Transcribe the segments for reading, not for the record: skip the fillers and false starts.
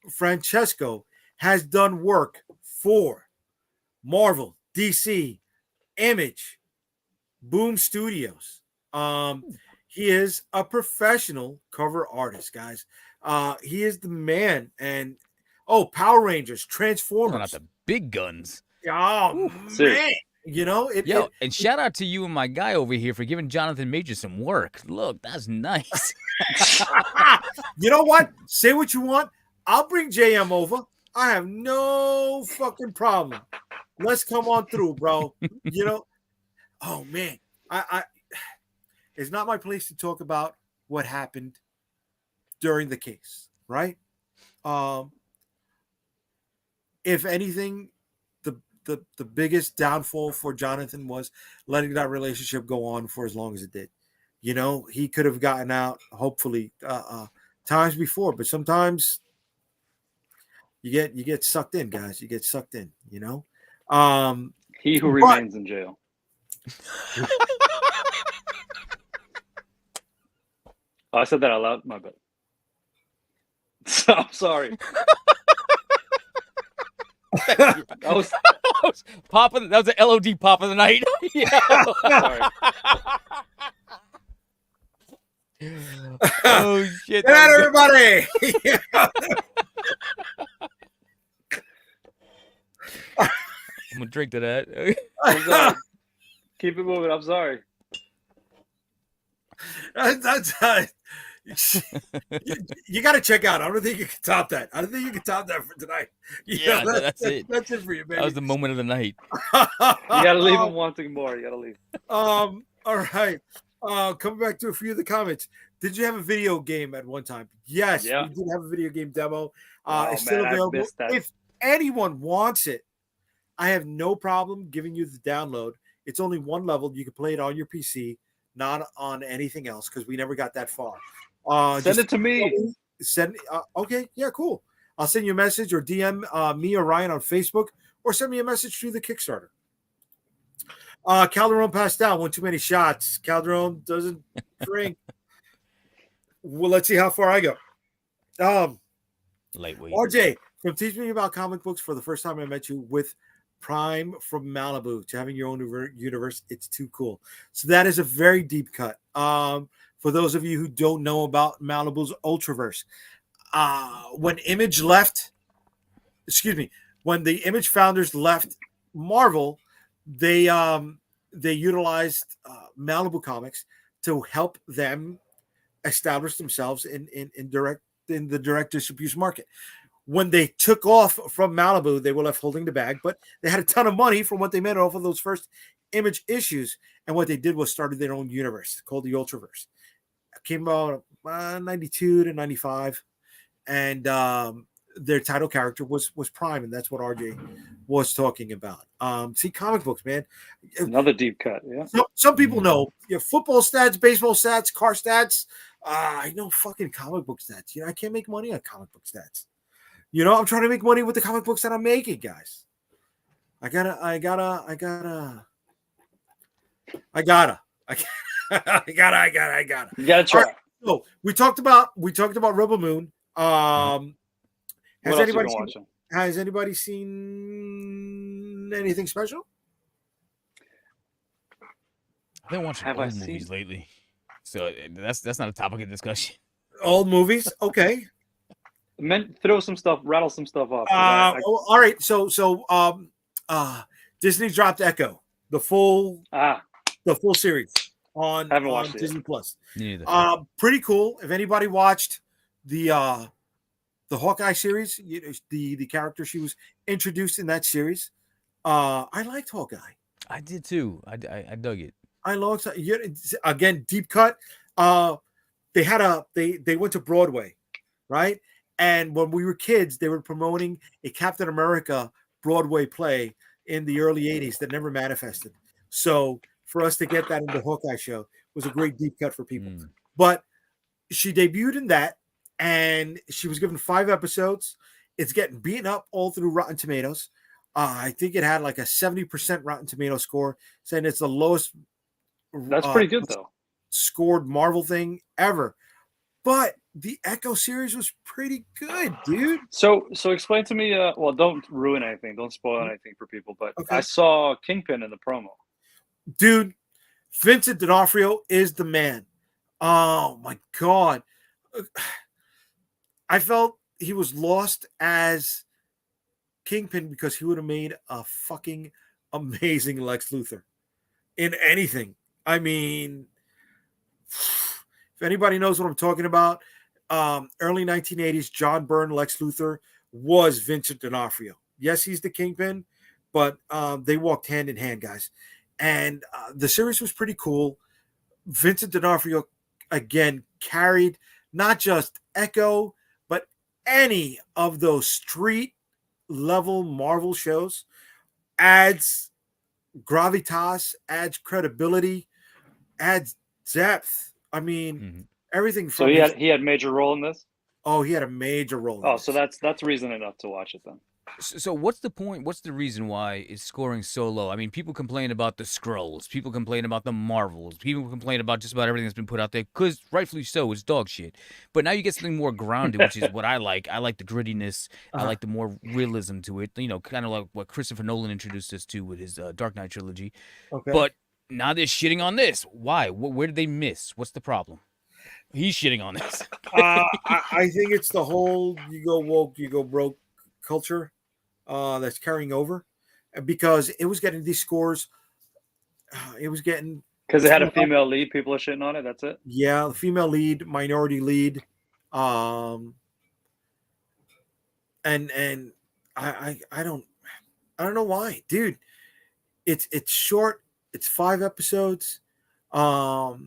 Francesco has done work for Marvel, DC, Image, Boom Studios. He is a professional cover artist, guys. He is the man. And Power Rangers, Pulling out Transformers. the big guns. Oh Ooh. man, And shout out to you and my guy over here for giving Jonathan Major some work. Look, that's nice. You know what? Say what you want. I'll bring JM over. I have no fucking problem. Let's come on through, bro. Oh man, I it's not my place to talk about what happened during the case, right? If anything, the biggest downfall for Jonathan was letting that relationship go on for as long as it did. He could have gotten out, hopefully, times before, but sometimes you get sucked in, guys. You get sucked in, He who remains in jail. I said that out loud. My bad. I'm sorry. That was popping. That was an LOD pop of the night. Sorry. Oh shit! Good night, everybody. I'm gonna drink to that. I'm sorry. Keep it moving. I'm sorry. That's you got to check out. I don't think you can top that. I don't think you can top that for tonight. That's it. That's it for you, baby. That was the moment of the night. You gotta leave him wanting more. You gotta leave. All right. Coming back to a few of the comments. Did you have a video game at one time? Yes, Yeah. we did have a video game demo. Oh, It's still man, I available. missed that. If anyone wants it, I have no problem giving you the download. It's only one level. You can play it on your PC, not on anything else, because we never got that far. Send it to me. Okay, yeah, cool. I'll send you a message or DM me or Ryan on Facebook, or send me a message through the Kickstarter. Calderon passed out, won too many shots. Calderon doesn't drink. Well, let's see how far I go. Lightweight. RJ, from teaching me about comic books for the first time I met you with Prime from Malibu to having your own universe, it's too cool. So that is a very deep cut. For those of you who don't know about Malibu's Ultraverse, when Image left, when the Image founders left Marvel, they utilized Malibu Comics to help them establish themselves in the direct distribution market. When they took off from Malibu, they were left holding the bag, but they had a ton of money from what they made off of those first Image issues. And what they did was started their own universe called the Ultraverse. It came out 92 to 95. And their title character was Prime. And that's what RJ was talking about. See, comic books, man. Another deep cut. Yeah. Some people know football stats, baseball stats, car stats. I know fucking comic book stats. I can't make money on comic book stats. I'm trying to make money with the comic books that I'm making, guys. I gotta. You gotta try. Right, so we talked about Rebel Moon. Has anybody seen anything special? I've been watching old movies lately, so that's not a topic of discussion. Old movies, okay. Throw some stuff, rattle some stuff off. All right. So Disney dropped Echo, the full series on Disney Plus. Pretty cool. If anybody watched the Hawkeye series, the character she was introduced in that series, I liked Hawkeye. I did too. I dug it. I loved again, deep cut. They went to Broadway, right? And when we were kids, they were promoting a Captain America Broadway play in the early 80s that never manifested. So for us to get that in the Hawkeye show was a great deep cut for people. But she debuted in that, and she was given 5 episodes. It's getting beaten up all through Rotten Tomatoes. I think it had like a 70% Rotten Tomato score, saying it's the lowest. That's pretty good, though. Scored Marvel thing ever. But the Echo series was pretty good, dude. So explain to me. Well, don't ruin anything. Don't spoil anything for people. But I Okay, saw Kingpin in the promo. dude, Vincent D'Onofrio is the man. Oh my god, I felt he was lost as Kingpin because he would have made a fucking amazing Lex Luthor in anything. I mean, if anybody knows what I'm talking about, early 1980s John Byrne Lex Luthor was Vincent D'Onofrio. Yes, he's the Kingpin, but they walked hand in hand, guys. And the series was pretty cool. Vincent D'Onofrio again carried not just Echo, but any of those street level Marvel shows. Adds gravitas, adds credibility, adds depth. I mean, everything So from his. he had major role in this. Oh, he had a major role in Oh, this. so that's reason enough to watch it then. So what's the point? What's the reason why it's scoring so low? I mean, people complain about the Skrulls. People complain about the Marvels. People complain about just about everything that's been put out there because rightfully so, it's dog shit. But now you get something more grounded, which is what I like. I like the grittiness. I like the more realism to it. You know, kind of like what Christopher Nolan introduced us to with his Dark Knight trilogy. Okay. But now they're shitting on this. Why? Where did they miss? What's the problem? He's shitting on this. I think it's the whole you go woke, you go broke culture that's carrying over, because it was getting these scores. It was getting because it had a female lead. People are shitting on it. That's it. Yeah, the female lead, minority lead, and I don't know why, dude. It's short. It's 5 episodes. So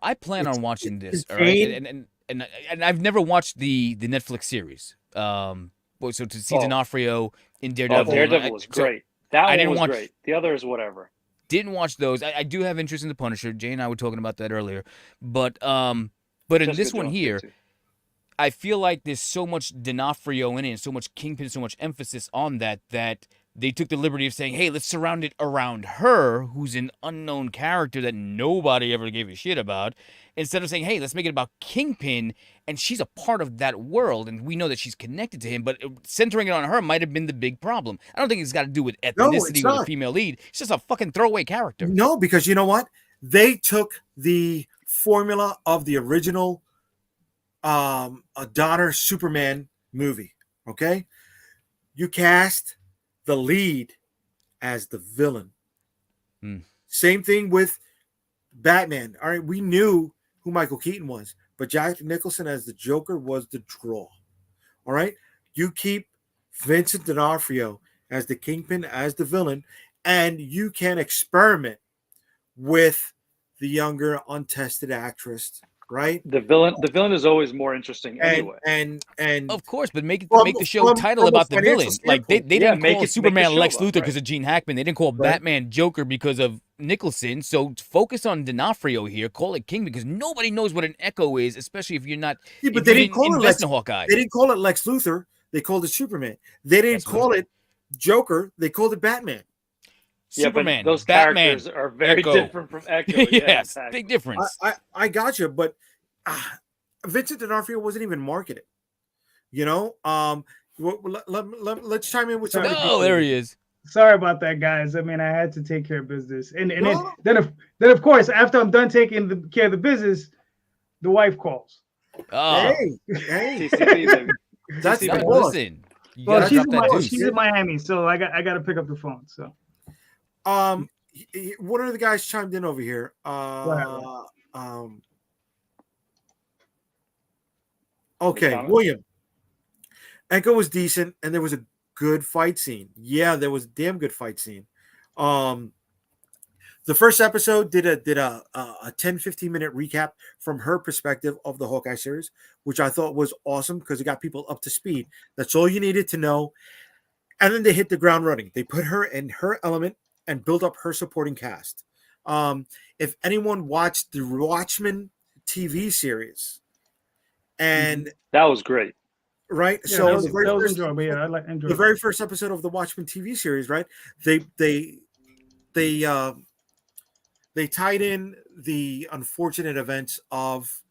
I plan on watching this, all right? And I've never watched the Netflix series. So to see D'Onofrio in Daredevil. Daredevil was great. That one was great. The other is whatever. Didn't watch those. I do have interest in the Punisher. Jay and I were talking about that earlier. But in this one here, I feel like there's so much D'Onofrio in it, and so much Kingpin, so much emphasis on that they took the liberty of saying, hey, let's surround it around her, who's an unknown character that nobody ever gave a shit about, instead of saying, hey, let's make it about Kingpin, and she's a part of that world, and we know that she's connected to him, but centering it on her might have been the big problem. I don't think it's got to do with ethnicity or the female lead. It's just a fucking throwaway character. No, because you know what? They took the formula of the original a Donner Superman movie, okay? You cast the lead as the villain. Same thing with Batman. All right, we knew who Michael Keaton was, but Jack Nicholson as the Joker was the draw. All right, you keep Vincent D'Onofrio as the Kingpin, as the villain, and you can experiment with the younger, untested actress. Right, the villain is always more interesting anyway. And of course, but make the show title about the villain. Like they didn't call Superman Lex Luthor because of Gene Hackman. They didn't call Batman Joker because of Nicholson. So focus on D'Onofrio here. Call it King because nobody knows what an Echo is, especially if you're not. Yeah, but they didn't call it Lex. Hawkeye. They didn't call it Lex Luthor. They called it Superman. They didn't call it Joker. They called it Batman. Superman. But those Batman, characters are very different from Echo. Yes, exactly. Big difference. I got you, but Vincent D'Onofrio wasn't even marketed. You know, let's chime in with somebody. Oh, there he is. Sorry about that, guys. I mean, I had to take care of business, and then of course, after I'm done taking care of the business, the wife calls. Oh, hey, that's the listen. Well, she's in Miami, so I got to pick up the phone. So, one of the guys chimed in over here. Okay, William. Echo was decent, and there was a good fight scene. Yeah, there was a damn good fight scene. The first episode did a 10-15 minute recap from her perspective of the Hawkeye series, which I thought was awesome because it got people up to speed. That's all you needed to know. And then they hit the ground running. They put her in her element and built up her supporting cast. If anyone watched the Watchmen TV series, and that was great, right? Yeah, so the very first episode of the Watchmen TV series, right? They tied in the unfortunate events of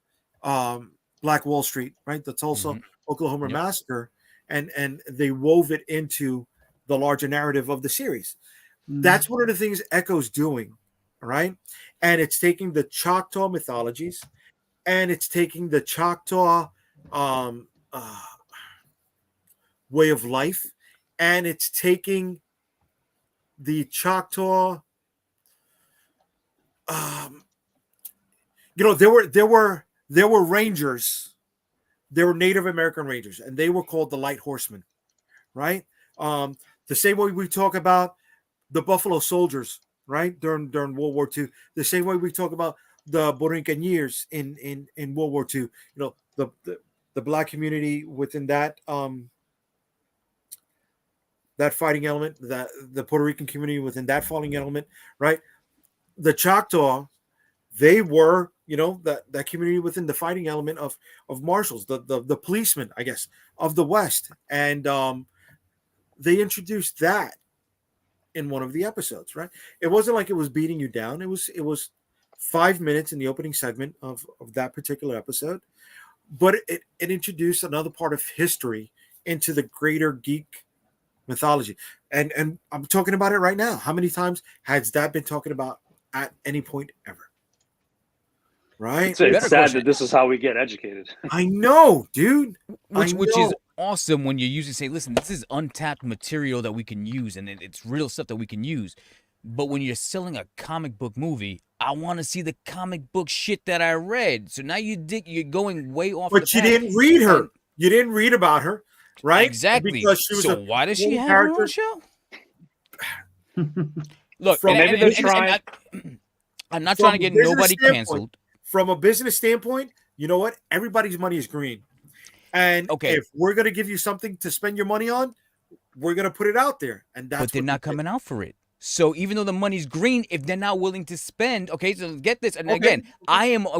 Black Black Wall Street, right? The Tulsa, Mhm. Oklahoma Yep. massacre, and they wove it into the larger narrative of the series. Mm. That's one of the things Echo's doing, all right? And it's taking the Choctaw mythologies, and it's taking the Choctaw um, way of life, and it's taking the Choctaw. Um, there were rangers, there were Native American rangers, and they were called the Light Horsemen, right? The same way we talk about the Buffalo Soldiers, right, during World War II. The same way we talk about the Borinqueñers in World War II. The black community within that fighting element, that the Puerto Rican community within that fighting element, right? The Choctaw, they were, that community within the fighting element of marshals, the policemen, I guess, of the West, and they introduced that in one of the episodes, right? It wasn't like it was beating you down. It was 5 minutes in the opening segment of that particular episode, but it introduced another part of history into the greater geek mythology. And I'm talking about it right now. How many times has that been talking about at any point ever? Right? It's sad that this is how we get educated. I know, dude. Which is awesome when you usually say, listen, this is untapped material that we can use, and it's real stuff that we can use. But when you're selling a comic book movie, I want to see the comic book shit that I read. So now you're going way off. But you didn't read her. You didn't read about her, right? Exactly. Because she was so why does she have her own show? Look, maybe they're trying. I'm not trying to get nobody canceled. From a business standpoint, you know what? Everybody's money is green. And if we're going to give you something to spend your money on, we're going to put it out there. And that's but they're not coming out for it. So even though the money's green, if they're not willing to spend, so get this. And again,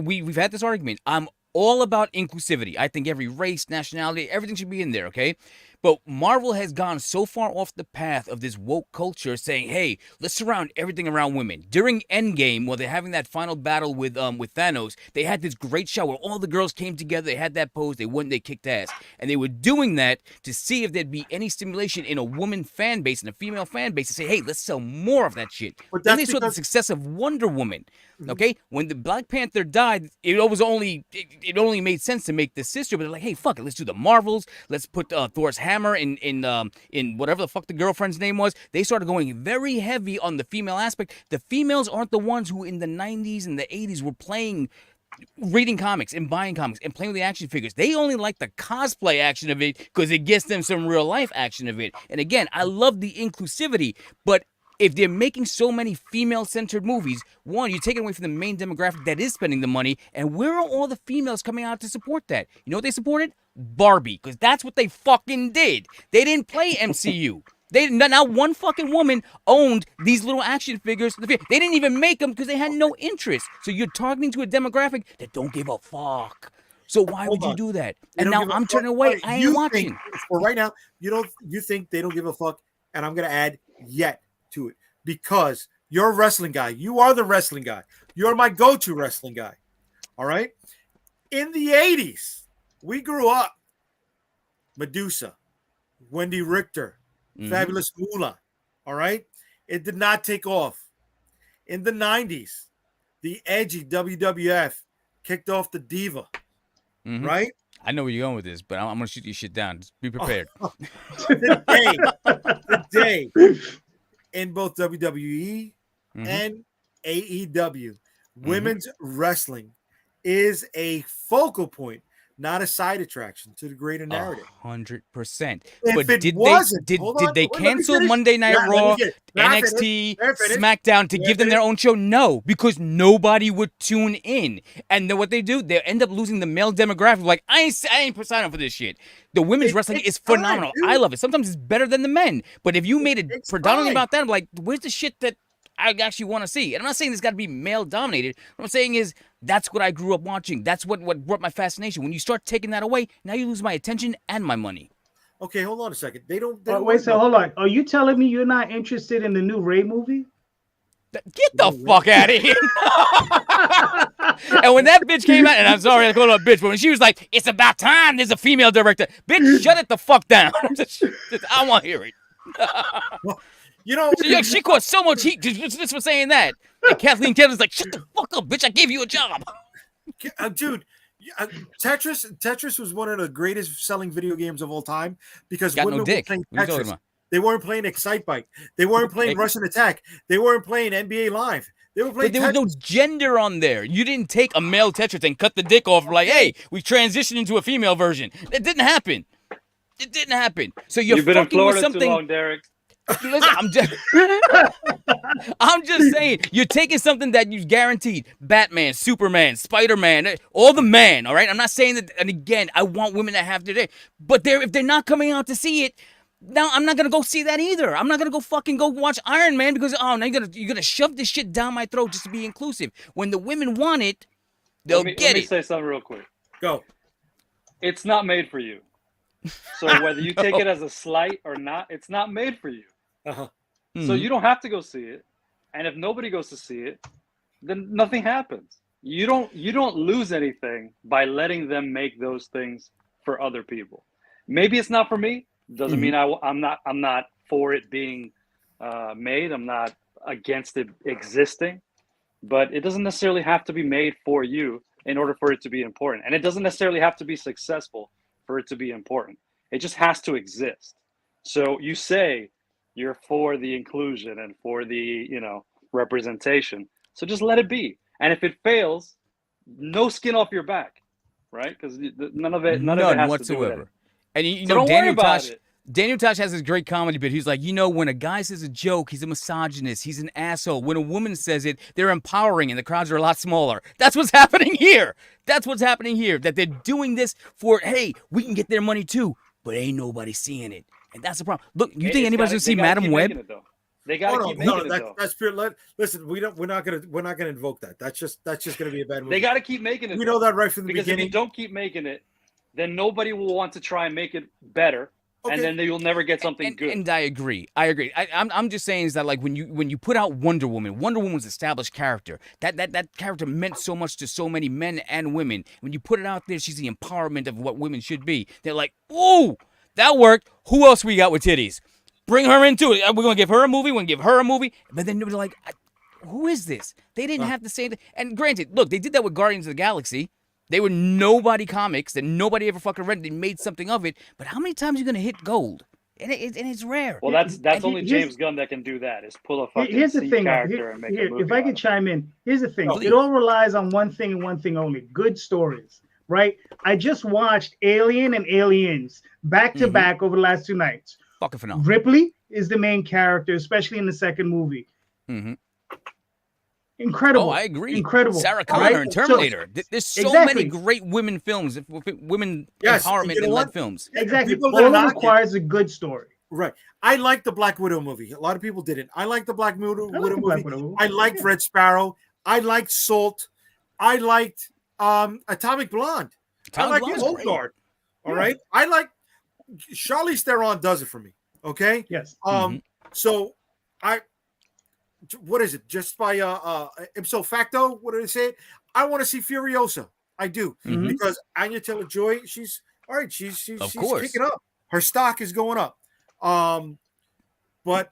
we've had this argument. I'm all about inclusivity. I think every race, nationality, everything should be in there, okay? But Marvel has gone so far off the path of this woke culture saying, hey, let's surround everything around women. During Endgame, while they're having that final battle with Thanos, they had this great shot where all the girls came together. They had that pose. They went, they kicked ass. And they were doing that to see if there'd be any stimulation in a woman fan base and a female fan base to say, hey, let's sell more of that shit. But then they saw the success of Wonder Woman. Okay, when the Black Panther died, it only made sense to make the sister. But they're like, hey, fuck it, let's do the Marvels. Let's put Thor's hammer in whatever the fuck the girlfriend's name was. They started going very heavy on the female aspect. The females aren't the ones who in the 90s and the 80s were reading comics and buying comics and playing with the action figures. They only like the cosplay action of it because it gets them some real life action of it. And again, I love the inclusivity, but if they're making so many female-centered movies, one, you're taking away from the main demographic that is spending the money, and where are all the females coming out to support that? You know what they supported? Barbie, because that's what they fucking did. They didn't play MCU. Not one fucking woman owned these little action figures. They didn't even make them because they had no interest. So you're targeting to a demographic that don't give a fuck. So why would you do that? And now I'm turning away. I ain't watching. For right now, you think they don't give a fuck, and I'm gonna add yet to it because you're a wrestling guy. You are the wrestling guy. You're my go-to wrestling guy. All right. In the 80s, we grew up. Medusa, Wendy Richter, Fabulous Moolah. All right. It did not take off. In the 90s, the edgy WWF kicked off the Diva. Right. I know where you're going with this, but I'm going to shoot your shit down. Just be prepared. Today, in both WWE and AEW, women's wrestling is a focal point, not a side attraction to the greater narrative. 100%. If But it did wasn't, they cancel Monday Night Raw, NXT, SmackDown to give them their own show? No, because nobody would tune in. And then what they do, they end up losing the male demographic. Like, I ain't signing up for this shit. The women's wrestling is phenomenal. I love it. Sometimes it's better than the men. But if you made it predominantly about that, I'm like, where's the shit that I actually want to see? And I'm not saying it's got to be male dominated. What I'm saying is that's what I grew up watching. That's what brought my fascination. When you start taking that away, now you lose my attention and my money. Okay, hold on a second. They don't wait, so hold on. Are you telling me you're not interested in the new Ray movie? Get the fuck out of here. And when that bitch came out, and I'm sorry I called her a bitch, but when she was like, "It's about time there's a female director," bitch, shut it the fuck down. I want to hear it. Well, you know, She caught so much heat just for saying that. And Kathleen Kennedy like, "Shut the fuck up, bitch! I gave you a job." dude, Tetris was one of the greatest selling video games of all time because Got women no were dick. playing What are you talking Tetris. about? They weren't playing Excitebike. They weren't playing Hey. Russian Attack. They weren't playing NBA Live. They were playing But there was no Tetris. gender on there. You didn't take a male Tetris and cut the dick off like, hey, we transitioned into a female version. It didn't happen. It didn't happen. So you're You've been in fucking with Florida too something. long, Derek. Listen, I'm just saying, you're taking something that you guaranteed. Batman, Superman, Spider-Man, all the man, all right? I'm not saying that, and again, I want women to have their day. But if they're not coming out to see it, now I'm not gonna go see that either. I'm not gonna go fucking go watch Iron Man because now you're gonna shove this shit down my throat just to be inclusive. When the women want it, they'll Let get me it. say something real quick. Go. It's not made for you. So whether you take it as a slight or not, it's not made for you. Uh-huh. So you don't have to go see it. And if nobody goes to see it, then nothing happens. You don't lose anything by letting them make those things for other people. Maybe it's not for me. Doesn't mean I'm not for it being made. I'm not against it existing. But it doesn't necessarily have to be made for you in order for it to be important. And it doesn't necessarily have to be successful for it to be important. It just has to exist. So you say you're for the inclusion and for the, representation. So just let it be. And if it fails, no skin off your back, right? Because none of it has whatsoever. to do with it. And you So know, don't worry about it. Daniel Tosh has this great comedy bit. He's like, when a guy says a joke, he's a misogynist. He's an asshole. When a woman says it, they're empowering, and the crowds are a lot smaller. That's what's happening here. That's what's happening here. That they're doing this for, hey, we can get their money too, but ain't nobody seeing it. And that's the problem. Look, you think anybody's gonna see Madam Web? They gotta keep making it though. That's pure. Listen, we're not gonna invoke that. That's just gonna be a bad movie. They gotta keep making it. We know that right from the because beginning. If you don't keep making it, then nobody will want to try and make it better. Okay. And then you'll never get something good. And I agree. I'm just saying is that like when you put out Wonder Woman was an established character. That character meant so much to so many men and women. When you put it out there, she's the empowerment of what women should be. They're like, ooh, that worked. Who else we got with titties? Bring her into it. We're gonna give her a movie. We're gonna give her a movie. But then they're like, who is this? They didn't have to say that. And granted, look, they did that with Guardians of the Galaxy. They were nobody comics that nobody ever fucking read. They made something of it. But how many times are you gonna hit gold? And it's rare. Well, that's only James Gunn that can do that. Is pull a fucking here's the thing, character and make a movie. If I could chime in, here's the thing. Oh, it all relies on one thing and one thing only: good stories. Right? I just watched Alien and Aliens back to back over the last 2 nights. Fucking phenomenal. Ripley is the main character, especially in the second movie. Mm-hmm. Incredible. Oh, I agree. Incredible. Sarah Connor and Terminator. There's so many great women films, women empowerment and led films. Exactly. All it requires a good story. Right. I like the Black Widow movie. A lot of people didn't. I like the Black Widow movie. I liked Red Sparrow. I liked Salt. I liked Atomic Blonde. I like Old Guard. All right. I like Charlize Theron does it for me. Okay. Yes. So what is it? Just by ipso facto, what did it say? I want to see Furiosa. I do because Anya Taylor-Joy. She's all right. She's kicking up. Her stock is going up. But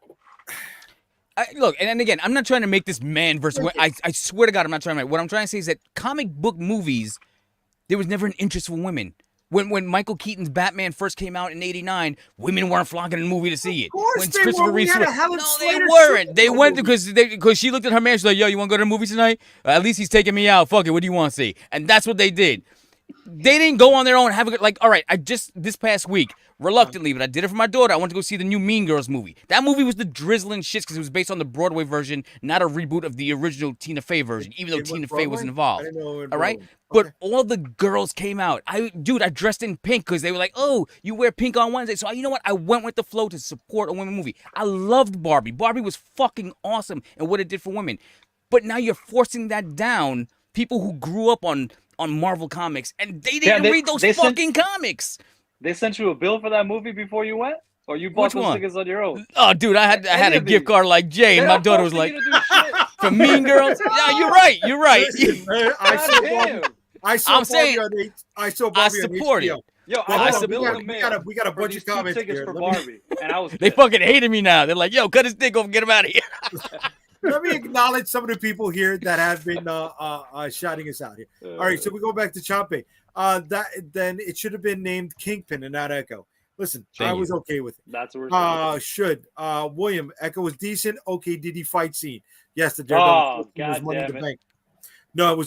look, and again, I'm not trying to make this man versus. I swear to God, I'm not trying to. What I'm trying to say is that comic book movies, there was never an interest for women. When Michael Keaton's Batman first came out in '89, women weren't flocking in the movie to see it. Of course when they Christopher were. We Reeve, had a no, Helen they Slater weren't. They Supergirl went movie. because she looked at her man. She's like, "Yo, you want to go to the movie tonight? At least he's taking me out. Fuck it. What do you want to see?" And that's what they did. They didn't go on their own and have a good, like, all right, I just, this past week, reluctantly, but I did it for my daughter. I went to go see the new Mean Girls movie. That movie was the drizzling shits because it was based on the Broadway version, not a reboot of the original Tina Fey version, even though Tina Fey was involved. All right? But all the girls came out. I dressed in pink because they were like, oh, you wear pink on Wednesday. So you know what? I went with the flow to support a women movie. I loved Barbie. Barbie was fucking awesome and what it did for women. But now you're forcing that down people who grew up on Marvel Comics, and they didn't read those fucking comics. They sent you a bill for that movie before you went? Or you bought those tickets on your own? Oh, dude, I had a gift card like Jay, and my daughter was like, from Mean Girls. Yeah, you're right. You're right. Listen, man, I saw Damn. Barbie. I saw I'm Barbie saying, on H. I saw Barbie on support HBO. it. Yo, But I hold got on, a bill in the mail. we got a for bunch these of 2 comments tickets here. for Let me, Barbie, and I was They pissed. fucking hated me now. They're like, yo, cut his dick off, get him out of here. let me acknowledge some of the people here that have been shouting us out here. All right, so we go back to Champe. That then it should have been named Kingpin and not Echo. Listen, I Thank was you. okay with it. That's what we're saying. William Echo was decent. Okay, did he fight scene? Yes, the Oh, Daredevil was God Money in damn the it. Bank. No, it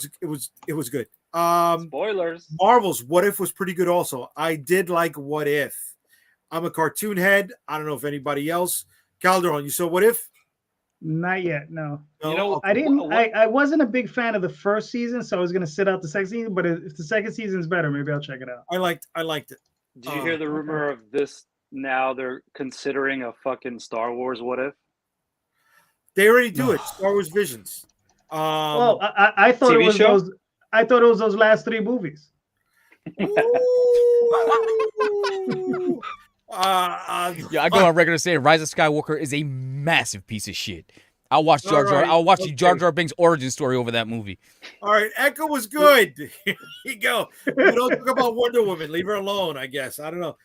was good. Spoilers. Marvel's What If was pretty good also. I did like What If. I'm a cartoon head. I don't know if anybody else. Calderon, you saw What If? Not yet. No. You know, Okay. I didn't. What- I wasn't a big fan of the first season, so I was gonna sit out the second season. But if the second season's better, maybe I'll check it out. I liked it. Did you hear the rumor of this? Now they're considering a fucking Star Wars What If? They already do it. Star Wars Visions. Well, I thought TV it was show? those. I thought it was those last 3 movies. Ooh. Yeah, I go on record to say Rise of Skywalker is a massive piece of shit. I'll watch Jar Jar. Alright, I'll watch okay. Jar Jar Binks' origin story over that movie. All right, Echo was good. Here you go. We don't talk about Wonder Woman. Leave her alone, I guess. I don't know.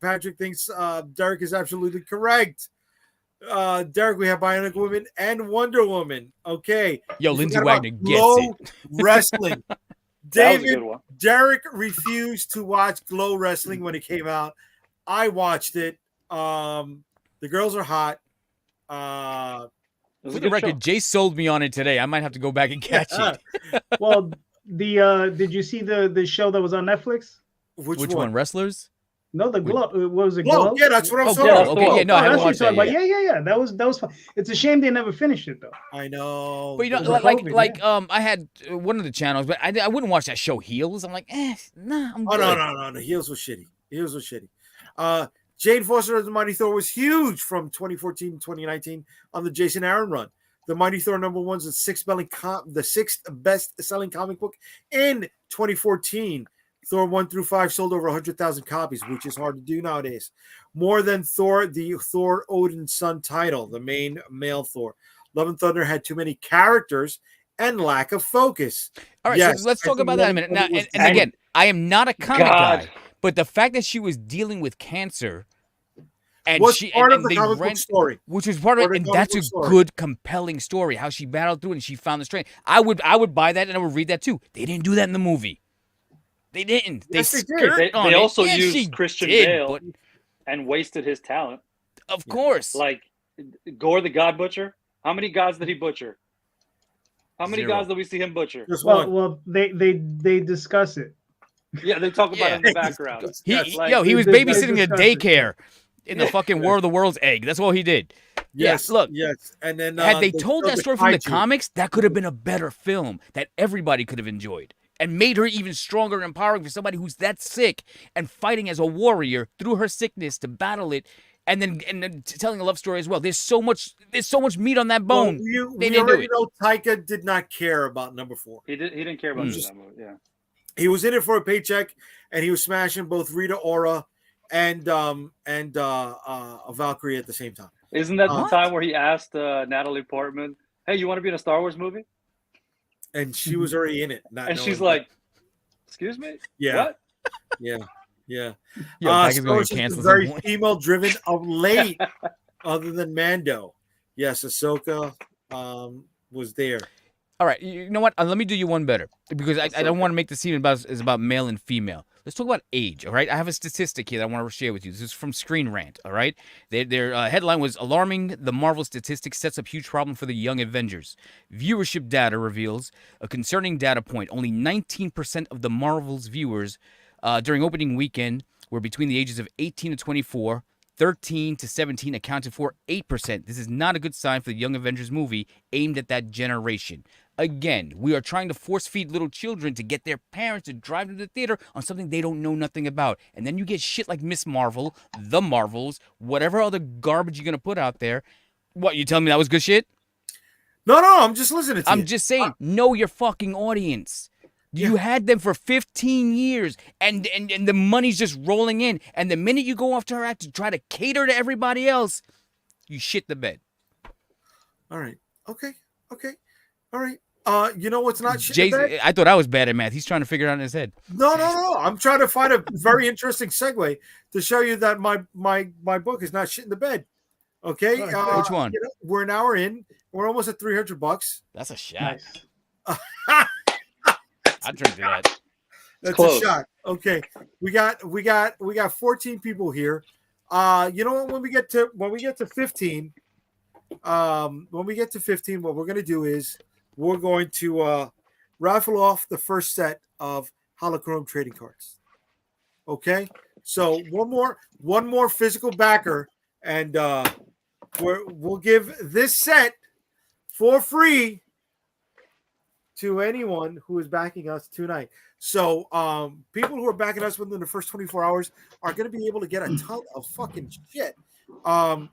Patrick thinks Derek is absolutely correct. Derek, we have Bionic Woman and Wonder Woman. Okay. Yo, You Lindsay forgot Wagner about gets Glow it. Wrestling. That was a David, good one. Derek refused to watch Glow Wrestling when it came out. I watched it. The girls are hot. It was For a the good record, show. Jay sold me on it today. I might have to go back and catch it. Well, did you see the show that was on Netflix? Which Which one? Wrestlers? No, the Glow. What was it? Glow. Glow? Yeah, that's what I'm Oh, talking yeah, Glow. that's about. the Okay, one. yeah, no, I Oh, haven't that's what watched you're that talking yet. about. Yeah. That was fun. It's a shame they never finished it though. I know. But you know, It was like, COVID, I had one of the channels, but I wouldn't watch that show Heels. I'm like, nah, I'm Oh good. no. The heels was shitty. Heels was shitty. Jane Foster as the Mighty Thor was huge from 2014 to 2019 on the Jason Aaron run. The Mighty Thor #1 is the sixth best selling comic book in 2014. Thor 1 through 5 sold over 100,000 copies, which is hard to do nowadays. More than Thor, the Thor Odin's son title, the main male Thor. Love and Thunder had too many characters and lack of focus. All right, Yes, so let's I talk think about that Love in a and minute. Now, Thunder was and good. again, I am not a comic God. guy, but the fact that she was dealing with cancer and was she part and, of the they comic book ran, story. which was part of Part it, of the and comic that's a book story. good, compelling story. How she battled through it and she found the strength. I would buy that and I would read that too. They didn't do that in the movie. They didn't. Yes, they did. skirt on They it. also Yeah, she used Christian did, Bale but and wasted his talent. of course. Like Gore the God Butcher. How many gods did he butcher? How many Zero. gods did we see him butcher? Just one. Well, they discuss it. Yeah, they talk about Yeah. it in the background. He Like, he was they babysitting a discussed it. daycare in the fucking War of the Worlds egg. That's all he did. Yes, look. yes. And then Had they told showed that story from the kaiju. comics, that could have been a better film that everybody could have enjoyed and made her even stronger and empowering for somebody who's that sick and fighting as a warrior through her sickness to battle it, and then telling a love story as well. There's so much meat on that bone. Well, They we didn't do already it. know Taika did not care about *4. he didn't care about Mm. that movie. Yeah. He was in it for a paycheck, and he was smashing both Rita Ora and Valkyrie at the same time. Isn't that the What? time where he asked Natalie Portman, "Hey, you want to be in a Star Wars movie?" And she was already in it. Not And she's knowing like, "Excuse me, Yeah. what?" yeah. Yo, Star Taka's gonna Wars get has canceled been at very some point. female-driven of late, other than Mando. Yes, Ahsoka was there. All right, you know what? Let me do you one better because I don't want to make the scene about male and female. Let's talk about age, all right? I have a statistic here that I want to share with you. This is from Screen Rant, all right? Their headline was Alarming the Marvel Statistics Sets Up Huge Problem for the Young Avengers. Viewership data reveals a concerning data point. Only 19% of the Marvel's viewers during opening weekend were between the ages of 18 to 24. 13 to 17 accounted for 8%. This is not a good sign for the Young Avengers movie aimed at that generation. Again, we are trying to force feed little children to get their parents to drive them to the theater on something they don't know nothing about. And then you get shit like Miss Marvel, The Marvels, whatever other garbage you're going to put out there. What, you telling me that was good shit? No, I'm just listening to you. I'm just saying, know your fucking audience. You had them for 15 years, and the money's just rolling in. And the minute you go off to her act to try to cater to everybody else, you shit the bed. All right. Okay. All right. You know what's not shit in the bed? Jason, I thought I was bad at math. He's trying to figure it out in his head. No. I'm trying to find a very interesting segue to show you that my book is not shit in the bed. Okay. Which one? We're an hour in. We're almost at $300. That's a shot. Nice. I'd drink to that. That's close. a shot. Okay. We got 14 people here. You know what? When we get to 15, what we're gonna do is we're going to raffle off the first set of holochrome trading cards. Okay. So one more physical backer, and we'll give this set for free to anyone who is backing us tonight. So people who are backing us within the first 24 hours are going to be able to get a ton of fucking shit. Let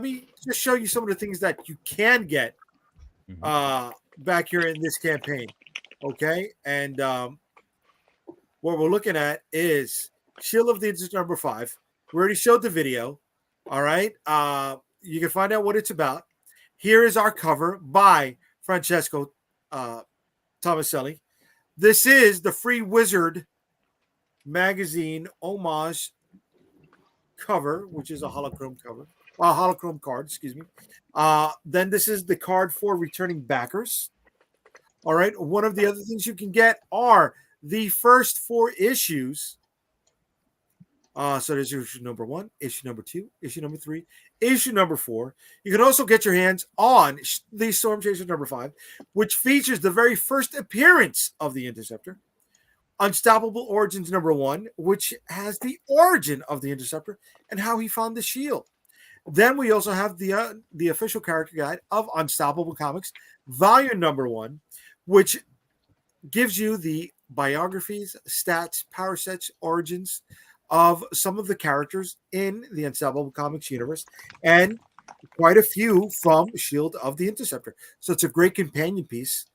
me just show you some of the things that you can get back here in this campaign. Okay, and what we're looking at is Shield of the Interceptor number 5. We already showed the video. All right, you can find out what it's about. Here is our cover by Francesco Tomaselli. This is the Free Wizard magazine homage cover, which is a holochrome card, excuse me. Then this is the card for returning backers. All right. One of the other things you can get are the first 4 issues. So there's issue number 1, issue number 2, issue number 3, issue number 4. You can also get your hands on the Storm Chaser number 5, which features the very first appearance of the Interceptor. Unstoppable Origins number 1, which has the origin of the Interceptor and how he found the shield. Then we also have the official character guide of Unstoppable Comics, volume number 1, which gives you the biographies, stats, power sets, origins of some of the characters in the Unstoppable Comics universe, and quite a few from Shield of the Interceptor. So it's a great companion piece,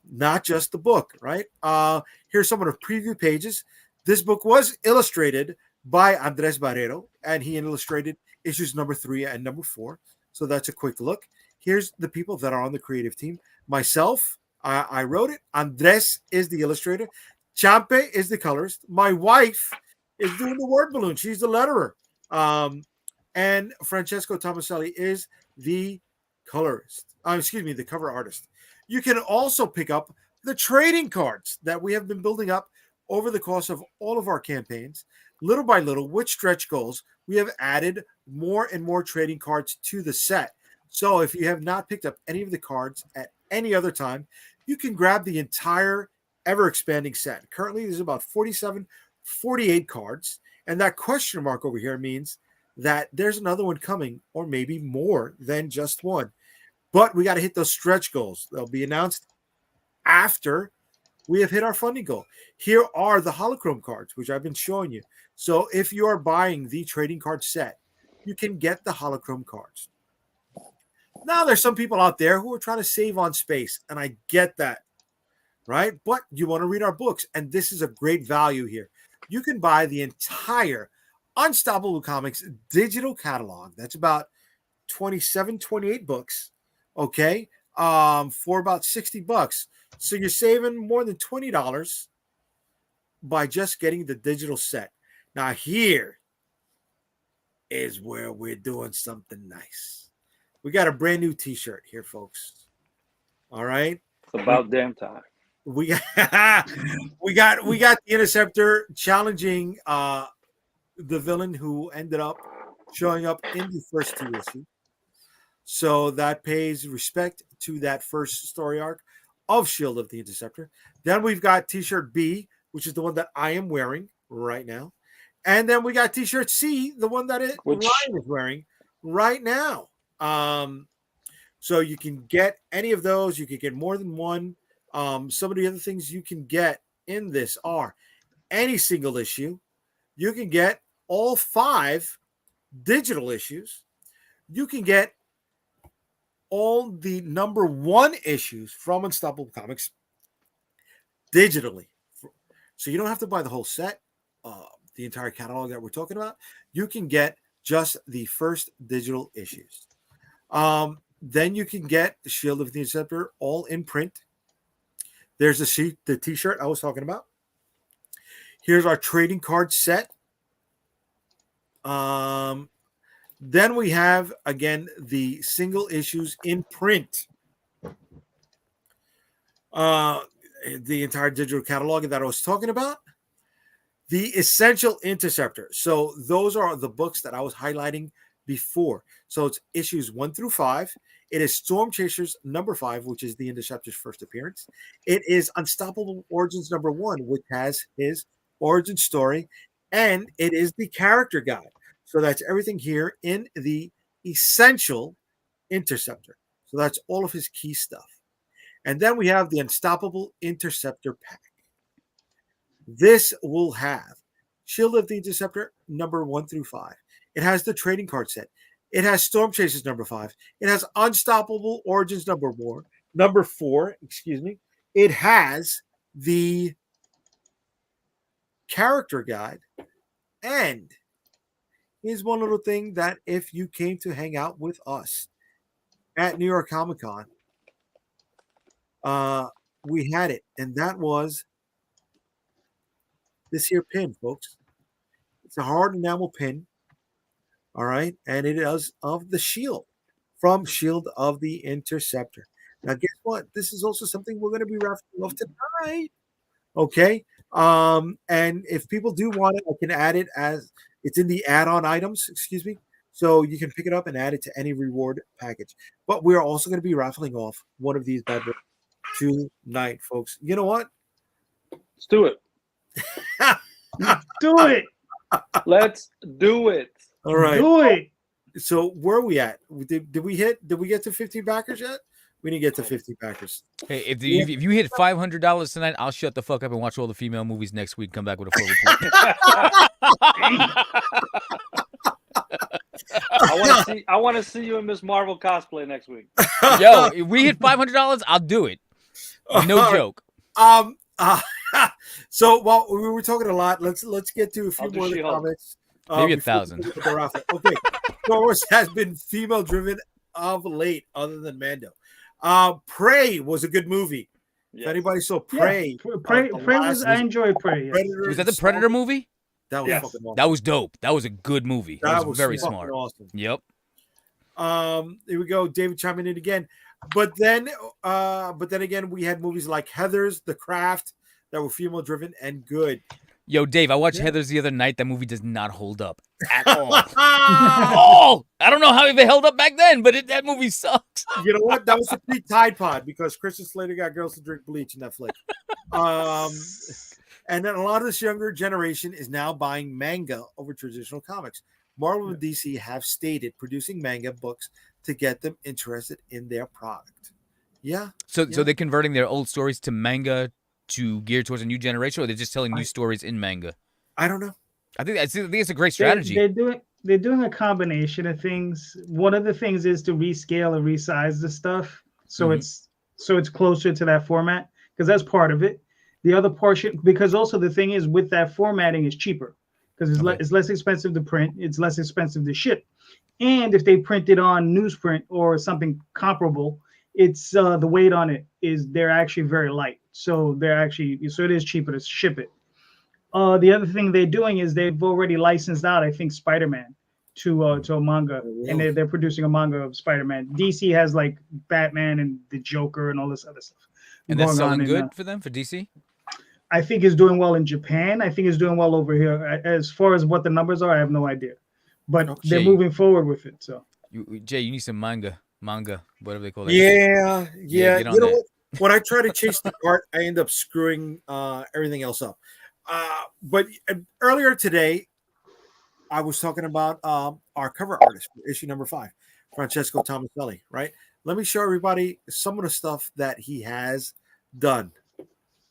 not just the book, right? Here's some of the preview pages. This book was illustrated by Andres Barrero, and he illustrated issues number 3 and number 4. So that's a quick look. Here's the people that are on the creative team. Myself, I wrote it. Andres is the illustrator. Champe is the colorist. My wife is doing the word balloon. She's the letterer. And Francesco Tomaselli is the colorist. The cover artist. You can also pick up the trading cards that we have been building up over the course of all of our campaigns. Little by little, with stretch goals, we have added more and more trading cards to the set. So if you have not picked up any of the cards at any other time, you can grab the entire ever-expanding set. Currently, there's about 48 cards, and that question mark over here means that there's another one coming, or maybe more than just one. But we got to hit those stretch goals. They'll be announced after we have hit our funding goal. Here are the holochrome cards, which I've been showing you. So if you are buying the trading card set, you can get the holochrome cards. Now, there's some people out there who are trying to save on space, and I get that, right? But you want to read our books, and this is a great value here. You can buy the entire Unstoppable Comics digital catalog. That's about 27, 28 books, okay, for about $60. So you're saving more than $20 by just getting the digital set. Now, here is where we're doing something nice. We got a brand new T-shirt here, folks. All right. It's about damn time. We got the Interceptor challenging the villain who ended up showing up in the first 2 issues. So that pays respect to that first story arc of Shield of the Interceptor. Then we've got T-shirt B, which is the one that I am wearing right now. And then we got T-shirt C, the one that Ryan is wearing right now. So you can get any of those. You can get more than one. Some of the other things you can get in this are any single issue. You can get all 5 digital issues. You can get all the number 1 issues from Unstoppable Comics digitally. So you don't have to buy the whole set, the entire catalog that we're talking about. You can get just the first digital issues. Then you can get the Shield of the Interceptor all in print. There's the T-shirt I was talking about. Here's our trading card set. Then we have, again, the single issues in print. The entire digital catalog that I was talking about. The Essential Interceptor. So those are the books that I was highlighting before. So it's issues 1 through 5. It is Storm Chasers number 5, which is the Interceptor's first appearance. It is Unstoppable Origins number 1, which has his origin story. And it is the character guide. So that's everything here in the Essential Interceptor. So that's all of his key stuff. And then we have the Unstoppable Interceptor pack. This will have Shield of the Interceptor number 1 through 5. It has the trading card set. It has Storm Chasers number 5. It has Unstoppable Origins number 4. It has the character guide. And here's one little thing that if you came to hang out with us at New York Comic Con, we had it, and that was this here pin, folks. It's a hard enamel pin, all right, and it is of the Shield from Shield of the Interceptor. Now, guess what? This is also something we're going to be raffling off tonight. Okay, and if people do want it, I can add it as it's in the add-on items. Excuse me. So you can pick it up and add it to any reward package. But we're also going to be raffling off one of these bad boys tonight, folks. You know what? Let's do it. Do it. Let's do it. All right. Do it. So where are we at? Did we get to 50 backers yet? We didn't get to 50 backers. Hey, if you hit $500 tonight, I'll shut the fuck up and watch all the female movies next week. Come back with a full report. I want to see you in Miss Marvel cosplay next week. Yo, if we hit $500, I'll do it. No joke. So while we were talking a lot, let's get to a few more of the comments. Maybe 1,000. Okay. Star Wars has been female driven of late, other than Mando. Prey was a good movie. Yes. If anybody saw Prey, Prey was, I enjoyed Prey. Yes. Was that the Predator movie? That was fucking awesome. That was dope. That was a good movie. That was very smart. Awesome. Yep. Here we go. David chiming in again. But then again, we had movies like Heathers, The Craft, that were female driven and good. Yo, Dave, I watched Heathers the other night. That movie does not hold up at all. Oh, I don't know how it held up back then, but that movie sucks. You know what? That was a pre-Tide Pod because Christian Slater got girls to drink bleach in that flick. And then a lot of this younger generation is now buying manga over traditional comics. Marvel and DC have stated producing manga books to get them interested in their product. Yeah. So they're converting their old stories to manga to gear towards a new generation, or they're just telling new stories in manga? I don't know. I think it's a great strategy. They're doing a combination of things. One of the things is to rescale and resize the stuff so it's closer to that format, because that's part of it. The other portion, because also the thing is with that formatting is cheaper because it's less expensive to print, it's less expensive to ship, and if they print it on newsprint or something comparable, it's the weight on it they're actually very light, so it is cheaper to ship it. The other thing they're doing is they've already licensed out, I think, Spider-Man to a manga, and they're producing a manga of Spider-Man. DC has like Batman and the Joker and all this other stuff. And that's selling good for them, for DC? I think it's doing well in Japan. I think it's doing well over here. As far as what the numbers are, I have no idea. But they're moving forward with it. So, Jay, you need some manga, whatever they call it. Yeah. You know what? When I try to chase the cart, I end up screwing everything else up. But earlier today, I was talking about our cover artist for issue number 5, Francesco Tomaselli, right? Let me show everybody some of the stuff that he has done.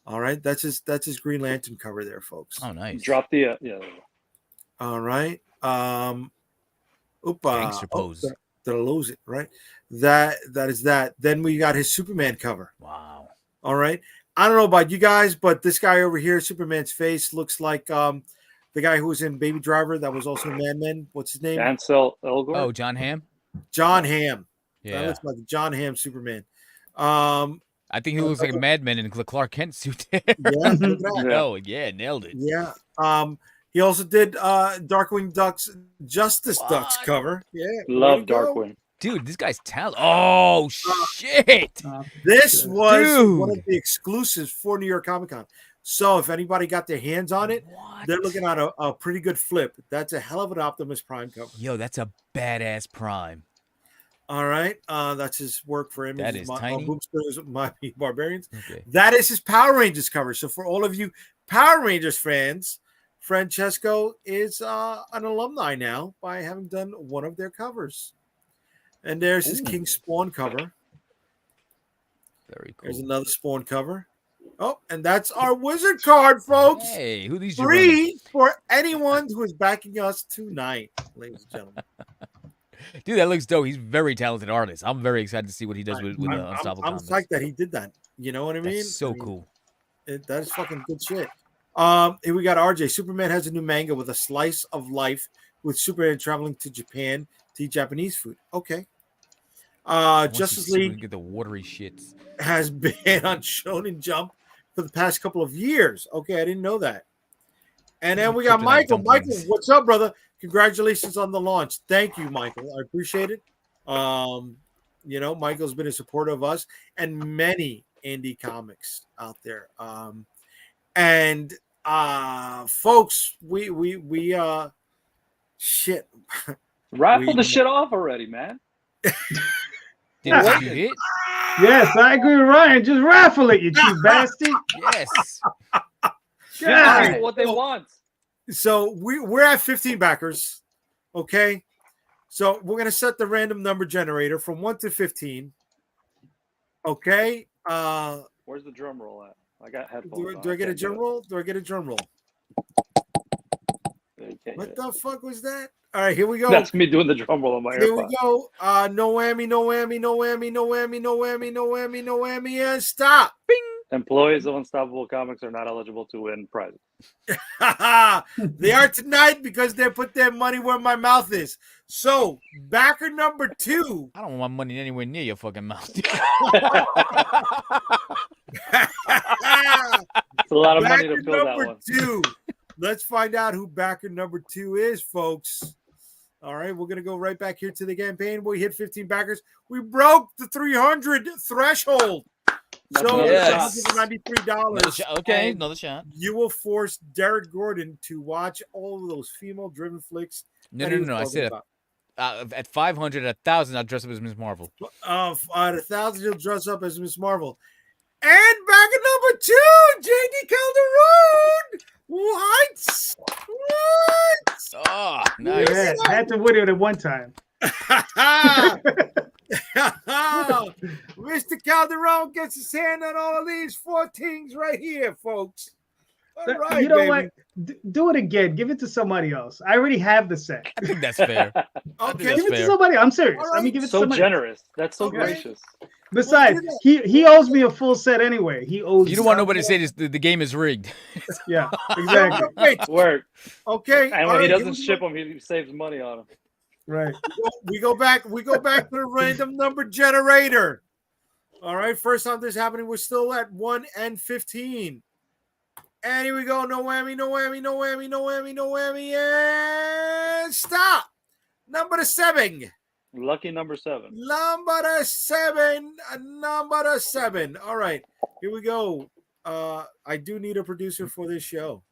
All right, that's his Green Lantern cover there, folks. Oh, nice. Drop the All right. Gangster pose. Did I lose it? Right. That is that. Then we got his Superman cover. Wow. All right. I don't know about you guys, but this guy over here, Superman's face looks like the guy who was in Baby Driver that was also in Mad Men. What's his name? Ansel Elgort. Oh, John Hamm. John Hamm. That Yeah. looks like John Hamm Superman. I think he looks like a madman in the Clark Kent suit. Yeah, look at that. No, yeah, nailed it. Yeah. He also did Darkwing Duck's Justice Ducks What? cover. Yeah. Love way to go. Darkwing. Dude, this guy's talented. Oh shit. This was one of Dude. the exclusives for New York Comic Con. So if anybody got their hands on it, What? they're looking at a pretty good flip. That's a hell of an Optimus Prime cover. Yo, that's a badass Prime. All right. That's his work for Images. That is tiny. Boomsters, Mighty Barbarians. Okay. That is his Power Rangers cover. So for all of you Power Rangers fans, Francesco is an alumni now by having done one of their covers. And there's his King Spawn cover. Very cool. There's another Spawn cover. Oh, and that's our wizard card, folks. Hey, who these Free for anyone who is backing us tonight, ladies and gentlemen. Dude, that looks dope. He's a very talented artist. I'm very excited to see what he does with Unstoppable I'm Comics. psyched that he did that. You know what I mean? That's so cool. That is fucking good shit. Here we got RJ. Superman has a new manga with a slice of life with Superman traveling to Japan to eat Japanese food. Okay. Justice League Get the watery shits. has been on Shonen Jump for the past couple of years. Okay, I didn't know that. And then we got Kryptonite Michael. dumplings. Michael, what's up, brother? Congratulations on the launch. Thank you, Michael. I appreciate it. Michael's been a supporter of us and many indie comics out there. Folks, we shit. Raffle the shit off already, man. Did what you hit? Yes, I agree with Ryan. Just raffle it, you cheap bastard. Yes. Give God. people what they want. So we're at 15 backers. Okay. So we're gonna set the random number generator from 1 to 15. Okay. Where's the drum roll at? I got headphones. Do I get a can't do drum it. roll? Do I get a drum roll? You can't What do it. the fuck was that? All right, here we go. That's me doing the drum roll on my Here we AirPod. go. No whammy, no whammy, no whammy, no whammy, no whammy, no whammy, no whammy, and stop. Bing. Employees of Unstoppable Comics are not eligible to win prizes. They are tonight because they put their money where my mouth is. So, backer number 2. I don't want my money anywhere near your fucking mouth. It's a lot of money to Backer fill that number one. 2. Let's find out who backer number 2 is, folks. All right, we're going to go right back here to the campaign. We hit 15 backers. We broke the 300 threshold. That's So, another Yes. shot. $193. Another shot. Okay, And another shot. you will force Derek Gordon to watch all of those female-driven flicks. No, that no, he no, was no. I talking said about. at 500, 1,000, I'll dress up as Miss Marvel. At 1,000, you'll dress up as Miss Marvel. And back at number 2, JD Calderon. What? Oh, nice. Yeah, had to win it at one time. Mr. Calderon gets his hand on all of these 4 things right here, folks. All right, You know baby. what? Do it again. Give it to somebody else. I already have the set. I think that's fair. Okay. That's Give it fair. to somebody. I'm serious. All I mean, right. give it to So somebody. generous. That's so Okay. gracious. Besides, We'll do he owes me a full set anyway. He owes. You don't want nobody to say this, the game is rigged. Yeah, exactly. Wait, Work. okay. And all when he right, doesn't here ship them, he saves money on them. Right. we go back to the random number generator. All right, first time this happening, we're still at 1 and 15. And here we go. No whammy, no whammy, no whammy, no whammy, no whammy, and stop. Number 7. Lucky number 7. Number 7. Number 7. All right, here we go. I do need a producer for this show.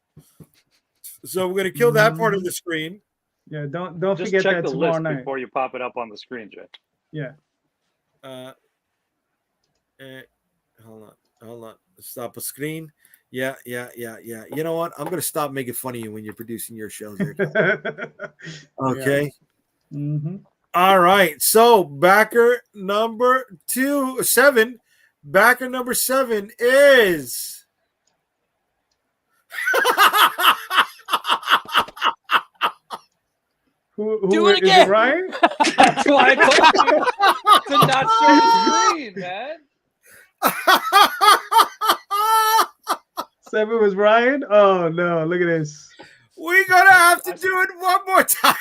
So we're gonna kill that part of the screen. Yeah. Don't Just forget check that the tomorrow list night. before you pop it up on the screen, Jay. Yeah. Hold on. Stop a screen. Yeah. You know what? I'm gonna stop making fun of you when you're producing your shows. Here. Okay. Mm-hmm. All right. So backer number 7. Backer number 7 is. Who Do it is again. Ryan? That's why I told you to not show the screen, man. 7 was Ryan. Oh no! Look at this. We're gonna have to do it one more time.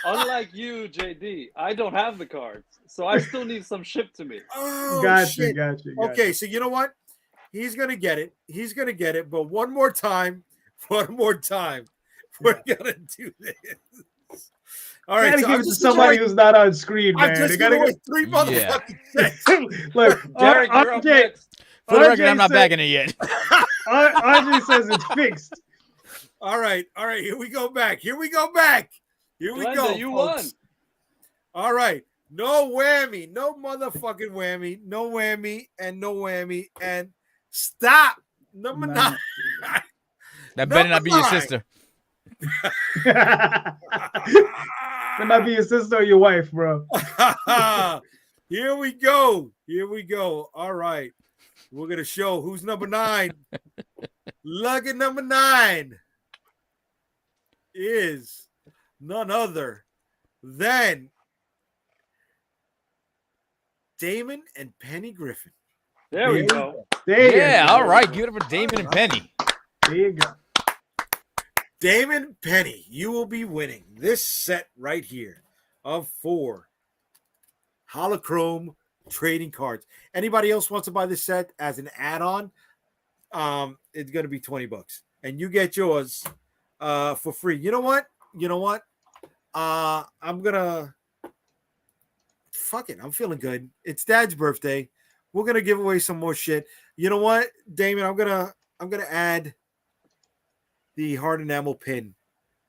unlike you, JD, I don't have the cards, so I still need some shipped to me. Oh Gotcha, shit. gotcha. Okay, so you know what? He's gonna get it. He's gonna get it. But one more time, we're gonna do this. All right, Gotta so give I'm it to just somebody giving who's not on screen, away, I'm man. just They gotta giving away go. 3 Yeah. motherfucking sets. Look, Derek, you're up RJ, next. For the record, RJ I'm not said- backing it yet. RJ says it's fixed. All right. Here we go back. Here we go. Glenda, you folks. won. All right. No whammy. No motherfucking whammy. No whammy and no whammy. And stop. Number No. 9. That better not be your 9. sister. That might be your sister or your wife, bro. Here we go. All right. We're going to show who's number 9. Lucky number 9 is none other than Damon and Penny Griffin. There we go. There Yeah, you go. all right. Give it up for Damon and Penny. There you go. Damon, Penny, you will be winning this set right here of 4 holochrome trading cards. Anybody else wants to buy this set as an add-on? It's going to be $20, and you get yours for free. You know what? I'm gonna fuck it. I'm feeling good. It's Dad's birthday. We're gonna give away some more shit. You know what, Damon? I'm gonna add the hard enamel pin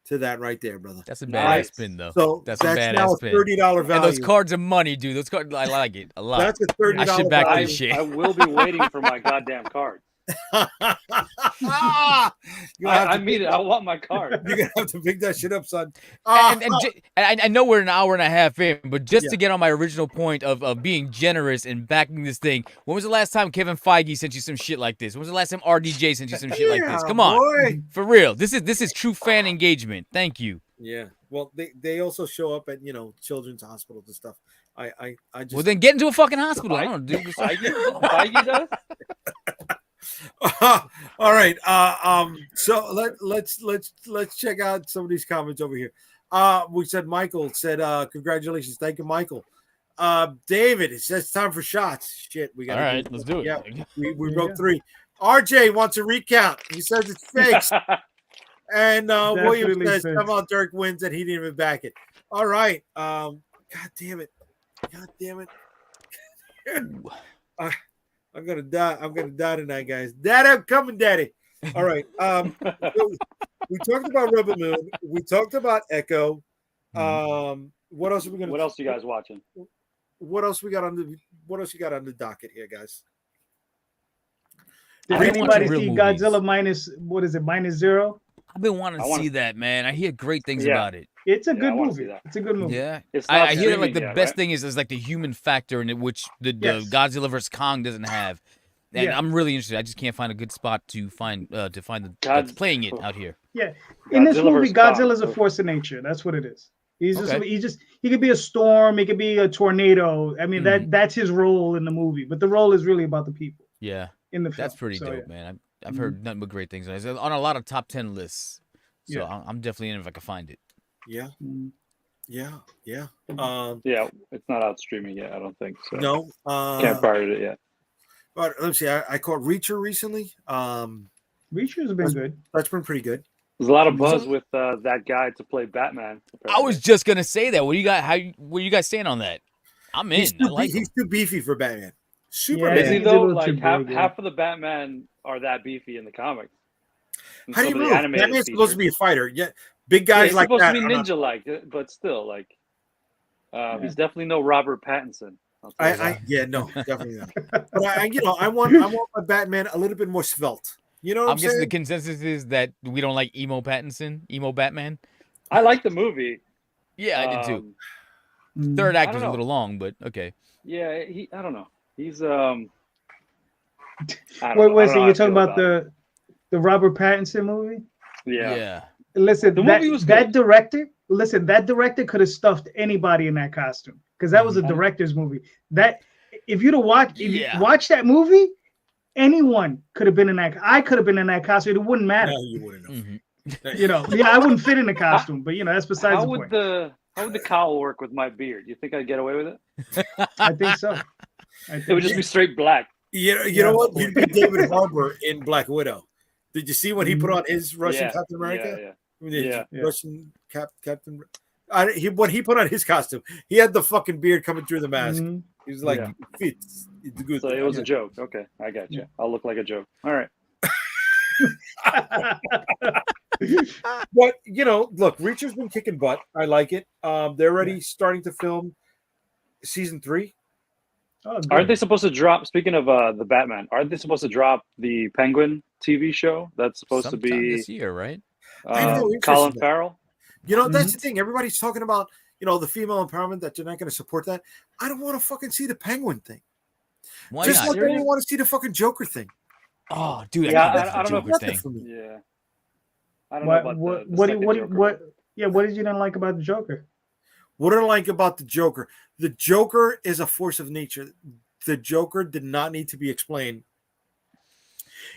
to that right there, brother. That's a badass Nice. pin, though. So That's a now badass pin. $30 value. And those cards are money, dude. Those cards, I like it a lot. That's a $30 I should back value. this shit. I will be waiting for my goddamn card. I mean it. I want my card. You're gonna have to pick that shit up, son. And I know we're an hour and a half in, but just Yeah. to get on my original point of being generous and backing this thing, when was the last time Kevin Feige sent you some shit like this? When was the last time RDJ sent you some shit like this? Yeah, Come on, boy. for real. This is true fan engagement. Thank you. Yeah. Well, they also show up at children's hospitals and stuff. I just Well, then get into a fucking hospital. I don't know, dude. Feige does? all right. So let's check out some of these comments over here. We said Michael said congratulations. Thank you, Michael. David, it says time for shots. Shit, we got All right, let's do it. Yeah, we broke 3. RJ wants a recount. He says it's fixed. And William Definitely says fixed. somehow Dirk wins and he didn't even back it. All right. God damn it. I'm gonna die tonight, guys. Dad, I'm coming, Daddy. All right. So we talked about Rebel Moon. We talked about Echo. What else are we gonna? What else you guys watching? What else we got on the docket here, guys? Did I want anybody some real see movies. Godzilla -0? I've been wanting to see that, man. I hear great things about it. It's a Yeah, I good wanna see movie. that. It's a good movie. Yeah, It's not I hear like streaming the yet, best right? thing is like the human factor in it, which the Yes. Godzilla vs Kong doesn't have. And Yeah. I'm really interested. I just can't find a good spot to find the God- that's playing it out here. Yeah. In this Godzilla movie, versus Kong. Godzilla's a force of nature. That's what it is. Okay. He could be a storm, he could be a tornado. I mean, that's his role in the movie. But the role is really about the people Yeah, in the film. that's pretty So, dope, yeah. man. I've heard nothing but great things. It's on a lot of top 10 lists, so Yeah. I'm definitely in if I can find it. Yeah. Mhm. Yeah. Yeah, it's not out streaming yet. I don't think so. No. Can't pirate it yet. But let me see. I caught Reacher recently. Reacher's been good. That's been pretty good. There's a lot of buzz with that guy to play Batman. I was just gonna say that. What do you got? Where you guys stand on that? I'm in. He's I like him. too beefy for Batman. Superman. Yeah, Is he he's a though? little Like too half, big, yeah. half of the Batman are that beefy in the comics. And How do you some of the move? animated Batman's supposed to be features. a fighter. Yeah, big Yeah, guys he's like supposed that. to be are not- ninja-like, but still, like, he's definitely no Robert Pattinson. I'll tell you that. yeah, no, definitely not. But I want my Batman a little bit more svelte. You know what I'm I'm guessing the saying? consensus is that we don't like emo Batman. I like the movie. Yeah, I did too. Mm. Third act I was don't a little know. long, but okay. Yeah, I don't know. He's Wait, wait, so you're talking about the Robert Pattinson movie? Yeah. Listen, The that, movie was that good. director. Listen, that director could have stuffed anybody in that costume because that was a Mhm. director's movie. That if you'd have watched, if Yeah. you watch that movie, anyone could have been in that. I could have been in that costume. It wouldn't matter. No, you wouldn't know. Mhm. You know, yeah, I wouldn't fit in the costume, but that's besides How the would point. How would the cowl work with my beard? You think I'd get away with it? I think so. It would just be straight black. You know what? You'd be David Harbour in Black Widow. Did you see when he put on his Russian Yeah, Captain America? Yeah. Russian Captain. When he put on his costume, he had the fucking beard coming through the mask. Mhm. He was like, Yeah. It's good. So it was a joke. Okay, I got you. I'll look like a joke. All right. But look, Reacher's been kicking butt. I like it. They're already starting to film season 3. Oh, good. Aren't they supposed to drop? Speaking of the Batman, aren't they supposed to drop the Penguin TV show? That's supposed Sometime to be this year, right? I have no interest Colin in that. Farrell. That's the thing. Everybody's talking about, the female empowerment, that you're not going to support that. I don't want to fucking see the Penguin thing. Why Just not? like I don't want to see the fucking Joker thing. Oh, dude, Yeah, I I don't know if Joker Nothing thing. for me. Yeah. I don't know about the what second what Joker. what yeah, what did you not like about the Joker? What I like about the Joker? The Joker is a force of nature. The Joker did not need to be explained.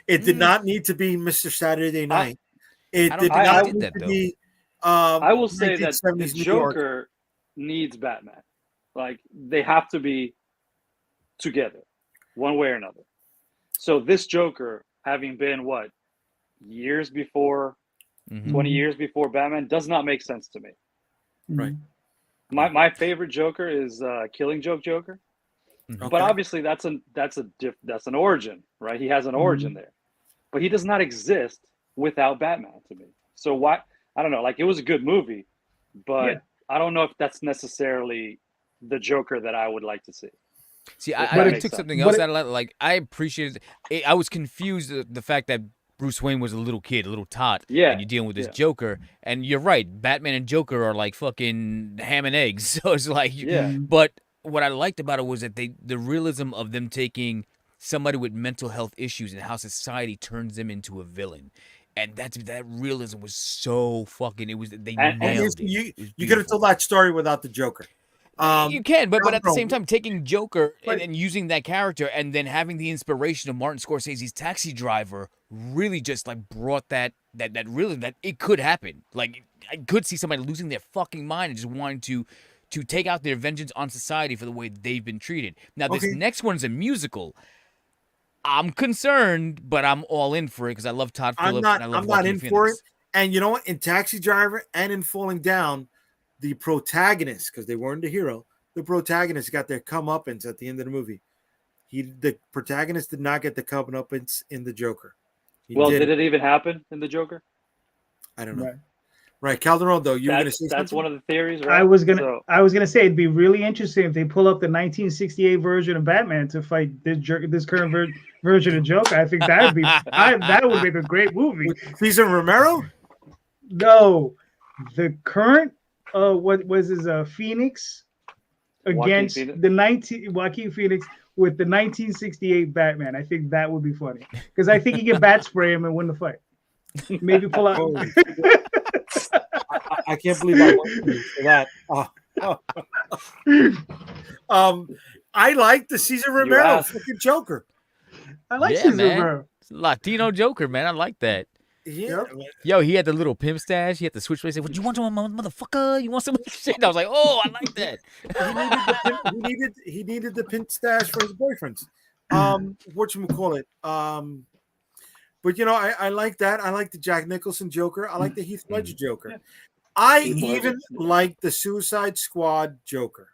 It did not need to be Mr. Saturday Night. I don't think not they did need that, to though. be. I will say that the 1970s New York. Joker needs Batman. Like they have to be together, one way or another. So this Joker, having been what, years before, 20 years before Batman, does not make sense to me. Right. My favorite Joker is Killing Joke Joker, but obviously that's an origin, right? He has an origin there, but he does not exist without Batman to me. So why? I don't know. Like it was a good movie, but I don't know if that's necessarily the Joker that I would like to see. See, If I that took makes sense. something else out of that. Like, I appreciated it. I was confused the fact that Bruce Wayne was a little kid, a little tot, Yeah, and you're dealing with this yeah. Joker. And you're right, Batman and Joker are like fucking ham and eggs. So it's like, Yeah. But what I liked about it was that the realism of them taking somebody with mental health issues and how society turns them into a villain. And that realism was so fucking. It was they nailed it. You It was could have told that story without the Joker. You can, but at the bro, same time, taking Joker But- and using that character, and then having the inspiration of Martin Scorsese's Taxi Driver, really just like brought that realism that it could happen. Like I could see somebody losing their fucking mind and just wanting to take out their vengeance on society for the way they've been treated. Now this Okay. next one's a musical. I'm concerned, but I'm all in for it because I love Todd Phillips and I love I'm not Joaquin in Phoenix. for it. And you know what? In Taxi Driver and in Falling Down, the protagonist, because they weren't the hero, the protagonist got their comeuppance at the end of the movie. The protagonist did not get the comeuppance in the Joker. He Well, did did it even happen in the Joker? I don't know. Right. Right, Calderon, though, you were going to say That's something? one of the theories, right? I was So- gonna say it'd be really interesting if they pull up the 1968 version of Batman to fight this current version of Joker. I think that would make a great movie. With Cesar Romero? No, the current what was his Phoenix against Phoenix? the Joaquin Phoenix with the 1968 Batman. I think that would be funny because I think he can bat spray him and win the fight. Maybe pull out. I can't believe I went for that. I like the Cesar Romero asked. fucking Joker. I like Yeah, Cesar man. Romero. Latino Joker, man. I like that. Yeah. Yo, he had the little pimp stash. He had the switchblade. Say, "What you want, some motherfucker? You want some shit?" And I was like, "Oh, I like that." He needed the pimp stash for his boyfriends. Whatchamacallit? But I like that. I like the Jack Nicholson Joker. I like the Heath Ledger Joker. I even like the Suicide Squad Joker.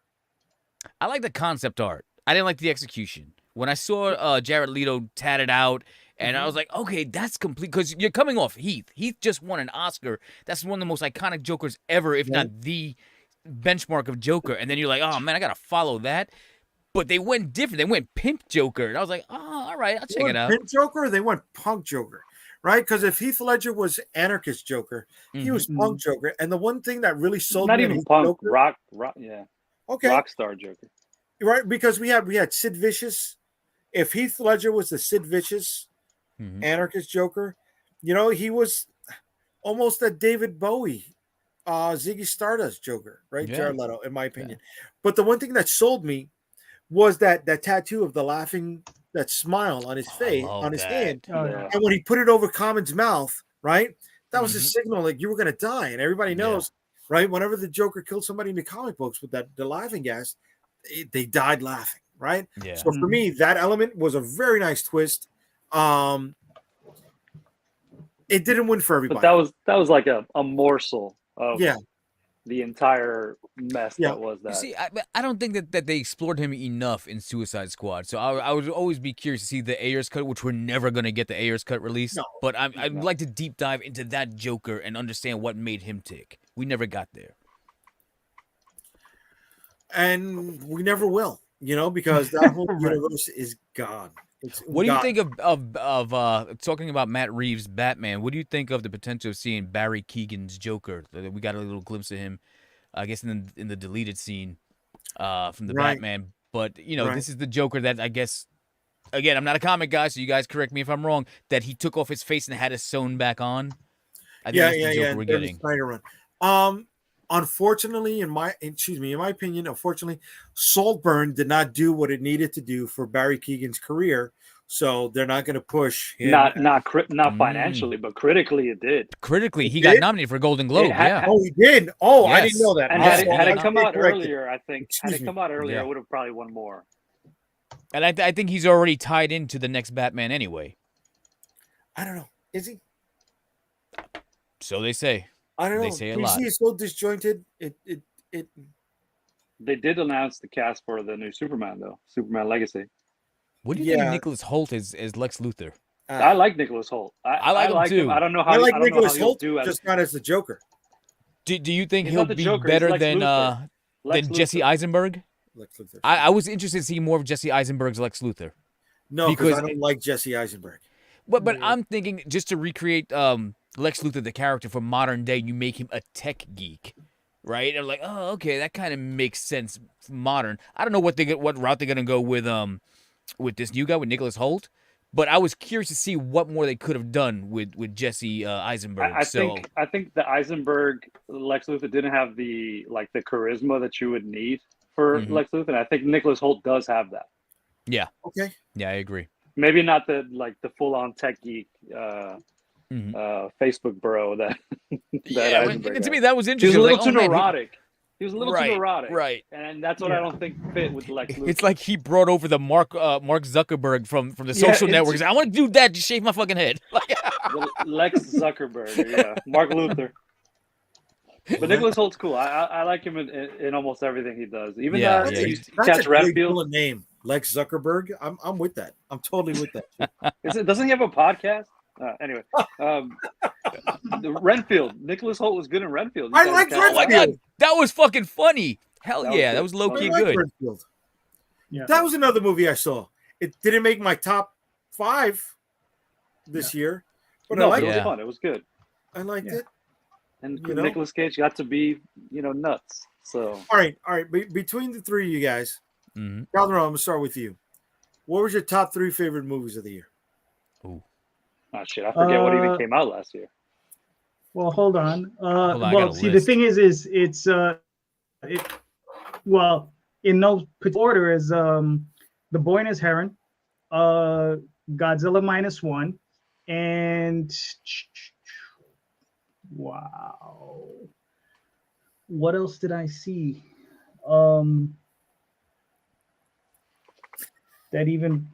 I like the concept art. I didn't like the execution. When I saw Jared Leto tatted out, and I was like, okay, that's complete. Because you're coming off Heath. Heath just won an Oscar. That's one of the most iconic Jokers ever, if not the benchmark of Joker. And then you're like, oh, man, I got to follow that. But they went different. They went pimp Joker. And I was like, oh, all right, I'll check it out. Pimp Joker, they went punk Joker, right? Because if Heath Ledger was anarchist Joker, he was punk Joker. And the one thing that really sold Not me even on punk, Joker, rock, yeah. okay, Rock star Joker. right? Because we had Sid Vicious. If Heath Ledger was the Sid Vicious anarchist Joker, he was almost a David Bowie, Ziggy Stardust Joker, right? Yeah. Jared Leto, in my opinion. But the one thing that sold me was that tattoo of the laughing, that smile on his face, on his hand. Oh, Yeah. And when he put it over Common's mouth, right? That was a signal like you were going to die. And everybody knows right? Whenever the Joker killed somebody in the comic books with the laughing gas, they died laughing, right? Yeah. So for me, that element was a very nice twist. It didn't win for everybody. But that was like a morsel of Yeah. the entire mess Yeah. that was that. You see, I don't think that they explored him enough in Suicide Squad. So I would always be curious to see the Ayers cut, which we're never going to get the Ayers cut released. No. But I'd like to deep dive into that Joker and understand what made him tick. We never got there. And we never will, because that whole universe is gone. What do you think of talking about Matt Reeves' Batman? What do you think of the potential of seeing Barry Keoghan's Joker? We got a little glimpse of him, I guess, in the deleted scene from the Batman. But this is the Joker that I guess. Again, I'm not a comic guy, so you guys correct me if I'm wrong. That he took off his face and had it sewn back on. I think that's the Joker we're getting. Spider Run. Unfortunately, in my opinion, Saltburn did not do what it needed to do for Barry Keoghan's career, so they're not going to push him. Not financially, but critically, it did. Critically, he got nominated for a Golden Globe. Oh, he did. Oh, yes. I didn't know that. And had it come out earlier, I think I would have probably won more. And I think he's already tied into the next Batman anyway. I don't know. Is he? So they say. I don't know. They say a lot. It's so disjointed. It. They did announce the cast for the new Superman, though. Superman Legacy. What do you think of Nicholas Hoult as Lex Luthor? I like Nicholas Hoult. I like him too. I don't know how. I like Nicholas Hoult, just not as the Joker. Do you think he'll be better than Jesse Eisenberg? Lex Luthor. I was interested to see more of Jesse Eisenberg's Lex Luthor. No, because I don't like Jesse Eisenberg. But I'm thinking just to recreate Lex Luthor, the character from modern day, you make him a tech geek, right? And I'm like, oh, okay, that kind of makes sense. Modern. I don't know what route they're gonna go with this new guy with Nicholas Hoult, but I was curious to see what more they could have done with Jesse Eisenberg. I think the Eisenberg Lex Luthor didn't have the charisma that you would need for Lex Luthor, and I think Nicholas Hoult does have that. Yeah. Okay. Yeah, I agree. Maybe not the full on tech geek Facebook bro that. To me that was interesting. He was a little too neurotic. He was a little too neurotic, right? And that's what I don't think fit with Lex Luthor. It's like he brought over the Mark Zuckerberg from the social network. He's like, I want to do that. Just shave my fucking head. Lex Zuckerberg, Mark Luther. But Nicholas Holt's cool. I like him in almost everything he does. Even that's Catch a Redfield. Cool name, Lex Zuckerberg. I'm with that. I'm totally with that. Doesn't he have a podcast? Anyway, the Renfield. Nicholas Hoult was good in Renfield. I like Renfield. Oh my God, that was fucking funny. Hell yeah, that was low key good. Renfield. Yeah, that was another movie I saw. It didn't make my top 5 this year, but I liked it. It was fun. It was good. I liked it. And Nicolas Cage got to be, nuts. So all right. Between the three of you guys, Calderon, I'm gonna start with you. What was your top 3 favorite movies of the year? Ooh. Oh shit! I forget what even came out last year. Well, hold on. The thing is it's in no order is The Boy and His Heron, Godzilla -1, and wow, what else did I see? That even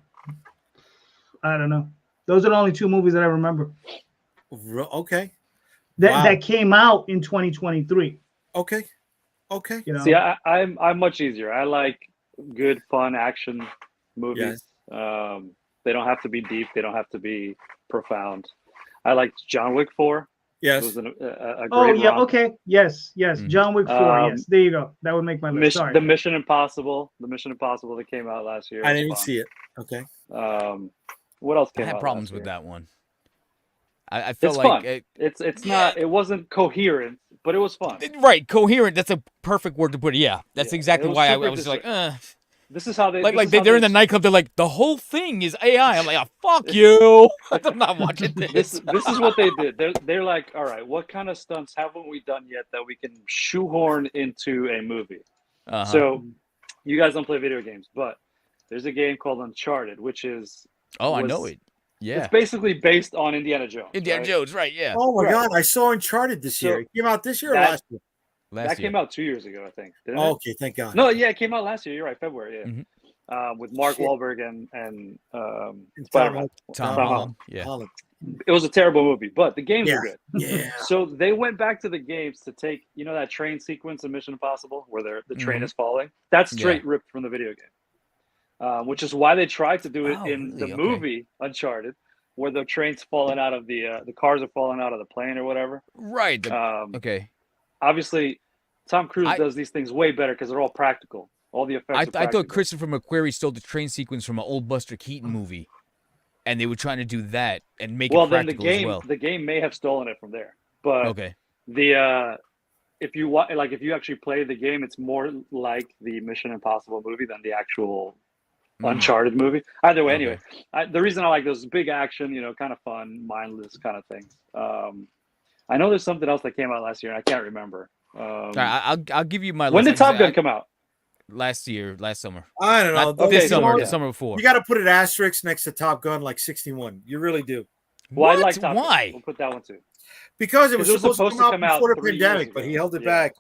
I don't know. Those are the only 2 movies that I remember. Okay. That came out in 2023. Okay. See, I'm much easier. I like good, fun action movies. Yes. They don't have to be deep. They don't have to be profound. I liked John Wick 4. Yes. It was a great romp. Okay. Yes. John Wick 4. Yes. There you go. That would make my list. The Mission Impossible that came out last year. I didn't even see it. Okay. What else came out? I had problems with that one. I it's felt like fun. It's not. It wasn't coherent, but it was fun. Right, coherent. That's a perfect word to put it. Yeah, that's exactly why I was like, This is how they they're in the nightclub. They're like, the whole thing is AI. I'm like, oh, fuck you. I'm not watching this. This is what they did. They're like, all right, what kind of stunts haven't we done yet that we can shoehorn into a movie? So, you guys don't play video games, but there's a game called Uncharted, which is I know it. Yeah, it's basically based on Indiana Jones. Jones, right? Yeah. Oh my God, I saw Uncharted this year. It came out this year or last year? That came out 2 years ago, I think. Didn't it? Okay, thank God. No, yeah, it came out last year. You're right, February. Yeah, with Mark Shit. Wahlberg and And Spider-Man. Tom Holland. Holland. Yeah. Holland. It was a terrible movie, but the games Yeah. were good. Yeah. So they went back to the games to take, you know, that train sequence in Mission Impossible where the train is falling. That's straight ripped from the video game, which is why they tried to do it in the movie Uncharted, where the train's falling out of the cars are falling out of the plane or whatever. Right. Okay. Obviously, Tom Cruise does these things way better because they're all practical. All the effects. I thought Christopher McQuarrie stole the train sequence from an old Buster Keaton movie, and they were trying to do that and make it practical as well. The game may have stolen it from there, but if you actually play the game, it's more like the Mission Impossible movie than the actual Uncharted movie. Either way, anyway, the reason I like those big action, you know, kind of fun, mindless kind of things. I know there's something else that came out last year, and I can't remember. I'll give you my. When did Top Gun come out? Last summer. I don't know. This summer, the summer before. You got to put an asterisk next to Top Gun, like 61. You really do. Well, I like Top Why? Gun. We'll put that one too. Because it was supposed to come out before the 3 pandemic, years but ago. he held it back,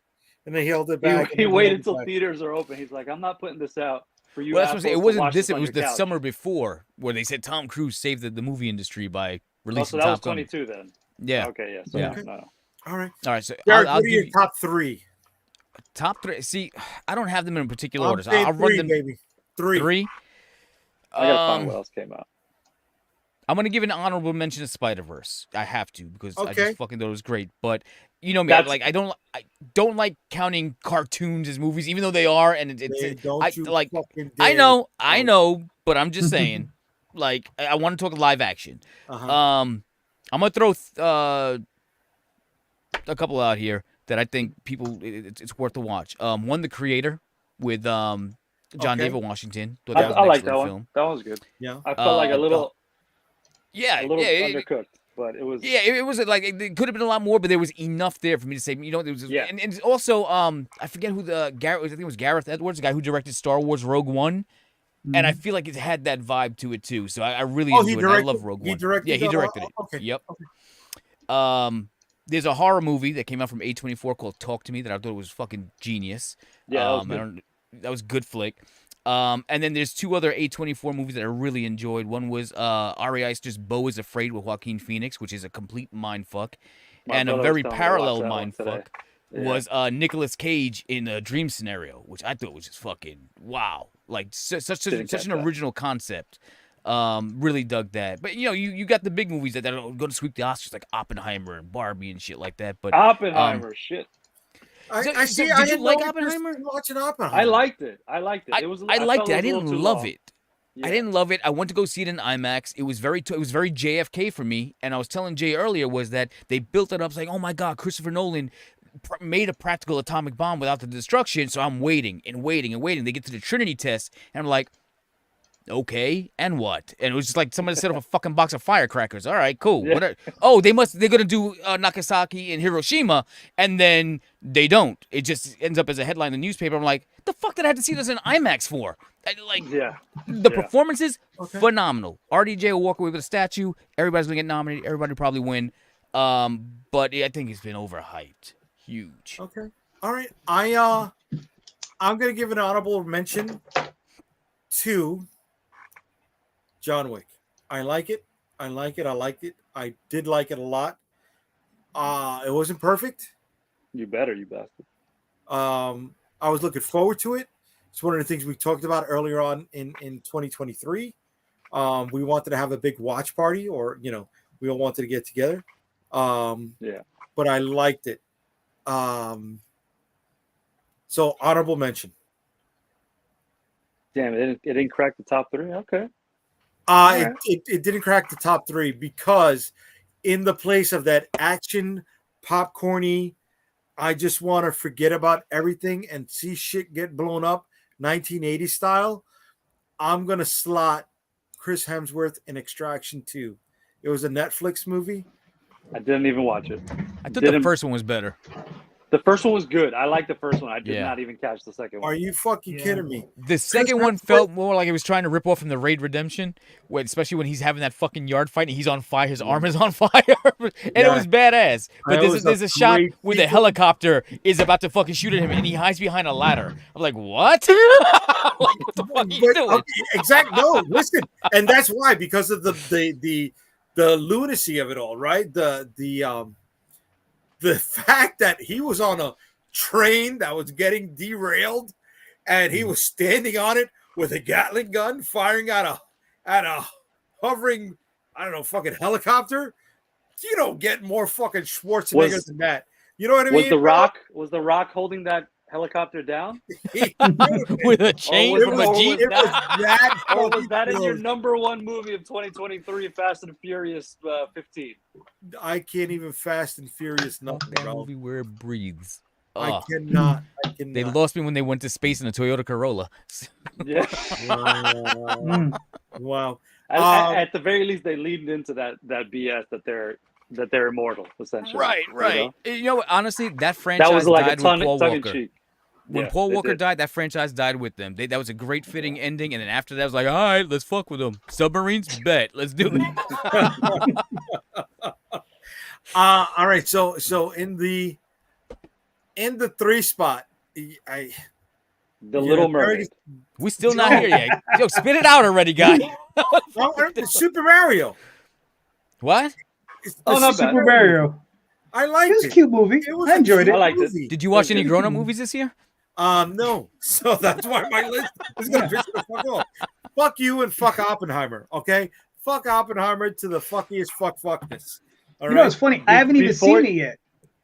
and then he held it back. He waited until theaters are open. He's like, I'm not putting this out for you. Well, that's what I'm saying. It wasn't this. It was the couch. summer before where they said Tom Cruise saved the movie industry by releasing so that Top was Gun. 22 then. Yeah. Okay. Yeah. So Yeah. No. All right. So Jared, I'll what are give your top three? Top three. See, I don't have them in particular I'm order. So saying I'll run them. baby. Three. I gotta find what else came out. I'm gonna give an honorable mention to Spider-Verse. I have to because I just fucking thought it was great. But you know me, I don't like counting cartoons as movies, even though they are. And I know, but I'm just saying. Like I want to talk live action. I'm gonna throw a couple out here that I think it's worth to watch. One, The Creator with John David Washington. I like that one. Film. That was good. Yeah, I felt like a little undercooked, but it was. Yeah, it was like it could have been a lot more, but there was enough there for me to say, you know, there was. Yeah. And also, I forget who I think it was Gareth Edwards, the guy who directed Star Wars Rogue One. And I feel like it had that vibe to it too, so I really enjoyed it. I love Rogue One. He directed it. Okay. Yep. Okay. There's a horror movie that came out from A24 called Talk to Me that I thought was fucking genius. Yeah, that was good flick. And then there's two other A24 movies that I really enjoyed. One was Ari Aster's Beau is Afraid with Joaquin Phoenix, which is a complete mindfuck. And a very parallel mindfuck was Nicolas Cage in a Dream Scenario, which I thought was just fucking wow. Like such an original concept. Really dug that. But you know, you got the big movies that are going to sweep the Oscars, like Oppenheimer and Barbie and shit like that. But Shit. Did you like Oppenheimer? Watching Oppenheimer. I liked it. I liked it. I liked it. I didn't love it. Yeah. I didn't love it. I went to go see it in IMAX. It was very JFK for me. And I was telling Jay earlier was that they built it up saying, oh my God, Christopher Nolan made a practical atomic bomb without the destruction. So I'm waiting and waiting and waiting. They get to the Trinity test, and I'm like, okay, and what? And it was just like somebody set up a fucking box of firecrackers. All right, cool. Yeah. They're gonna do Nagasaki and Hiroshima, and then they don't. It just ends up as a headline in the newspaper. I'm like, the fuck did I have to see this in IMAX for? The performances phenomenal. RDJ will walk away with a statue. Everybody's gonna get nominated. Everybody will probably win. But I think it's been overhyped. Huge. Okay. All right. I'm gonna give an honorable mention to John Wick. I like it. I did like it a lot. It wasn't perfect. You better, you bastard. I was looking forward to it. It's one of the things we talked about earlier on in 2023. We wanted to have a big watch party, or we all wanted to get together. But I liked it. So honorable mention. Damn, it didn't crack the top three. Okay. It didn't crack the top three because in the place of that action, popcorny, I just want to forget about everything and see shit get blown up 1980 style. I'm going to slot Chris Hemsworth in Extraction 2. It was a Netflix movie. I didn't even watch it. I thought the first one was better. The first one was good. I liked the first one. I did Yeah. not even catch the second one. Are you fucking kidding me? The second one felt more like it was trying to rip off from the Raid Redemption, especially when he's having that fucking yard fight and he's on fire, his arm is on fire, and it was badass. But there's a shot where the helicopter is about to fucking shoot at him and he hides behind a ladder. I'm like, what? Like, what the fuck are you doing? Okay, exactly. No, listen, and that's why, because of the lunacy of it all, right? The fact that he was on a train that was getting derailed and he was standing on it with a Gatling gun firing at a hovering, I don't know, fucking helicopter. You don't get more fucking Schwarzenegger than that. You know what I mean? Was the Rock holding that helicopter down with a chain from a Jeep? Or was that in your #1 movie of 2023, Fast and Furious 15? I can't even Fast and Furious nothing, that bro. movie where it breathes. I cannot. They lost me when they went to space in a Toyota Corolla. Yeah. Wow. At the very least, they leaned into that BS that they're immortal, essentially. Right. You know what? Honestly, that franchise that was like died a ton, with Paul tongue Walker. in cheek. When Paul Walker died, that franchise died with them. That was a great fitting ending, and then after that, I was like, all right, let's fuck with them. Submarines, bet, let's do it. All right. So in the 3 spot, The Little Mermaid. We still not here yet. Yo, spit it out already, guy. Super Mario. What? Not Super bad. Mario. I liked It was it. a cute movie. I enjoyed it. I liked it. Movie. Did you watch any grown-up movies this year? No. So that's why my list is gonna piss the fuck off. Fuck you and fuck Oppenheimer. Okay. Fuck Oppenheimer to the fuckiest fuckness. All right. You know, it's funny. I haven't even seen it yet.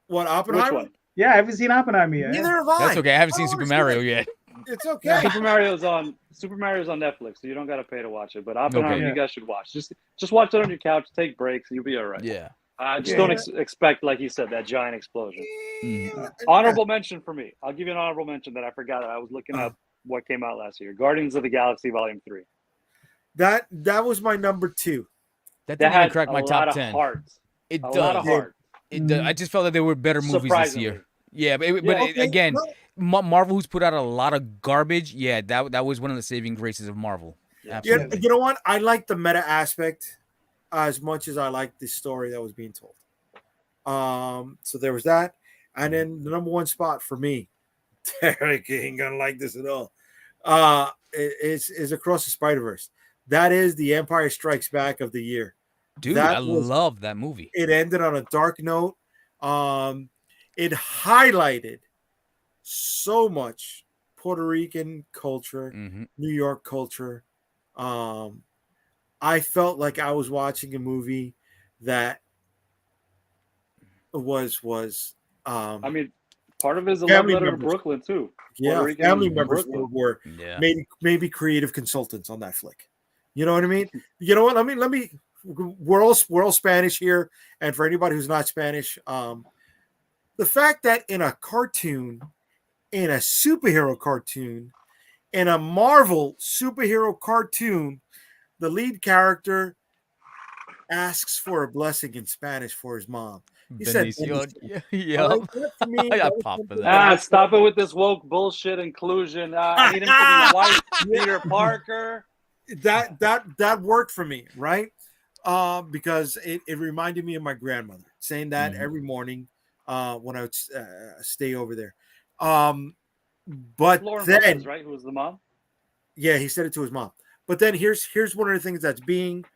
What, Oppenheimer? Which one? Yeah, I haven't seen Oppenheimer yet. Neither have I. That's okay. I haven't seen Super Mario yet. It's okay. Super Mario's on Netflix, so you don't gotta pay to watch it. But Oppenheimer, Okay. you guys should watch. Just watch it on your couch. Take breaks. You'll be all right. Yeah. Just don't expect, like you said, that giant explosion. Honorable mention for me. I'll give you an honorable mention that I forgot. I was looking up what came out last year. Guardians of the Galaxy Volume 3. That was my number 2. That That didn't even had crack my a top lot 10. of heart. It A does. lot of heart. It does. I just felt that there were better movies this year. Yeah, but again, Marvel, who's put out a lot of garbage, that was one of the saving graces of Marvel. Absolutely. Yeah, you know what? I like the meta aspect as much as I like the story that was being told. So there was that, and then the number 1 spot for me, Derek ain't gonna like this at all. Is Across the Spider-Verse. That is the Empire Strikes Back of the year. Dude, I love that movie. It ended on a dark note. It highlighted so much Puerto Rican culture, New York culture. I felt like I was watching a movie that was I mean, part of it is a love letter to Brooklyn too. Yeah, family members were maybe creative consultants on that flick. You know what I mean? You know what? Let me. We're all Spanish here, and for anybody who's not Spanish, the fact that in a cartoon, in a superhero cartoon, in a Marvel superhero cartoon, the lead character asks for a blessing in Spanish for his mom. He said, "Yeah, I got popped for that." Stop it with this woke bullshit inclusion. I need him to be white, Peter Parker. That worked for me, right? Because it reminded me of my grandmother saying that every morning when I would stay over there. But Lauren then, Perez, right? Who was the mom? Yeah, he said it to his mom. But then here's one of the things that's being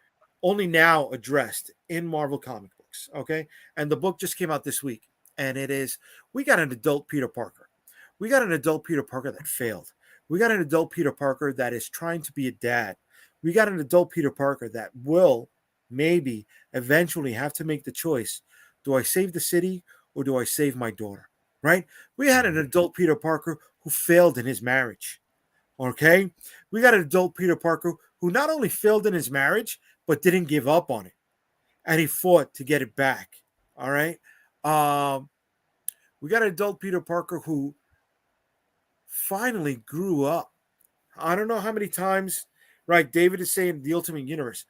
only now addressed in Marvel comic books. Okay, and the book just came out this week, and it is we got an adult Peter Parker. We got an adult Peter Parker that failed. We got an adult Peter Parker that is trying to be a dad. We got an adult Peter Parker that will maybe eventually have to make the choice. Do I save the city or do I save my daughter? Right? We had an adult Peter Parker who failed in his marriage. Okay? We got an adult Peter Parker who not only failed in his marriage, but didn't give up on it. And he fought to get it back. All right? We got an adult Peter Parker who finally grew up. I don't know how many times, right? David is saying the Ultimate Universe.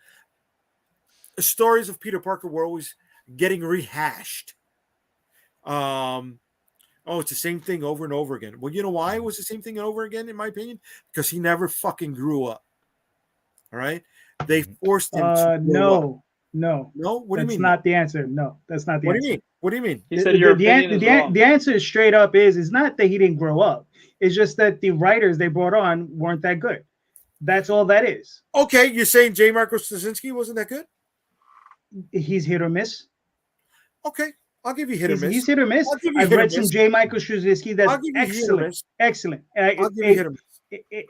The stories of Peter Parker were always getting rehashed. Oh, it's the same thing over and over again. Well, you know why it was the same thing over again, in my opinion? Because he never fucking grew up. All right? They forced him to grow up. No. No? What do you That's mean? not the answer. No, that's not the What do answer. you mean? What do you mean? He said your opinion is wrong. The answer straight up is not that he didn't grow up. It's just that the writers they brought on weren't that good. That's all that is. Okay, you're saying J. Michael Straczynski wasn't that good? He's hit or miss. Okay, I'll give you hit or miss. He's hit or miss. I'll give you I've hit or read some miss. J. Michael Straczynski I'll that's give you hit or miss. excellent. I'll give you hit or miss.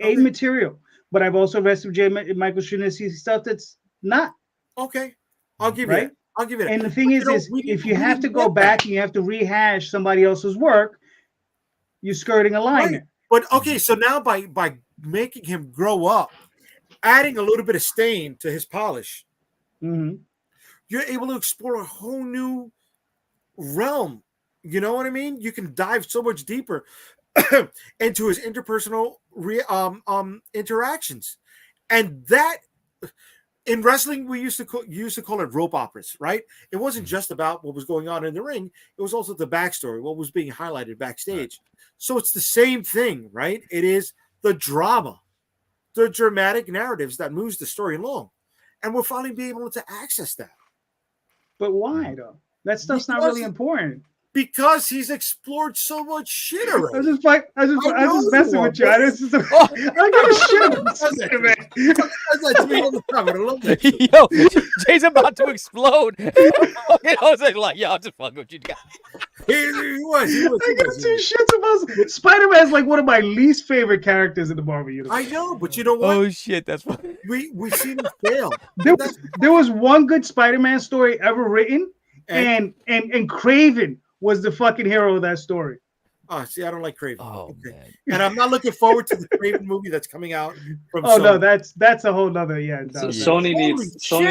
A material. But I've also read some J. Michael Straczynski stuff that's not. Okay, I'll give you Right? that. I'll give you that. And the thing is if you have to go get back that. and you have to rehash somebody else's work, you're skirting a line Right. there. But okay, so now by making him grow up, adding a little bit of stain to his polish, Mhm. you're able to explore a whole new realm. You know what I mean? You can dive so much deeper into his interpersonal interactions, and that in wrestling we used to call it rope operas, right? It wasn't just about what was going on in the ring; it was also the backstory, what was being highlighted backstage. So it's the same thing, right? It is the drama, the dramatic narratives that moves the story along, and we're finally being able to access that. But why though? That stuff's not really important. Because he's explored so much shit already. I just messing with you. I don't give a shit about Spider-Man. Yo, Jay's about to explode. I was like, yo, I'm just fucking with you guys. He was. I got two shits about Spider-Man is like one of my least favorite characters in the Marvel universe. I know, but you know what? Oh shit, that's funny. We've seen him fail. There was one good Spider-Man story ever written, and Craven was the fucking hero of that story. Oh, see, I don't like Craven. Oh, okay. man. And I'm not looking forward to the Craven movie that's coming out from Sony. No, that's a whole nother Sony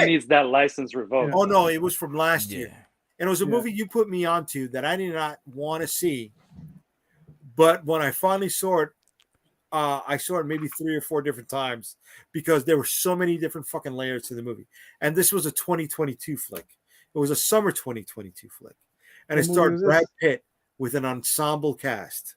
needs that license revoked. Oh no, it was from last year. And it was a Yeah. movie you put me onto that I did not want to see. But when I finally saw it, I saw it maybe 3 or 4 different times because there were so many different fucking layers to the movie. And this was a 2022 flick. It was a summer 2022 flick. And it starred Brad Pitt with an ensemble cast.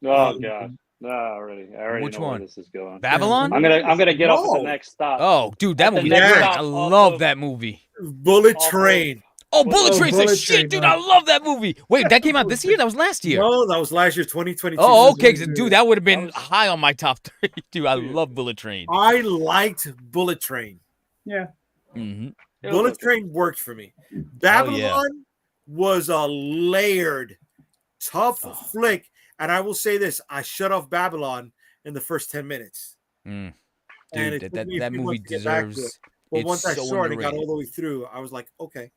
Oh god. No, I already Which know one? where this is going. Babylon? I'm gonna get off at the next stop. Oh, dude, that At the movie. next I stop love of- that movie. Bullet Train. Oh, Bullet Train's a Bullet shit, Train, dude. huh? I love that movie. Wait, that came out this year? That was last year. No, that was last year, 2022. Oh, okay. Dude, that would have been That was- high on my top 3. Dude, I love Bullet Train. I liked Bullet Train. Yeah. Mm-hmm. It was Bullet okay. Train worked for me. Babylon was a layered, tough flick. And I will say this, I shut off Babylon in the first 10 minutes. Mm. And Dude, it took me a that few movie months to get back to it. deserves. But It's once I so saw it and got underrated. all the way through, I was like, okay.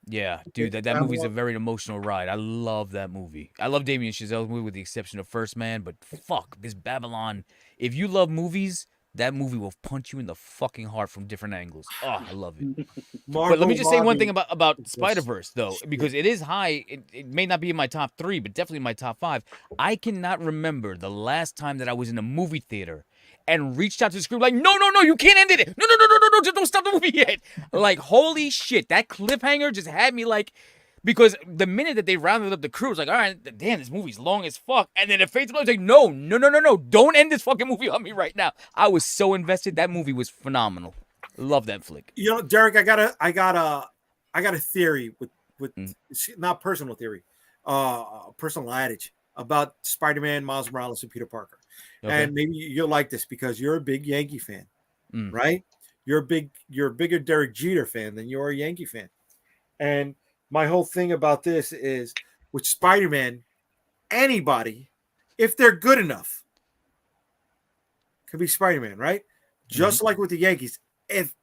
Yeah, dude, that movie's a very emotional ride. I love that movie. I love Damien Chazelle's movie with the exception of First Man, but fuck, this Babylon. If you love movies, that movie will punch you in the fucking heart from different angles. Oh, I love it. But let me just say one thing about Spider-Verse, though, because it is high. It may not be in my top 3, but definitely in my top 5. I cannot remember the last time that I was in a movie theater and reached out to the screen like, no, you can't end it. No, just don't stop the movie yet. Like, holy shit, that cliffhanger just had me like, because the minute that they rounded up the crew, it's like, all right, damn, this movie's long as fuck. And then it fades away, it's like, no, don't end this fucking movie on me right now. I was so invested. That movie was phenomenal. Love that flick. You know, Derek, I got a theory with not personal theory, personal adage about Spider-Man, Miles Morales, and Peter Parker. Okay. And maybe you'll like this because you're a big Yankee fan, right? You're a bigger Derek Jeter fan than you're a Yankee fan. And my whole thing about this is with Spider-Man, anybody, if they're good enough, could be Spider-Man, right? Just like with the Yankees, if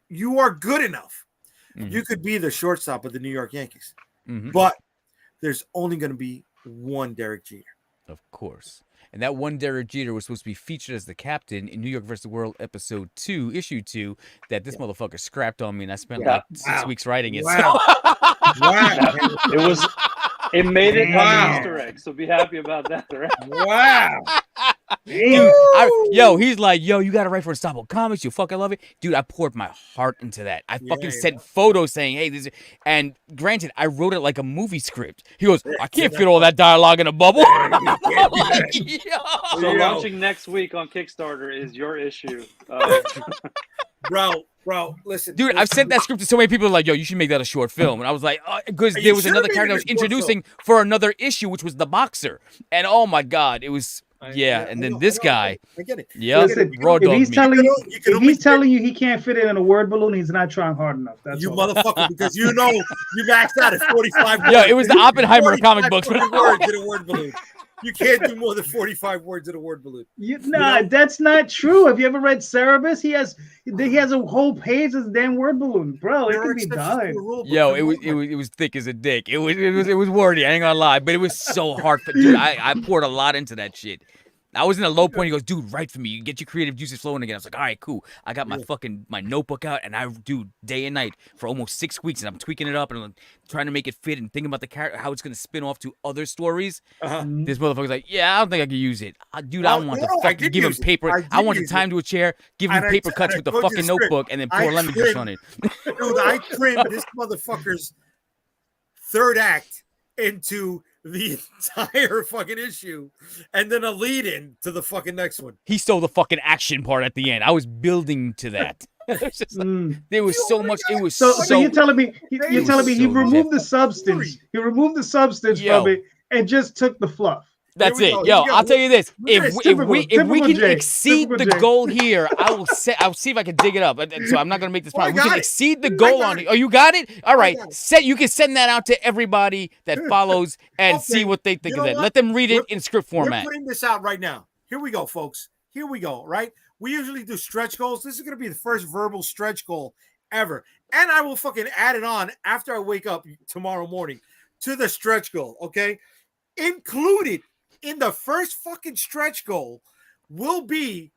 you are good enough, you could be the shortstop of the New York Yankees. But there's only going to be one Derek Jeter. Of course. And that one Derek Jeter was supposed to be featured as the captain in New York vs. the World episode 2, issue 2, that this motherfucker scrapped on me, and I spent like 6 weeks writing it. Wow. It made it on the Easter egg, so be happy about that, right? Wow. Dude, he's like, yo, you got to write for Unstoppable Comics. You fucking love it. Dude, I poured my heart into that. I fucking sent photos saying, hey, this is... And granted, I wrote it like a movie script. He goes, I can't fit all that dialogue in a bubble. I'm like, yo. So launching next week on Kickstarter is your issue. Bro, listen. Dude, I've sent that script to so many people like, yo, you should make that a short film. And I was like, because there was another character I was introducing for another issue, which was the boxer. And oh my God, it was... and then this guy. I get it. Yeah, raw dog. If he's telling you he can't fit it in a word balloon, he's not trying hard enough. That's you all. motherfucker, because you know you maxed out at 45 words. Yeah, it was the Oppenheimer comic books. Words in a word balloon. You can't do more than 45 words in a word balloon. That's not true. Have you ever read Cerebus? He has a whole page of damn word balloon, bro. It can be done. Yo, it was thick as a dick. It was wordy. I ain't gonna lie, but it was so hard. Dude, I poured a lot into that shit. I was in a low point. He goes, dude, write for me. You get your creative juices flowing again. I was like, all right, cool. I got my notebook out, and I do day and night for almost 6 weeks, and I'm tweaking it up, and I'm trying to make it fit and thinking about the character, how it's going to spin off to other stories. This motherfucker's like, yeah, I don't think I can use it. Dude, I want to fucking give him paper. I want to time to a chair, give him paper cuts with the fucking notebook, and then pour lemon juice on it. Dude, I trimmed this motherfucker's third act into the entire fucking issue, and then a lead in to the fucking next one. He stole the fucking action part at the end. I was building to that. There was so much. It was so you're telling me he removed the substance. He removed the substance from it and just took the fluff. That's it. Yo, I'll tell you this. If we can exceed the goal here, I'll see if I can dig it up. So I'm not gonna make this problem. We can exceed the goal on it. Oh, you got it? All right. You can send that out to everybody that follows and see what they think of it. Let them read it in script format. We're putting this out right now. Here we go, folks. Here we go, right? We usually do stretch goals. This is gonna be the first verbal stretch goal ever. And I will fucking add it on after I wake up tomorrow morning to the stretch goal, okay? Included in the first fucking stretch goal will be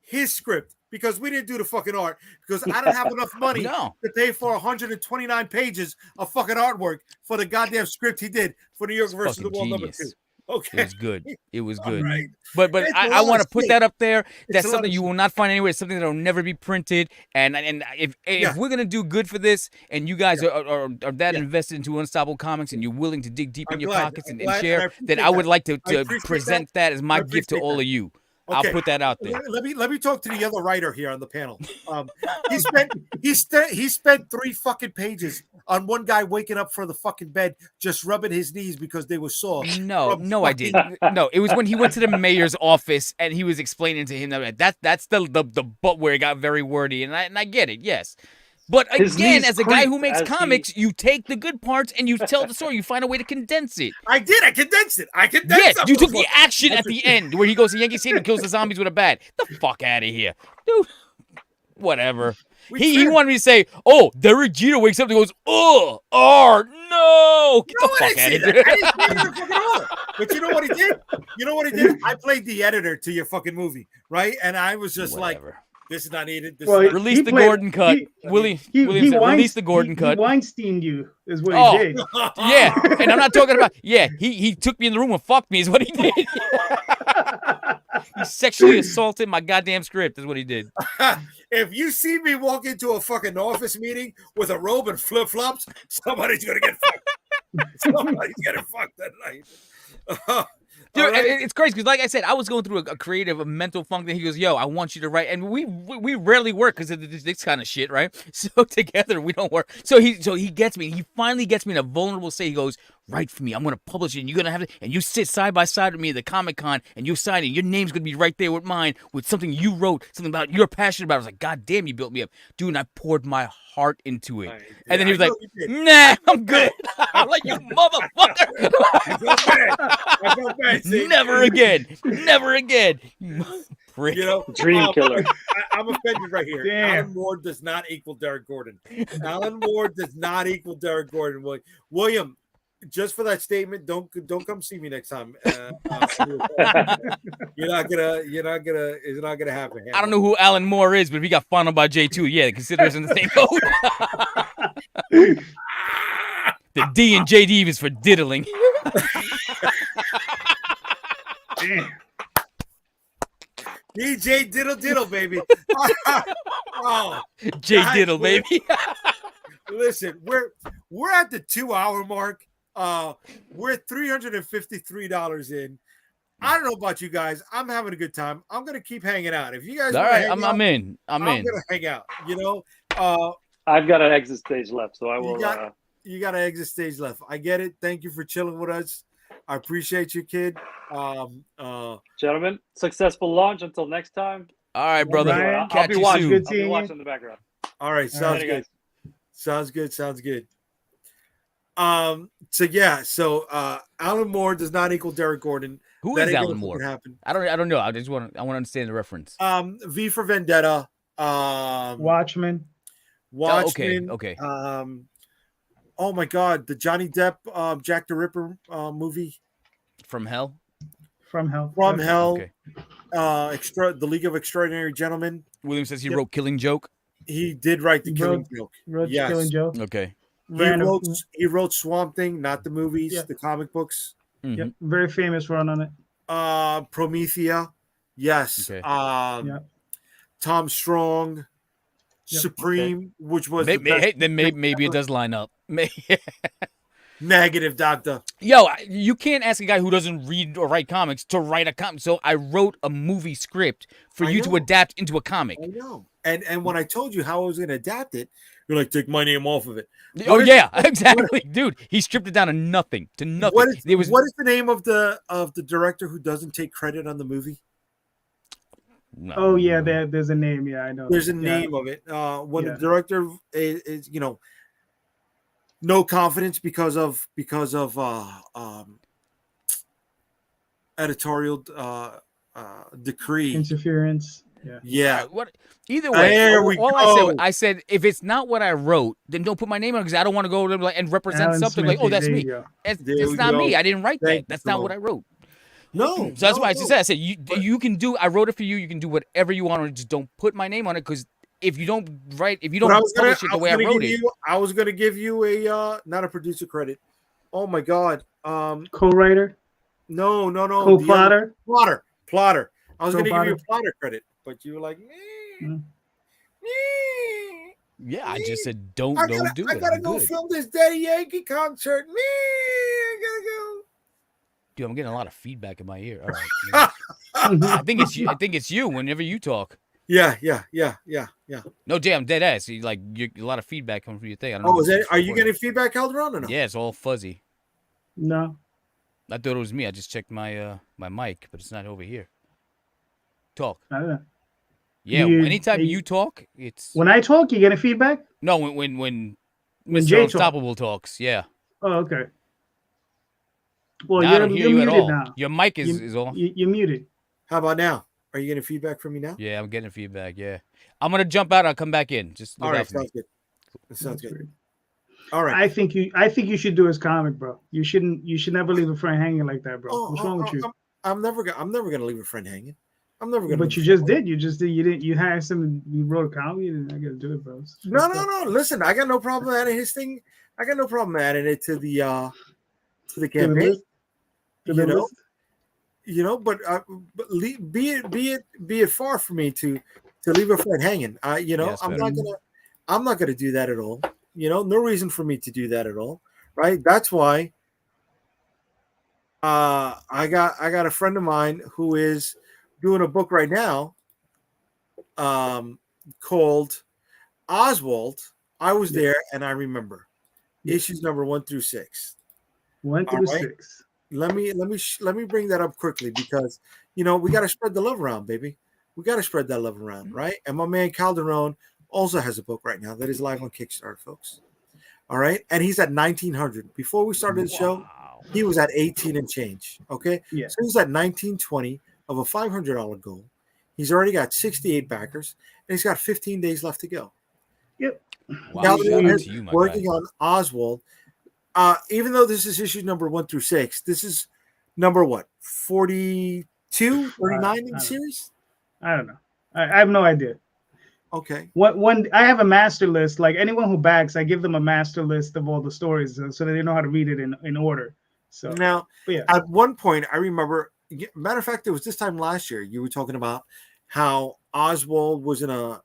his script, because we didn't do the fucking art, because I don't have enough money to pay for 129 pages of fucking artwork for the goddamn script he did for New York versus the World #2. Okay. It was good. It was good. Right. But I want to put that up there. That's something you will not find anywhere. It's something that will never be printed. And if we're gonna do good for this, and you guys are that invested into Unstoppable Comics, and you're willing to dig deep in your pockets and share, then I would like to present that as my gift to all of you. Okay. I'll put that out there. Let me talk to the other writer here on the panel. He spent 3 fucking pages on one guy waking up from the fucking bed just rubbing his knees because they were sore. No, I didn't. No, it was when he went to the mayor's office and he was explaining to him that's the but where it got very wordy, and I get it, yes. But again, as a guy who makes comics, you take the good parts and you tell the story. You find a way to condense it. I did. I condensed it. Yes, you took the action at the end where he goes to Yankee Stadium and kills the zombies with a bat. The fuck out of here, dude. Whatever. He wanted me to say, "Oh, Derek Jeter wakes up and goes, oh, no, get the fuck out of here." But you know what he did? I played the editor to your fucking movie, right? And I was just like, this is not needed. Release the Gordon cut. Williams release the Gordon cut. He Weinsteined you, is what he did. Yeah, and I'm not talking about. Yeah, he took me in the room and fucked me, is what he did. He sexually assaulted my goddamn script, is what he did. If you see me walk into a fucking office meeting with a robe and flip flops, somebody's gonna get fucked. Somebody's getting fucked that night. Dude, it's crazy because, like I said, I was going through a creative, mental funk. That he goes, "Yo, I want you to write," and we rarely work because of this kind of shit, right? So together we don't work. So he gets me. He finally gets me in a vulnerable state. He goes, "Write for me. I'm going to publish it. And you're going to have it, and you sit side by side with me at the Comic-Con, and you sign it. Your name's going to be right there with mine, with something you wrote, something about you're passionate about." I was like, "God damn, you built me up, dude!" And I poured my heart into it. And then he was like, "Nah, I'm good." I'm like, "You motherfucker!" I felt bad. Never again. Never again. Prick. Dream killer. I'm offended right here. Damn. Alan Moore does not equal Derek Gordon. Alan Moore does not equal Derek Gordon. William, just for that statement, don't come see me next time. You're not gonna. It's not gonna happen. I don't know who Alan Moore is, but if he got funneled by J2, yeah, consider us in the same boat. The D and JD is for diddling. Damn. DJ Diddle Diddle, baby. Oh, Jay guys, Diddle, we're- baby. Listen, we're at the 2-hour mark. We're $353 in. I don't know about you guys. I'm having a good time. I'm gonna keep hanging out. If you guys All want to right, hang I'm out, in. I'm in. gonna hang out. I've got an exit stage left, so I will. You got an exit stage left. I get it. Thank you for chilling with us. I appreciate you, kid. Gentlemen, successful launch. Until next time. All right, brother. Ryan, I'll Catch be you watching. soon. Good I'll be seeing watching you. in the background. All right, sounds Later, good. guys. Sounds good. Sounds good. So Alan Moore does not equal Derek Gordon. Who That is ain't gonna Alan fucking Moore? happen. I don't know. I want to understand the reference. V for Vendetta. Watchmen. Watchmen. Okay. Oh my God, the Johnny Depp Jack the Ripper movie. From Hell. From Hell. From Yep. Hell. Okay. The League of Extraordinary Gentlemen. William says he Yep. wrote Killing Joke. He did write The He Killing wrote- Joke. Wrote Yes. Killing Joe. Okay. He wrote Swamp Thing, not the movies, Yep. the comic books. Mhm. Yep. Very famous run on it. Promethea. Yes. Okay. Yep. Tom Strong. Yep. Supreme, which was the Maybe, best hey, then maybe it does line up. negative, Doctor. Yo, you can't ask a guy who doesn't read or write comics to write a comic. So I wrote a movie script for I you to know. adapt into a comic. I know. And when I told you how I was going to adapt it, you're like, take my name off of it. Oh What is- yeah, exactly, dude. He stripped it down to nothing. What is, It was what is the name of the director who doesn't take credit on the movie? no. Oh yeah, there's a name. Yeah, I know. There's a Yeah. name of it. When Yeah. the director is no confidence because of editorial decree. Interference. Yeah. Yeah. All right, what? Either way, There we all go. I said, if it's not what I wrote, then don't put my name on it because I don't want to go and represent Alan something Smith, like, oh, that's there me. you go. It's There we not me. go. I didn't write Thank that. That's you, not what Flo. I wrote. No. So that's why I just no. said, I said, you can do. I wrote it for you. You can do whatever you want on it. Just don't put my name on it because if you don't But publish it the way I wrote it, I was gonna give you a not a producer credit. Oh my God. Co-writer. No. Co-plotter. Plotter. I was gonna give you a Co-plotter. plotter credit, but you were like, Mm. yeah, I just said don't I do it. gotta I'm go good. film this Daddy Yankee concert. I gotta go. Dude, I'm getting a lot of feedback in my ear. All right. I think it's you. I think it's you. Whenever you talk. Yeah. No, Jay, I'm dead ass. You a lot of feedback coming from your thing. I don't know. Oh, if it's are you recording. getting feedback, Calderon, or no? Yeah, it's all fuzzy. No. I thought it was me. I just checked my my mic, but it's not over here. Talk. I don't know. Yeah, You- anytime you- you talk, it's When I talk, you getting feedback? no when When Mr. Jay talk. Unstoppable talks. Yeah. Oh, okay. Well, Nah, I you're don't hear you at muted all. now. Your mic is off. You're muted. How about now? Are you getting feedback from me now? Yeah, I'm getting feedback. Yeah, I'm gonna jump out. I'll come back in. Just look All out right, for me. sounds good. That sounds That's good. great. All right. I think you should do his comic, bro. You should never leave a friend hanging like that, bro. What's wrong with you? I'm never gonna leave a friend hanging. I'm never gonna. But you just did. You just did. You didn't. You hired some. You wrote a comic. You didn't. I gotta do it, bro. No. Listen, I got no problem adding his thing. I got no problem adding it to the To the campaign. list. To the list. But be it far from me to leave a friend hanging. Yes, I'm better. not gonna do that at all. No reason for me to do that at all. Right? That's why I got a friend of mine who is doing a book right now called Oswald. I was there and I remember issues number 1 through 6. 1 through All right. 6. Let me bring that up quickly because we got to spread the love around, baby. We got to spread that love around, right? And my man Calderon also has a book right now that is live on Kickstarter, folks. All right, and he's at 1,900. Before we started the show, Wow. he was at 18 and change. Okay, Yeah. so he's at 1920 of a $500 goal. He's already got 68 backers, and he's got 15 days left to go. Wow, Calderon shout out is to you, my working guy. on Oswald. Even though this is issue number 1 through 6, this is number what 42, 39 in the series. I don't know. I have no idea. Okay. When I have a master list, like anyone who backs, I give them a master list of all the stories so that they know how to read it in order. So Now, but yeah, at one point, I remember. Matter of fact, it was this time last year. You were talking about how Oswald was in a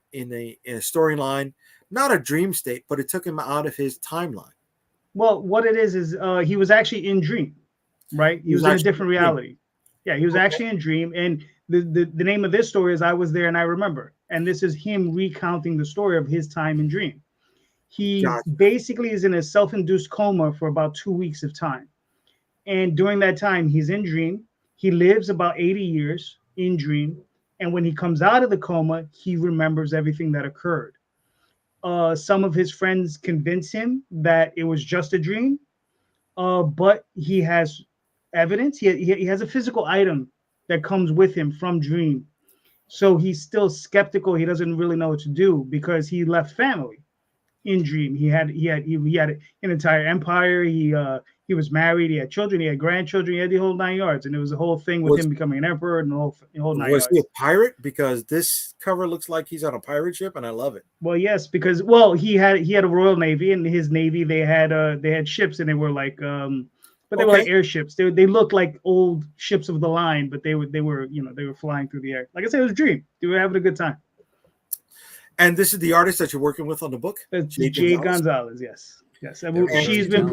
storyline, not a dream state, but it took him out of his timeline. Well, what it is he was actually in Dream, right? He was in a different reality. Yeah, he was actually in Dream, and the name of this story is I Was There and I Remember, and this is him recounting the story of his time in Dream. He basically is in a self-induced coma for about 2 weeks of time, and during that time, he's in Dream. He lives about 80 years in Dream, and when he comes out of the coma, he remembers everything that occurred. Some of his friends convince him that it was just a dream, but he has evidence. He has a physical item that comes with him from Dream. So he's still skeptical. He doesn't really know what to do because he left family in Dream. He had an entire empire. He was married. He had children. He had grandchildren. He had the whole 9 yards, and it was a whole thing with him becoming an emperor and the whole 9 yards. Was he a pirate? Because this cover looks like he's on a pirate ship, and I love it. Well, yes, because he had a Royal Navy, and his Navy they had ships, and they were like but they were like airships. They looked like old ships of the line, but they were they were flying through the air. Like I said, it was a dream. They were having a good time. And this is the artist that you're working with on the book? Jade Gonzalez, yes. Yes. She's been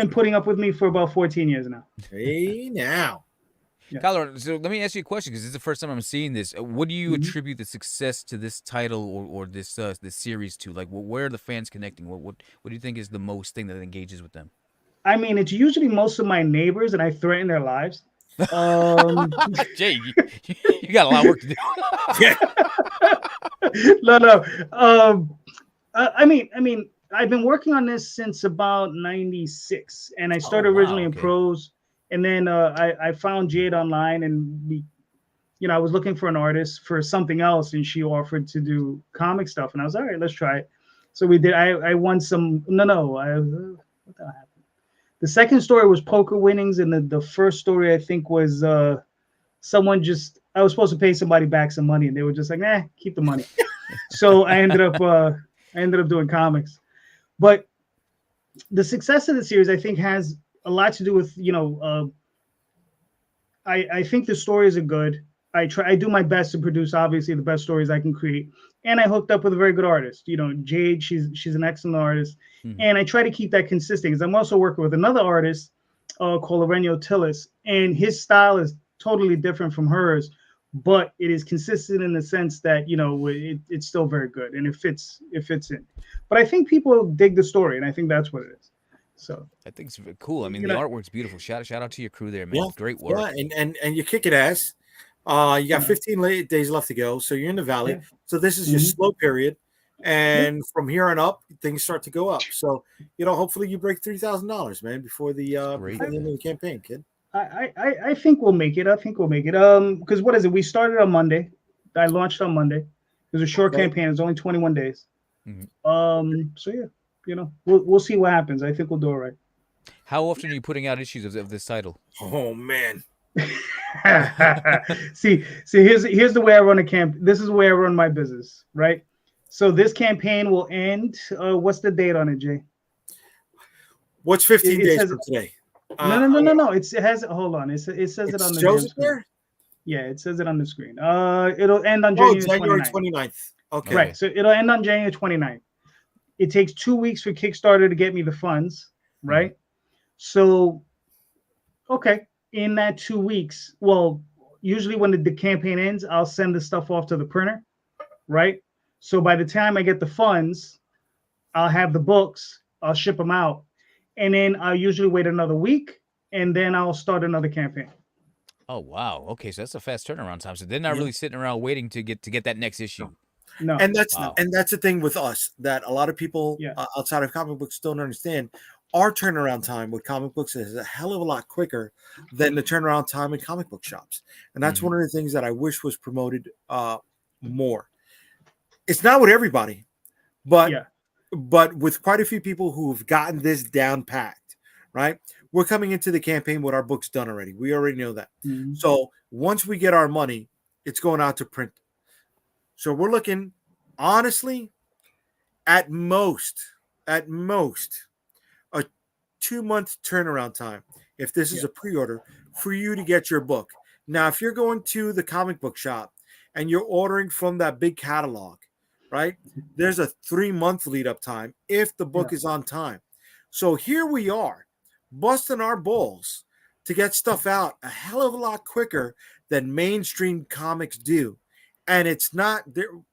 putting up with me for about 14 years now. Hey, now. Yeah. Kyler, so let me ask you a question because this is the first time I'm seeing this. What do you attribute the success to this title or this series to? Like, where are the fans connecting? What do you think is the most thing that engages with them? I mean, it's usually most of my neighbors, and I threaten their lives. Jay, you got a lot of work to do. Yeah. No. I mean, I've been working on this since about '96, and I started originally in prose, and then I found Jade online, and I was looking for an artist for something else, and she offered to do comic stuff, and I was all right, let's try it. So we did. I won some. What the hell happened? The second story was poker winnings, and the first story I think was someone I was supposed to pay somebody back some money, and they were just like, nah, keep the money. So I ended up doing comics. But the success of the series, I think, has a lot to do with, I think the stories are good. I do my best to produce, obviously, the best stories I can create. And I hooked up with a very good artist. Jade, she's an excellent artist. Mm-hmm. And I try to keep that consistent because I'm also working with another artist called Lorenzo Tillis. And his style is totally different from hers, but it is consistent in the sense that, it's still very good and it fits in. But I think people dig the story, and I think that's what it is. So I think it's cool. I mean, the artwork's beautiful. Shout out to your crew there, man. Yeah, great work. Yeah, and you're kicking ass. You got 15 days left to go, so you're in the valley. Yeah. So this is your slow period, and from here on up, things start to go up. So hopefully you break $3,000, man, before the end of the campaign, kid. I think we'll make it. Because what is it? We started on Monday. I launched on Monday. It was a short campaign. It's only 21 days. Mm-hmm. So yeah, we'll see what happens. I think we'll do it right. How often are you putting out issues of this title? Oh man. see, here's the way I run a camp. This is the way I run my business, right? So this campaign will end. What's the date on it, Jay? What's 15 days from today? No. It has. Hold on. It says it on the screen. There? Yeah, it says it on the screen. It'll end on January 29th. Okay. Right. So it'll end on January 29th. It takes 2 weeks for Kickstarter to get me the funds, right? So, okay. In that 2 weeks, well, usually when the campaign ends, I'll send the stuff off to the printer, right? So by the time I get the funds, I'll have the books, I'll ship them out, and then I'll usually wait another week, and then I'll start another campaign. Oh wow! Okay, so that's a fast turnaround time. So they're not really sitting around waiting to get that next issue. No, and that's the thing with us that a lot of people outside of comic books don't understand. Our turnaround time with comic books is a hell of a lot quicker than the turnaround time in comic book shops. And that's one of the things that I wish was promoted more. It's not with everybody, but with quite a few people who've gotten this down packed, right? We're coming into the campaign with our books done already. We already know that. Mm-hmm. So once we get our money, it's going out to print. So we're looking, honestly, at most, a 2-month turnaround time if this is a pre-order for you to get your book. Now, if you're going to the comic book shop and you're ordering from that big catalog, right? There's a 3-month lead up time if the book is on time. So here we are, busting our balls to get stuff out a hell of a lot quicker than mainstream comics do. And it's not,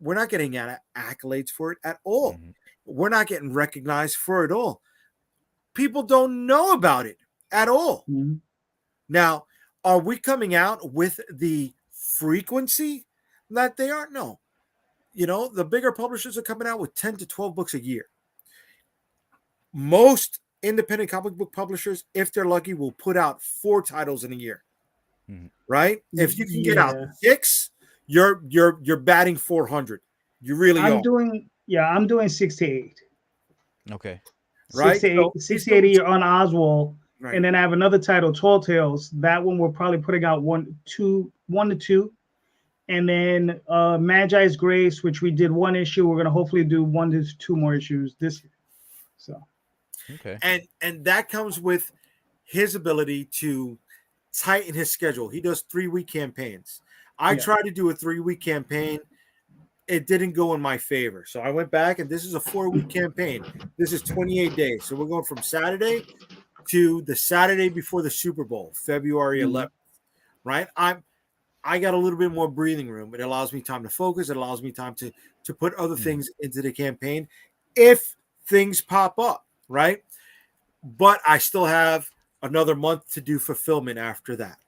we're not getting accolades for it at all. Mhm. We're not getting recognized for it all. People don't know about it at all. Mm-hmm. Now, are we coming out with the frequency that they are? No. You know, the bigger publishers are coming out with 10 to 12 books a year. Most independent comic book publishers, if they're lucky, will put out 4 titles in a year. Mhm. Right? If you can get out 6, you're batting 400. You really are. I'm doing 6 to 8. Okay. Right? 6 to 8, So 6 to 8 a year on Oswald. Right. And then I have another title, Tall Tales. That one we're probably putting out 1 to 2. And then Magi's Grace, which we did 1 issue. We're gonna hopefully do 1 to 2 more issues this year. So Okay. And that comes with his ability to tighten his schedule. He does 3-week campaigns. I tried to do a 3-week campaign. It didn't go in my favor. So I went back, and this is a 4-week campaign. This is 28 days. So we're going from Saturday to the Saturday before the Super Bowl, February 11th. Right? I got a little bit more breathing room. It allows me time to focus. It allows me time to put other things into the campaign if things pop up, right? But I still have another month to do fulfillment after that.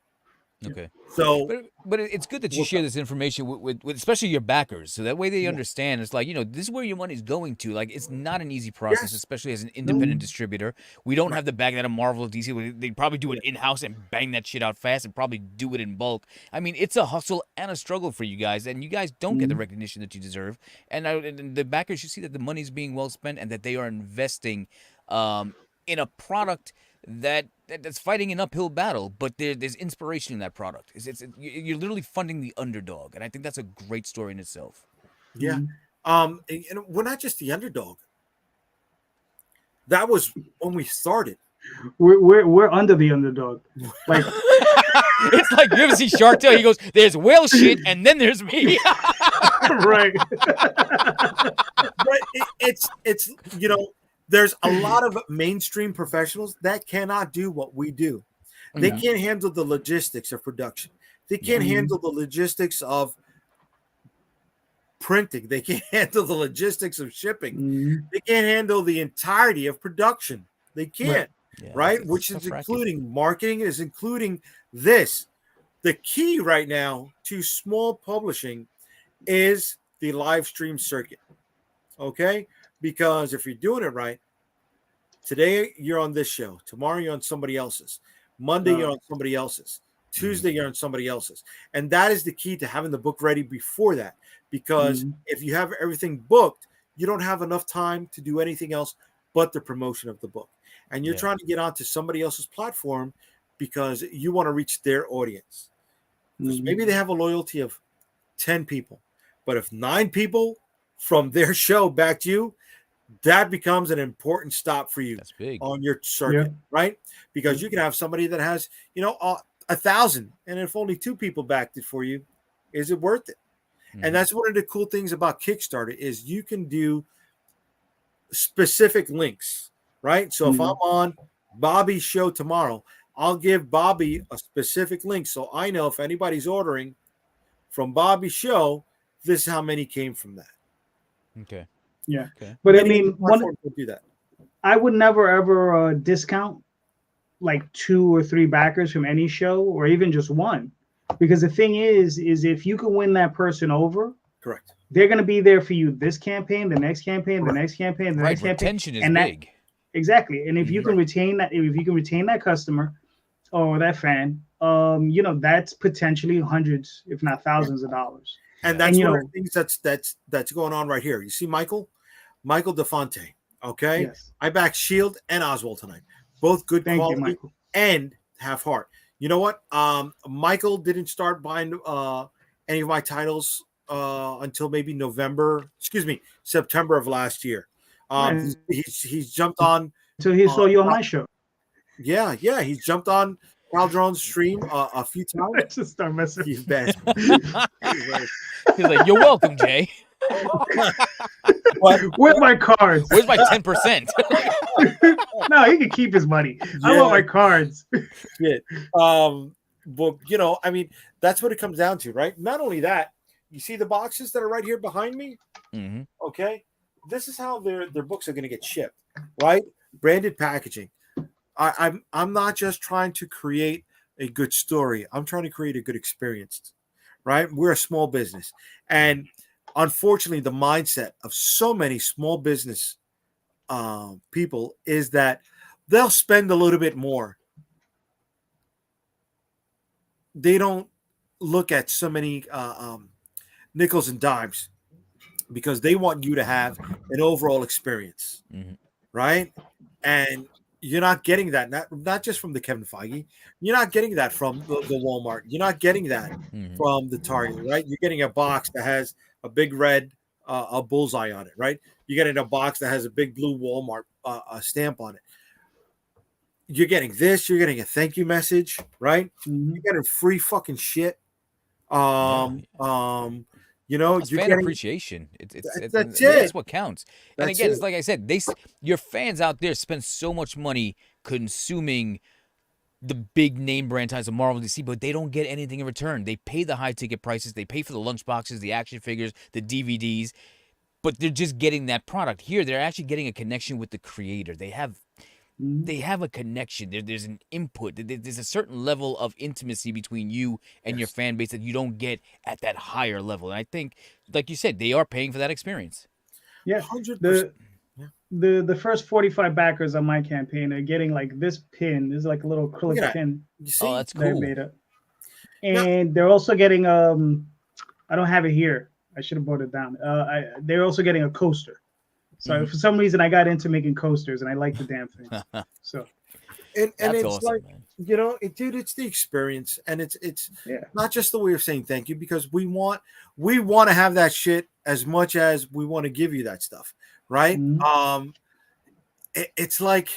Okay. So, but it's good that you share this information with especially your backers, so that way they understand. It's like, this is where your money's going to. Like, it's not an easy process, especially as an independent distributor. We don't have the back that a Marvel or DC. They probably do it in house and bang that shit out fast and probably do it in bulk. I mean, it's a hustle and a struggle for you guys, and you guys don't get the recognition that you deserve. And the backers should see that the money's being well spent and that they are investing in a product that's fighting an uphill battle, but there's inspiration in that product. You're literally funding the underdog, and I think that's a great story in itself. Yeah. And we're not just the underdog. That was when we started. We're under the underdog. Like it's like, you ever see Shark Tale? He goes, "There's whale shit, and then there's me." Right. But it's there's a lot of mainstream professionals that cannot do what we do. They can't handle the logistics of production. They can't handle the logistics of printing. They can't handle the logistics of shipping. They can't handle the entirety of production. They can't, right? Which is including marketing, is including this. The key right now to small publishing is the live stream circuit. Okay? Because if you're doing it right, today you're on this show, tomorrow you're on somebody else's, Monday you're on somebody else's, Tuesday you're on somebody else's. And that is the key to having the book ready before that. Because if you have everything booked, you don't have enough time to do anything else but the promotion of the book. And you're trying to get onto somebody else's platform because you want to reach their audience. Because maybe they have a loyalty of 10 people. But if 9 people from their show backed you, that becomes an important stop for you. That's big. On your circuit, right? Because you can have somebody that has, 1,000, and if only 2 people backed it for you, is it worth it? And that's one of the cool things about Kickstarter is you can do specific links, right? So if I'm on Bobby's show tomorrow, I'll give Bobby a specific link so I know if anybody's ordering from Bobby's show, this is how many came from that. Okay. Yeah. Okay. But Many I mean, platforms will do that. I would never ever discount like 2 or 3 backers from any show, or even just one, because the thing is if you can win that person over, correct, they're going to be there for you this campaign, the next campaign, the next campaign, the next campaign. Retention is big. Exactly. And if you can retain that, if you can retain that customer or that fan, that's potentially hundreds, if not thousands of dollars. And that's one of the things that's going on right here. You see Michael DeFonte. Okay. Yes. I back Shield and Oswald tonight. Both good quality and have heart. You know what? Michael didn't start buying any of my titles until maybe September of last year. He's jumped on. So he saw you on my show. Yeah. He's jumped on Calderon's stream a few times. I just start messing. He's bad. He's like, "You're welcome, Jay. Where are my cards? Where's my 10%?" No, he can keep his money. I want my cards. Shit. But I mean, that's what it comes down to, right? Not only that, you see the boxes that are right here behind me. Mm-hmm. Okay, this is how their books are going to get shipped, right? Branded packaging. I'm not just trying to create a good story. I'm trying to create a good experience, right? We're a small business, and unfortunately, the mindset of so many small business people is that they'll spend a little bit more. They don't look at so many nickels and dimes because they want you to have an overall experience, right? And you're not getting that, not just from the Kevin Feige. You're not getting that from the Walmart. You're not getting that from the Target, right? You're getting a box that has a big red a bullseye on it, right? You're getting a box that has a big blue Walmart stamp on it. You're getting this. You're getting a thank you message, right? You're getting free fucking shit. It's You're fan getting appreciation. that's That's what counts. And That's again, it. it's like I said, your fans out there spend so much money consuming the big name brand titles of Marvel, DC, but they don't get anything in return. They pay the high ticket prices. They pay for the lunch boxes, the action figures, the DVDs, but they're just getting that product. Here, they're actually getting a connection with the creator. They have a connection. There's an input. There's a certain level of intimacy between you and your fan base that you don't get at that higher level. And I think, like you said, they are paying for that experience. Yeah, 100%. the first 45 backers on my campaign are getting like this pin. This is like a little acrylic pin. You see? Oh, that's They're cool. made up. And they're also getting I don't have it here. I should have brought it down. They're also getting a coaster. So for some reason I got into making coasters and I like the damn thing. So and That's it's awesome, like man. dude, it's the experience, and it's not just the way of saying thank you, because we want to have that shit as much as we want to give you that stuff, right? It's like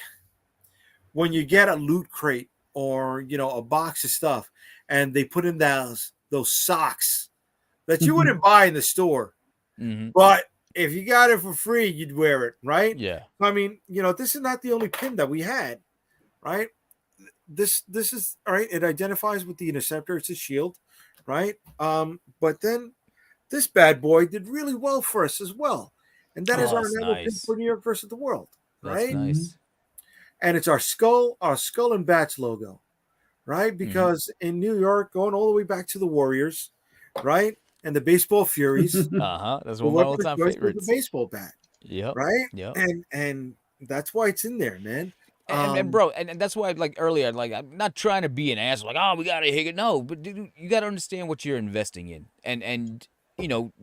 when you get a loot crate or a box of stuff, and they put in those socks that you wouldn't buy in the store, but if you got it for free, you'd wear it, right? Yeah. I mean, this is not the only pin that we had, right? This is all right. It identifies with the Interceptor. It's a shield, right? But then this bad boy did really well for us as well, and that is our enamel pin for New York versus the world, right? That's nice. And it's our skull and bats logo, right? Because in New York, going all the way back to the Warriors, right? And the baseball Furies. That's one of my all-time favorites. The baseball bat. Yep. Right. Yep. And that's why it's in there, man. And bro, and that's why, like earlier, like I'm not trying to be an ass, like, oh, we gotta hit it. No, but dude, you gotta understand what you're investing in, and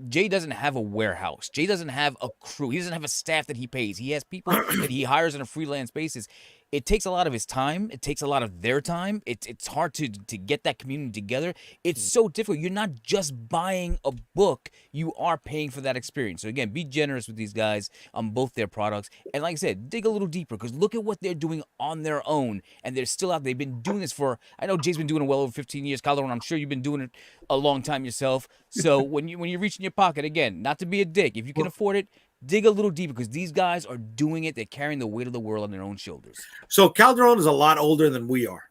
Jay doesn't have a warehouse. Jay doesn't have a crew. He doesn't have a staff that he pays. He has people that he hires on a freelance basis. It takes a lot of his time. It takes a lot of their time. It's hard to get that community together. It's so difficult. You're not just buying a book. You are paying for that experience. So again, be generous with these guys on both their products. And like I said, dig a little deeper, because look at what they're doing on their own. And they're still out. They've been doing this for, I know Jay's been doing it well over 15 years. Calderon, I'm sure you've been doing it a long time yourself. So when you reach in your pocket, again, not to be a dick, if you can afford it, dig a little deeper, because these guys are doing it. They're carrying the weight of the world on their own shoulders. So Calderon is a lot older than we are,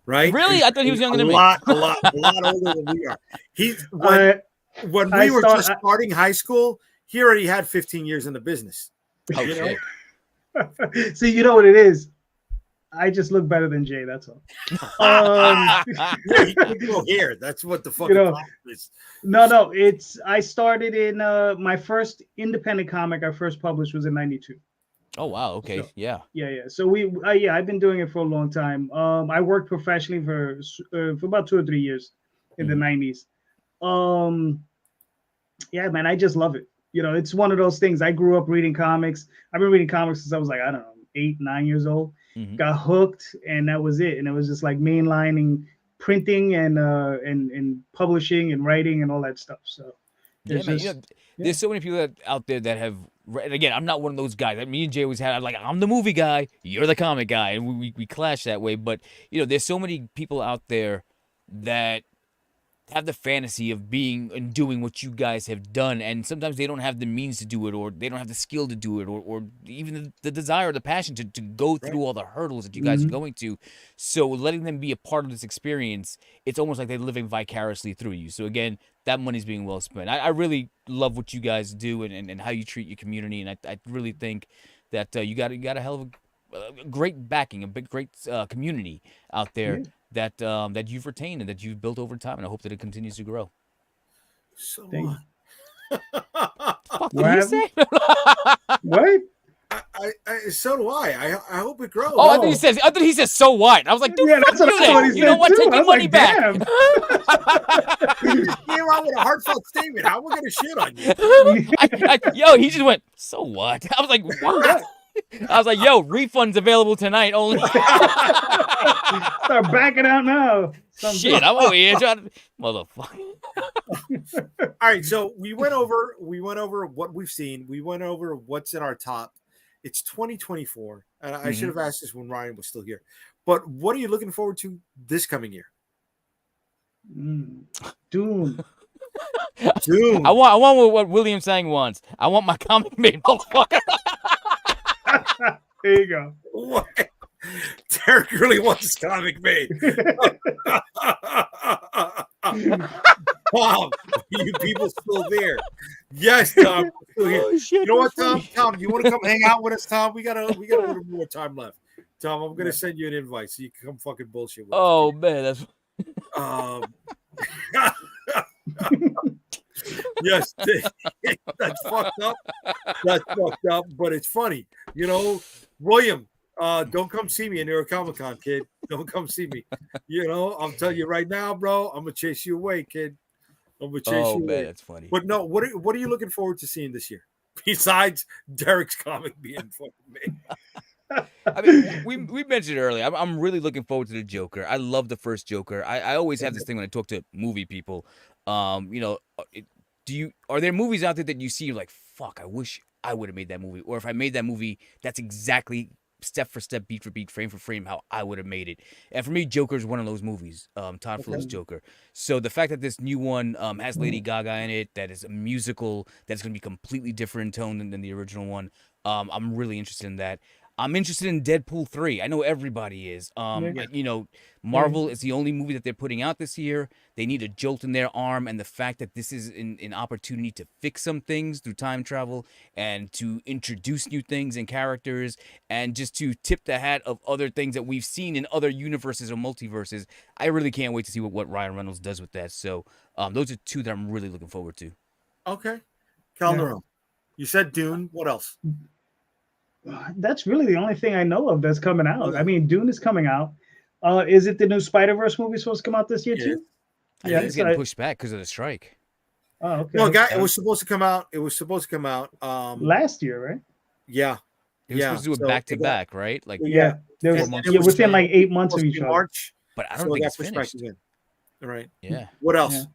right? Really? I thought he was younger than me. A lot older than we are. When we were just starting high school, he already had 15 years in the business. Oh, shit. See, you know what it is? I just look better than Jay. That's all. Here, that's what the fucking is. No. I started in my first independent comic I first published was in '92. Oh wow. Okay. So, yeah. So I've been doing it for a long time. I worked professionally for about 2 or 3 years in the '90s. Yeah, man, I just love it. It's one of those things. I grew up reading comics. I've been reading comics since I was like, I don't know, 8, 9 years old. Got hooked, and that was it. And it was just like mainlining printing and publishing and writing and all that stuff. So Yeah, It's man. just, yeah. There's so many people out there that have. And again, I'm not one of those guys. Me and Jay always had like, I'm the movie guy, you're the comic guy, and we clash that way. But there's so many people out there that have the fantasy of being and doing what you guys have done, and sometimes they don't have the means to do it, or they don't have the skill to do it, or even the desire or the passion to go through all the hurdles that you guys are going to. So letting them be a part of this experience, it's almost like they're living vicariously through you. So again, that money's being well spent. I really love what you guys do and how you treat your community, and I really think that you got a hell of a great backing, great community out there that you've retained and that you've built over time, and I hope that it continues to grow. So Thank you. Fuck What did you happened? say? What? so do I hope it grows. Oh, I thought he says so what? I was like, dude, Yeah, fuck that's what you I thought then. he You know said what? too. Take I your was money like, back. You came out with a heartfelt statement. How am I going to shit on you? Yo, he just went, so what? I was like, what? I was like, yo, refunds available tonight only. Start backing out now. Shit, I'm over here trying to, motherfucker. All right, so we went over what we've seen. We went over what's in our top. It's 2024, and I should have asked this when Ryan was still here. But what are you looking forward to this coming year? Doom. Doom. I want what William sang once. I want my comic made, motherfucker. There you go. What? Derek really wants his comic made. Tom, you people still there? Yes, Tom. Still here. Oh, shit, you know what, that's Tom? funny. Tom, you want to come hang out with us, Tom? We got a little more time left. Tom, I'm gonna send you an invite so you can come fucking bullshit with us. Oh man, that's yes, that's fucked up. That's fucked up, but it's funny. William, don't come see me in New York Comic Con, kid. Don't come see me. I'm telling you right now, bro. I'm gonna chase you away, kid. I'm gonna chase you away. That's funny. But no, what are you looking forward to seeing this year besides Derek's comic being fucking made? I mean, we mentioned it earlier. I'm really looking forward to the Joker. I love the first Joker. I always have this thing when I talk to movie people. Are there movies out there that you see you're like, fuck, I wish I would have made that movie, or if I made that movie, that's exactly step for step, beat for beat, frame for frame, how I would have made it. And for me, Joker is one of those movies. Todd Phillips' Joker. So the fact that this new one has Lady Gaga in it, that is a musical, that's going to be completely different in tone than the original one. I'm really interested in that. I'm interested in Deadpool 3. I know everybody is. Marvel is the only movie that they're putting out this year. They need a jolt in their arm, and the fact that this is an opportunity to fix some things through time travel and to introduce new things and characters and just to tip the hat of other things that we've seen in other universes or multiverses. I really can't wait to see what Ryan Reynolds does with that. So those are two that I'm really looking forward to. Okay. Calderon, you said Dune. What else? That's really the only thing I know of that's coming out. I mean, Dune is coming out. Is it the new Spider-Verse movie supposed to come out this year too? I think it's getting pushed back because of the strike. Oh, okay. No, it was supposed to come out. It was supposed to come out last year, right? Yeah. It was supposed to do it back to back, right? Like there was within like 8 months of each other. March, but I don't think it's finished. Right. Yeah. What else?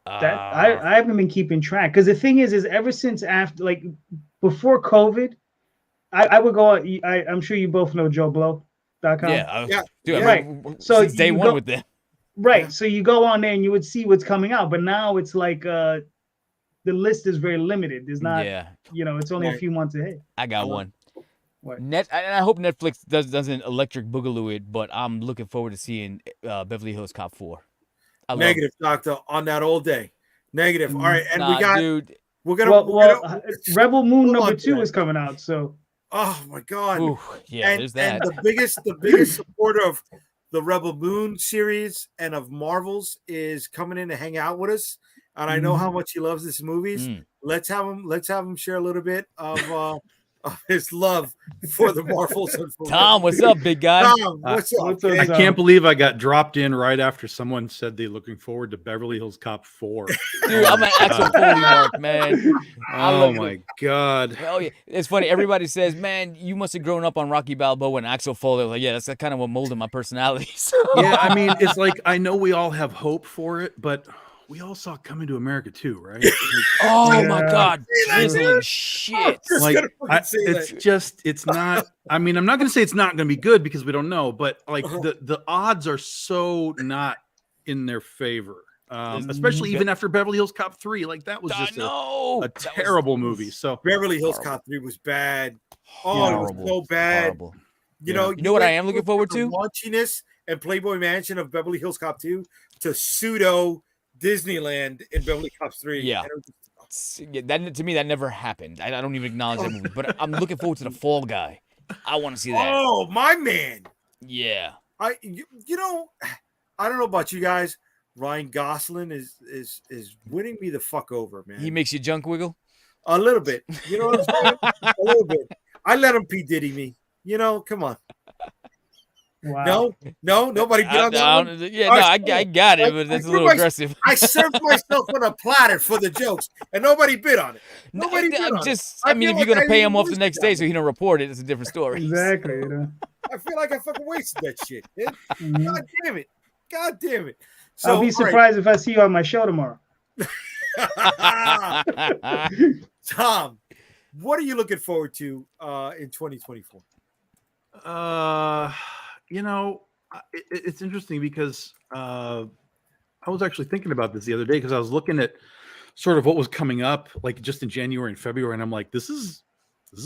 That I haven't been keeping track because the thing is ever since before COVID, I would go. I'm sure you both know JoeBlow.com. Yeah. Dude, right. So since day one with them. Right. Yeah. So you go on there and you would see what's coming out, but now it's like the list is very limited. There's not. Yeah. It's only a few months ahead. I got one. What? And I hope Netflix doesn't electric boogaloo it, but I'm looking forward to seeing Beverly Hills Cop 4. Negative, Doctor, on that all day. Negative. All right, and we got. Dude. We're gonna. Rebel Moon #2 is coming out. So. Oh my God! Ooh, yeah, there's that. And the biggest supporter of the Rebel Moon series and of Marvels is coming in to hang out with us, and I know how much he loves these movies. Let's have him share a little bit of his love for the Marvels. And for Tom, what's up, big guy? Tom, what's up? I can't believe I got dropped in right after someone said they're looking forward to Beverly Hills Cop 4. Dude, I'm an Axel Foley mark, man. Oh my God. Oh yeah, it's funny. Everybody says, "Man, you must have grown up on Rocky Balboa and Axel Foley." Like, yeah, that's kind of what molded my personality. So. Yeah, I mean, it's like I know we all have hope for it, but we all saw Coming to America too, right? Oh my Yeah. God, that, drizzling dude? shit. Just Like, gonna fucking say it's that. just, it's not. I mean, I'm not going to say it's not going to be good because we don't know, but like the odds are so not in their favor. Especially even after Beverly Hills Cop 3, like that was just a terrible movie. So Beverly Hills horrible. Cop 3 was bad. Oh, it was so bad. Horrible. You Yeah. know, You know what I went am looking from forward the to? raunchiness and Playboy Mansion of Beverly Hills Cop 2 to pseudo Disneyland in Beverly Cops 3. Yeah. And it was just- Yeah, that to me that never happened. I don't even acknowledge that movie, but I'm looking forward to the Fall Guy. I want to see that. oh, my man. Yeah. You know, I don't know about you guys. Ryan Gosling is winning me the fuck over, man. He makes your junk wiggle. A little bit. You know what I'm saying? A little bit. I let him P. Diddy me. You know, come on. Wow. No, nobody get on that one. Yeah, All no, right, I got it, I- but that's a I little threw my- aggressive. I served myself on a platter for the jokes, and nobody bid on it. No, Nobody bid on it. I I mean, feel if you're like gonna I pay him off the wasted next that day so he don't report it, it's a different story. Exactly. You know. I feel like I fucking wasted that shit. Man. Mhm. God damn it. God damn it. So, I'll be surprised if I see you on my show tomorrow. all right. Tom, what are you looking forward to in 2024? You know, it's interesting because I was actually thinking about this the other day because I was looking at sort of what was coming up, like just in January and February, and I'm like, this is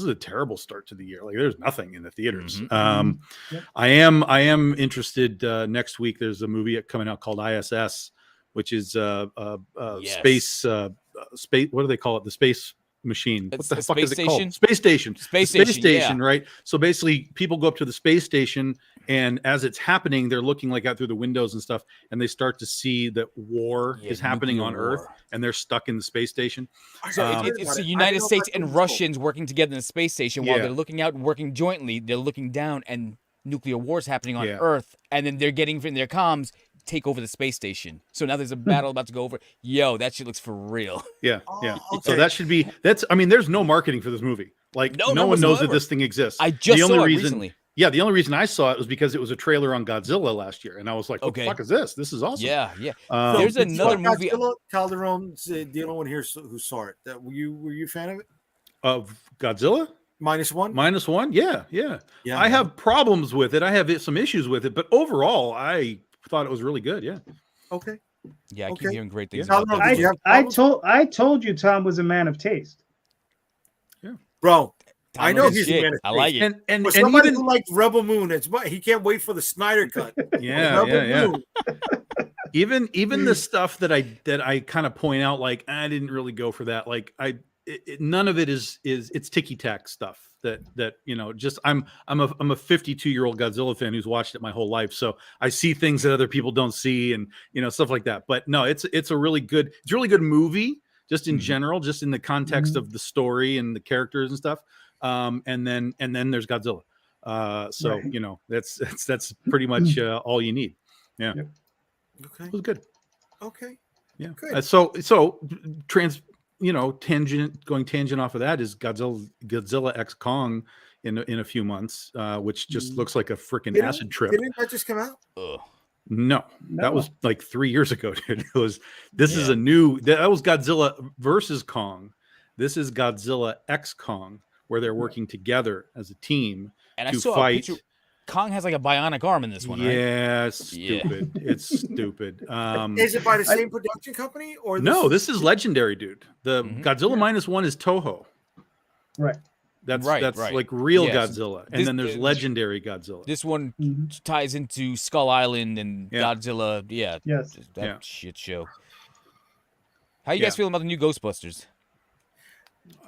a terrible start to the year. Like, there's nothing in the theaters. Yep. I am interested. Next week, there's a movie coming out called ISS, which is Yes. space. What do they call it? The space machine. What It's the a fuck space is it called? station? Space station. Space The station, yeah. right? So basically, people go up to the space station, and as it's happening, they're looking like out through the windows and stuff, and they start to see that war Yeah, is happening on nuclear Earth, war. and they're stuck in the space station. So I heard it's about the it. I United didn't know States about and this Russians working together in the space station while Yeah. they're looking out and working jointly. They're looking down, and nuclear war's happening on Yeah. Earth, and then they're getting from their comms take over the space station. So now there's a battle about to go over. Yo, that shit looks for real. Yeah, Oh, yeah. okay. So that should be I mean, there's no marketing for this movie. Like No, no none one knows that whatsoever. this thing exists. I just the only saw it reason, recently. Yeah, the only reason I saw it was because it was a trailer on Godzilla last year, and I was like, "What Okay. the fuck is this? This is awesome." Yeah, yeah. Um, There's Did you another like movie. Godzilla? Calderon's the only one here who saw it. Were you a fan of it? of Godzilla -1? -1. Yeah. Yeah. I have problems with it. I have some issues with it, but overall, I thought it was really good. Yeah. Okay. Yeah, I keep Okay. hearing great things Yeah. about that. Did you have I problems? told you Tom was a man of taste. Bro, Tom I know knows he's shit. a man of I like taste. it. And For somebody even who liked Rebel Moon, he can't wait for the Snyder cut. yeah, Rebel yeah. Moon. Even the stuff that I kind of point out, like I didn't really go for that. Like none of it is it's ticky tack stuff that you know. Just I'm a 52-year-old Godzilla fan who's watched it my whole life, so I see things that other people don't see, and you know, stuff like that. But no, it's a really good movie, just in general, just in the context of the story and the characters and stuff. And then there's Godzilla. So Right. you know, that's pretty much all you need. Yeah. Yep. Okay. It was good. Okay. Yeah. Good. So going tangent off of that is Godzilla X Kong in a few months, which just looks like a freaking acid trip. Didn't that just come out? Ugh. No, that No. was like 3 years ago, dude. This is Yeah. that was Godzilla versus Kong. This is Godzilla X Kong, where they're working together as a team And I to saw a fight. picture. Kong has like a bionic arm in this one, right? Yeah, it's Yeah. stupid. It's stupid. Is it by the same production company or No, this is legendary, dude. The Mhm. Godzilla -1 is Toho. Right. That's Right. like real Yes. Godzilla, and This- then there's uh, legendary Godzilla. This one Mhm. ties into Skull Island and Yeah. Godzilla. Yeah, Yes. just that Yeah. shit show. How you guys Yeah. feeling about the new Ghostbusters?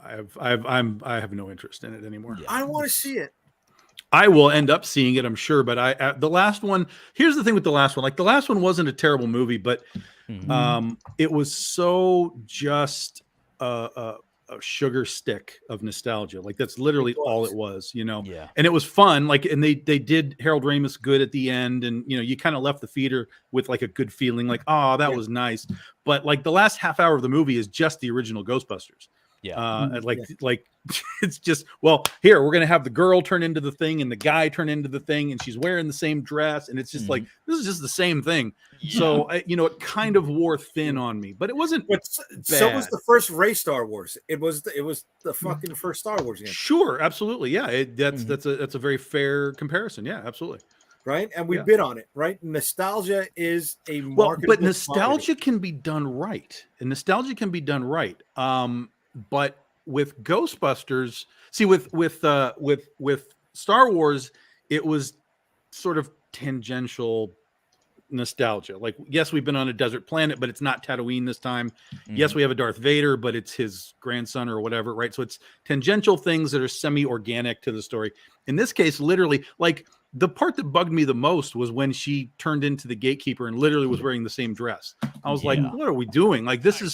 I have no interest in it anymore. Yeah. I want to see it. I will end up seeing it, I'm sure. But the last one. Here's the thing with the last one. Like the last one wasn't a terrible movie, but Mhm. it was so just a sugar stick of nostalgia. Like that's literally all it was, you know. Yeah. And it was fun. Like, and they did Harold Ramis good at the end, and you know, you kind of left the theater with like a good feeling, like, oh, that was nice. But like the last half hour of the movie is just the original Ghostbusters. Yeah. And like it's just, well, here we're gonna have the girl turn into the thing and the guy turn into the thing, and she's wearing the same dress, and it's just like this is just the same thing. Yeah. So it kind of wore thin on me, but it wasn't. But so was the first Ray Star Wars. It was the fucking first Star Wars game. Sure, absolutely, yeah. That's a very fair comparison. Yeah, absolutely. Right, and we bid on it. Right, nostalgia is a but nostalgia can be done right, and nostalgia can be done right. But with Ghostbusters, see, with Star Wars, it was sort of tangential nostalgia. Like, yes, we've been on a desert planet, but it's not Tatooine this time. Yes, we have a Darth Vader, but it's his grandson or whatever, right? So it's tangential things that are semi-organic to the story. In this case, literally, like, the part that bugged me the most was when she turned into the gatekeeper and literally was wearing the same dress. I was like, what are we doing? Like, this is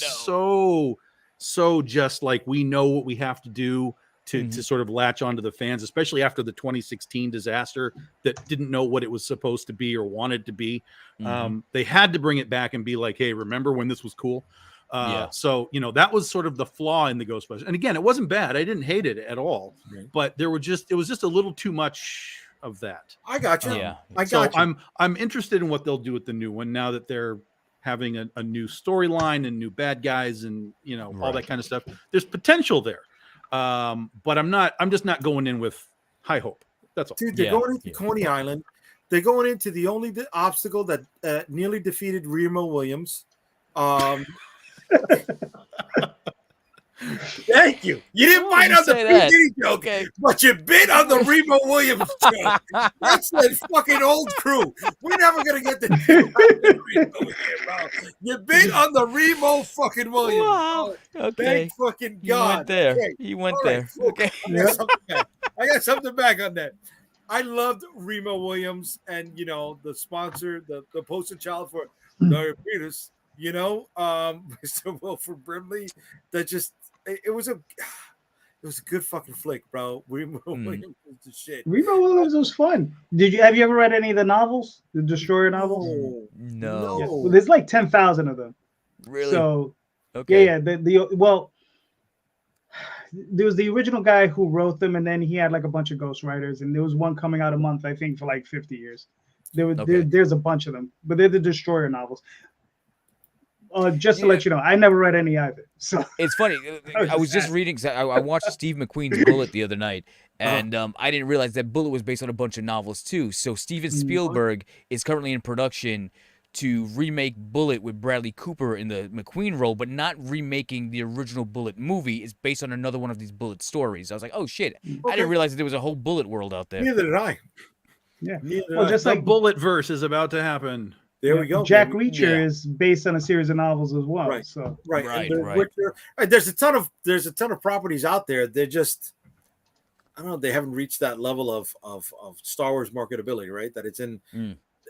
so just like, we know what we have to do to sort of latch onto the fans, especially after the 2016 disaster that didn't know what it was supposed to be or wanted to be. They had to bring it back and be like, hey, remember when this was cool? So, that was sort of the flaw in the Ghostbusters. And again, it wasn't bad. I didn't hate it at all, but it was just a little too much of that. I got you. I got you. I'm interested in what they'll do with the new one now that they're having a new storyline and new bad guys and all that kind of stuff. There's potential there. But I'm just not going in with high hope. That's all. Dude, they're going into Coney Island. They're going into the only obstacle that nearly defeated Remo Williams. Thank you. You didn't bite on the PG joke, but you bit on the Remo Williams joke. That's the fucking old crew. We're never gonna get the you bit on the Remo fucking Williams. Wow. Okay. Thank fucking God. He went there. Okay. He went there. Okay. I got something back on that. I loved Remo Williams and the sponsor, the poster child for diabetes. Mr. Wilford Brimley. That just it was a good fucking flick, bro. Remo Williams was the shit. Remo Williams was fun. Have you ever read any of the novels, the Destroyer novels? No. Yeah. Well, there's like 10,000 of them. Really? So okay. Yeah. There was the original guy who wrote them, and then he had like a bunch of ghostwriters, and there was one coming out a month, I think, for like 50 years. There's a bunch of them, but they're the Destroyer novels. Just to let you know, I never read any either. So it's funny. I was just reading. I watched Steve McQueen's Bullet the other night, and I didn't realize that Bullet was based on a bunch of novels too. So Steven Spielberg is currently in production to remake Bullet with Bradley Cooper in the McQueen role, but not remaking the original Bullet movie. It's based on another one of these Bullet stories. I was like, oh shit! I didn't realize that there was a whole Bullet world out there. Neither did I. Yeah. Just like Bullet verse is about to happen. There we go. Jack Reacher is based on a series of novels as well. Right. So right. There's a ton of properties out there. They're just, I don't know. They haven't reached that level of Star Wars marketability, right? That it's in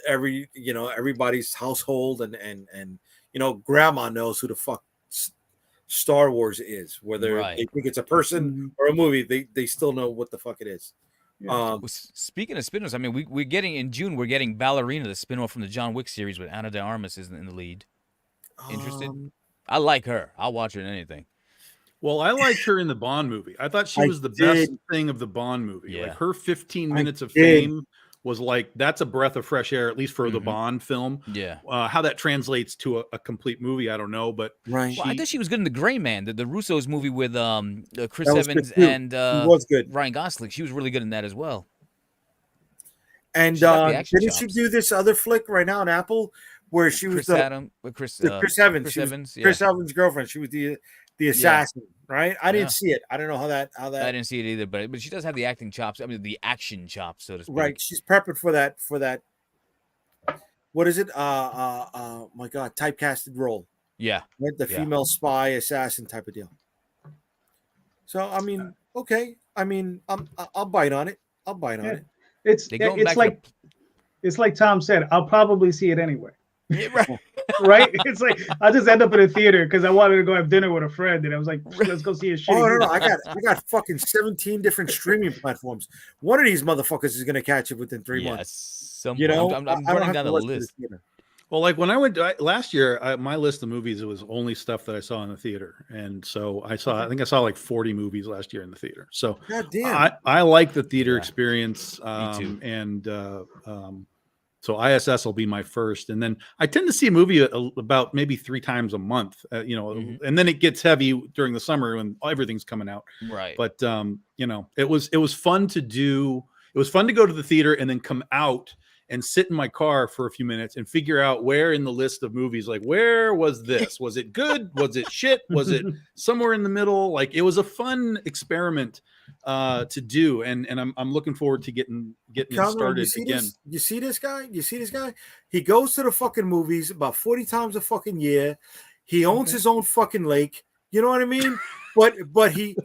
everybody's household and grandma knows who the fuck Star Wars is. Whether they think it's a person or a movie, they still know what the fuck it is. Yeah. Speaking of spin-offs, I mean, we're getting in June. We're getting Ballerina, the spin-off from the John Wick series with Ana de Armas is in the lead. Interested? I like her. I'll watch her in anything. Well, I liked her in the Bond movie. I thought she was the best thing of the Bond movie. Yeah. Like her 15 minutes of fame was like, that's a breath of fresh air, at least for the Bond film. Yeah. How that translates to a complete movie, I don't know. But I thought she was good in The Gray Man, the Russo's movie with Chris Evans and was good. Ryan Gosling. She was really good in that as well. And didn't she do this other flick right now on Apple where she was Chris Evans' girlfriend? She was the assassin, right? I didn't see it. I don't know how that. I didn't see it either, but she does have the acting chops. I mean, the action chops, so to speak. Right, she's prepping for that. What is it? My God, typecasted role. Yeah, right? The female spy assassin type of deal. So I mean, okay. I mean, I'll bite on it. It's like Tom said. I'll probably see it anyway. Yeah, right. Right? It's like I'll just end up in a theater because I wanted to go have dinner with a friend, and I was like, "Let's go see a shit." Oh no! I got fucking 17 different streaming platforms. One of these motherfuckers is gonna catch it within 3 months. I'm running down the list. Well, like when I went last year, my list of movies, it was only stuff that I saw in the theater, and so I think I saw like 40 movies last year in the theater. So God damn. I like the theater Yeah. experience, too. and so ISS will be my first, and then I tend to see a movie about maybe 3 times a month, Mhm. and then it gets heavy during the summer when everything's coming out. Right. But it was fun to do. It was fun to go to the theater and then come out and sit in my car for a few minutes and figure out where in the list of movies, like, where was this? Was it good? Was it shit? Was it somewhere in the middle? Like, it was a fun experiment to do, and I'm looking forward to getting it started again. You see this guy? You see this guy? He goes to the fucking movies about 40 times a fucking year. He owns his own fucking lake. You know what I mean? But he's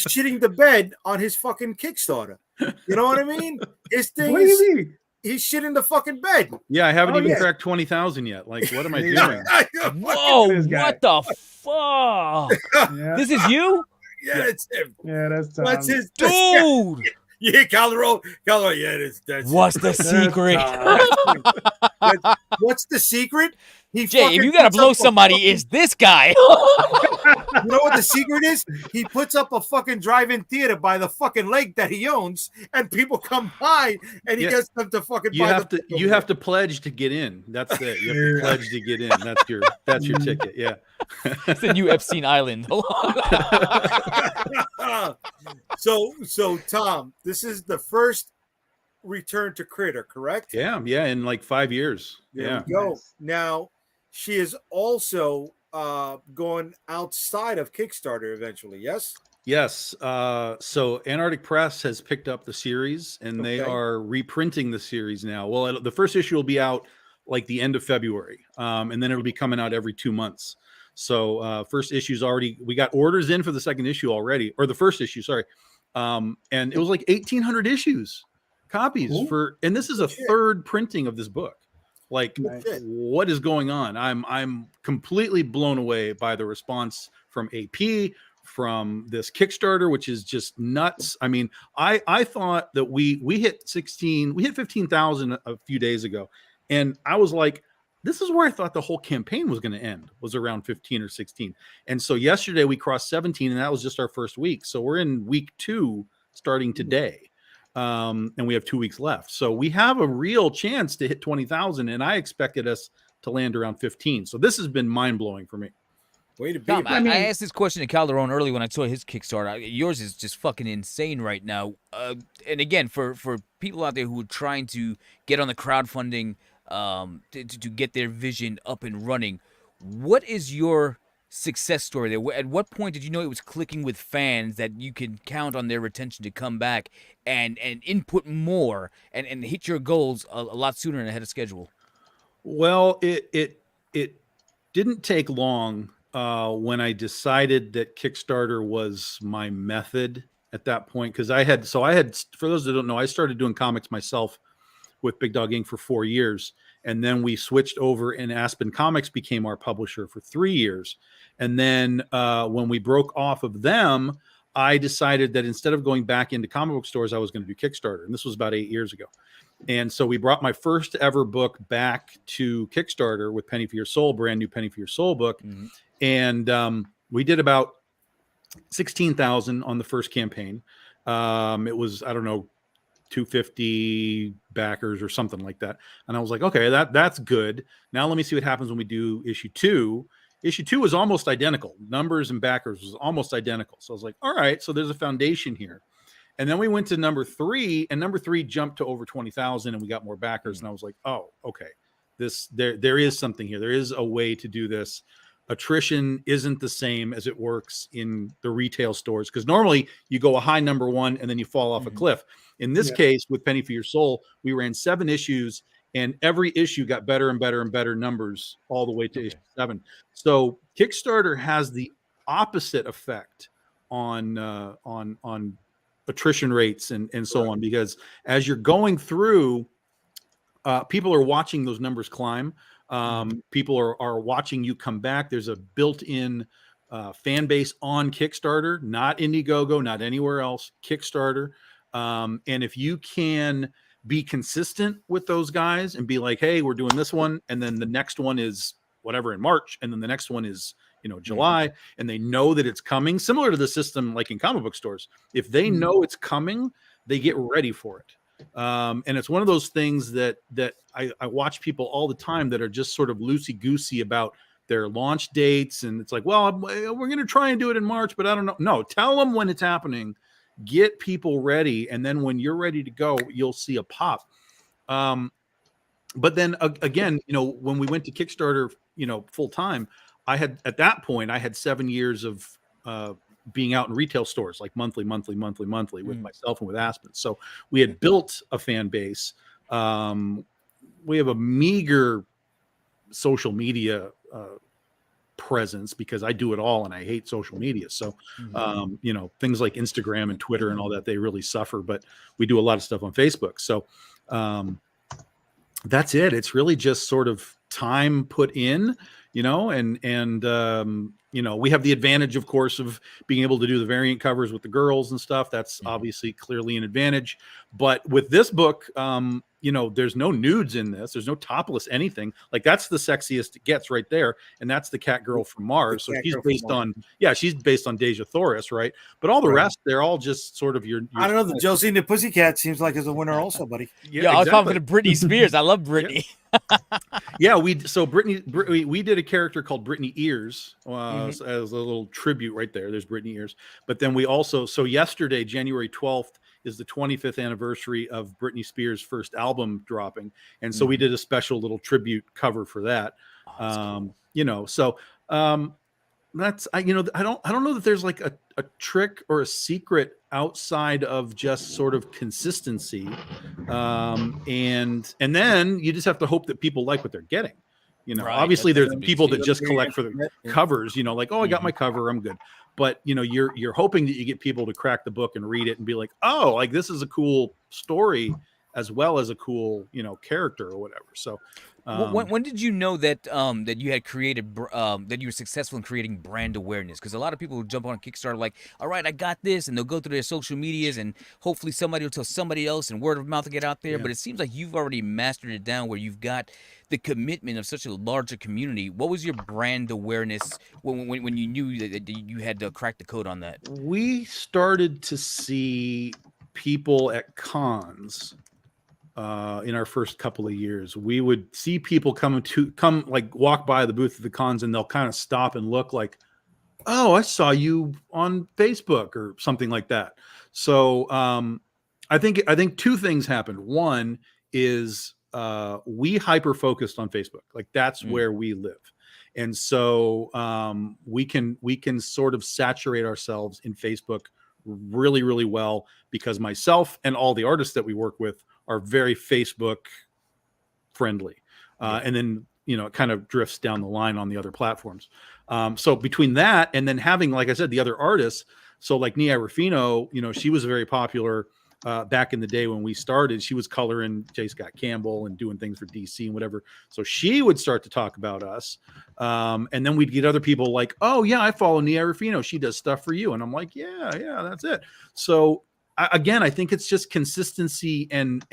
shitting the bed on his fucking Kickstarter. You know what I mean? His thing What do is you mean? he's shitting the fucking bed. Yeah, I haven't even yeah. cracked 20,000 yet. Like, what am I Yeah. doing? Whoa! this guy. What the fuck? Yeah, This is you, Yeah, it's him. yeah, that's Tom. That's his dude. Yeah, Calderon. Yeah, that's What's the That's secret? Tom. what's the secret? He Jay, if fucking you gotta puts blow up a somebody, fucking- it's this guy. You know what the secret is? He puts up a fucking drive-in theater by the fucking lake that he owns, and people come by, and he Yeah. gets them to fucking You buy have to pledge to get in. That's it. You have to pledge to get in. That's your ticket. Yeah. It's the new Epstein Island. So Tom, this is the first return to Critter, correct? Yeah, in like 5 years. There Yeah. we go. Nice. Now she is also going outside of Kickstarter eventually. Yes. Yes. So Antarctic Press has picked up the series, and they Okay. are reprinting the series now. Well, the first issue will be out like the end of February, and then it'll be coming out every 2 months. So first issue's already, we got orders in for the second issue already, or the first issue, sorry. And it was like 1,800 copies and this is a third printing of this book. Like, Nice. what is going on? I'm completely blown away by the response from AP, from this Kickstarter, which is just nuts. I mean, I thought that we hit 15,000 a few days ago, and I was like, this is where I thought the whole campaign was going to end, was around 15 or 16. And so yesterday we crossed 17, and that was just our first week. So we're in week 2 starting today. And we have 2 weeks left. So we have a real chance to hit 20,000, and I expected us to land around 15. So this has been mind-blowing for me. Way to be. Tom, man. I asked this question to Calderon early when I saw his Kickstarter. Yours is just fucking insane right now. And again, for people out there who are trying to get on the crowdfunding to get their vision up and running, what is your success story there? At what point did you know it was clicking with fans that you can count on their attention to come back and input more and hit your goals a lot sooner and ahead of schedule? Well, it didn't take long when I decided that Kickstarter was my method at that point, because I had, for those that don't know, I started doing comics myself with Big Dog Inc. for 4 years. And then we switched over, and Aspen Comics became our publisher for 3 years. And then when we broke off of them, I decided that instead of going back into comic book stores, I was going to do Kickstarter. And this was about 8 years ago. And so we brought my first ever book back to Kickstarter with Penny for Your Soul, brand new Penny for Your Soul book. Mm-hmm. And we did about 16,000 on the first campaign. It was, I don't know, 250 backers or something like that. And I was like, okay, that's good. Now let me see what happens when we do issue 2. Issue 2 was almost identical. Numbers and backers was almost identical. So I was like, all right, so there's a foundation here. And then we went to number 3, and number 3 jumped to over 20,000, and we got more backers. And I was like, oh, okay, there is something here. There is a way to do this. Attrition isn't the same as it works in the retail stores, because normally you go a high number 1 and then you fall off a cliff. In this case, with Penny for Your Soul, we ran 7 issues, and every issue got better and better and better numbers all the way to issue 7. So Kickstarter has the opposite effect on attrition rates and so on, because as you're going through, people are watching those numbers climb. People are watching you come back. There's a built-in fan base on Kickstarter, not Indiegogo, not anywhere else, Kickstarter. And if you can be consistent with those guys and be like, hey, we're doing this one, and then the next one is whatever in March, and then the next one is July, and they know that it's coming. Similar to the system like in comic book stores, if they know it's coming, they get ready for it. And it's one of those things that I watch people all the time that are just sort of loosey goosey about their launch dates, and it's like, well, we're going to try and do it in March, but I don't know. No, tell them when it's happening. Get people ready, and then when you're ready to go, you'll see a pop. But then again, when we went to Kickstarter, full time, at that point I had 7 years of being out in retail stores, like monthly with myself and with Aspen. So we had built a fan base. We have a meager social media presence because I do it all and I hate social media. So, things like Instagram and Twitter and all that, they really suffer, but we do a lot of stuff on Facebook. So, that's it. It's really just sort of time put in, and we have the advantage, of course, of being able to do the variant covers with the girls and stuff. That's obviously clearly an advantage. But with this book, there's no nudes in this. There's no topless anything. Like, that's the sexiest it gets right there. And that's the cat girl from Mars. So she's based on Deja Thoris, right? But all the rest, they're all just sort of your I don't know. The Josie and the Pussycat seems like is a winner also, buddy. Yeah, I was talking to Britney Spears. I love Britney. We did a character called Britney Ears as a little tribute right there. There's Britney Ears. But then we also, yesterday, January 12th, is the 25th anniversary of Britney Spears' first album dropping. And so we did a special little tribute cover for that. That's, I don't know that there's like a trick or a secret outside of just sort of consistency. And then you just have to hope that people like what they're getting. Obviously there's people that just collect for the covers, like, oh, I got my cover, I'm good. But you're hoping that you get people to crack the book and read it and be like, oh, like, this is a cool story as well as a cool, character or whatever. So when did you know that that you had created that you were successful in creating brand awareness? Because a lot of people who jump on Kickstarter like, all right, I got this, and they'll go through their social medias and hopefully somebody will tell somebody else and word of mouth will get out there. Yeah. But it seems like you've already mastered it down where you've got the commitment of such a larger community. What was your brand awareness when you knew that you had to crack the code on that? We started to see people at cons. In our first couple of years, we would see people walk by the booth of the cons, and they'll kind of stop and look like, oh, I saw you on Facebook or something like that. So I think two things happened. One is we hyper focused on Facebook. Like, that's where we live. And so we can sort of saturate ourselves in Facebook really, really well, because myself and all the artists that we work with are very Facebook friendly. And then, it kind of drifts down the line on the other platforms. So between that and then having, like I said, the other artists, so like Nia Ruffino, she was very popular back in the day when we started. She was coloring J. Scott Campbell and doing things for DC and whatever. So she would start to talk about us. And then we'd get other people like, oh yeah, I follow Nia Ruffino. She does stuff for you. And I'm like, yeah, that's it. So again, I think it's just consistency and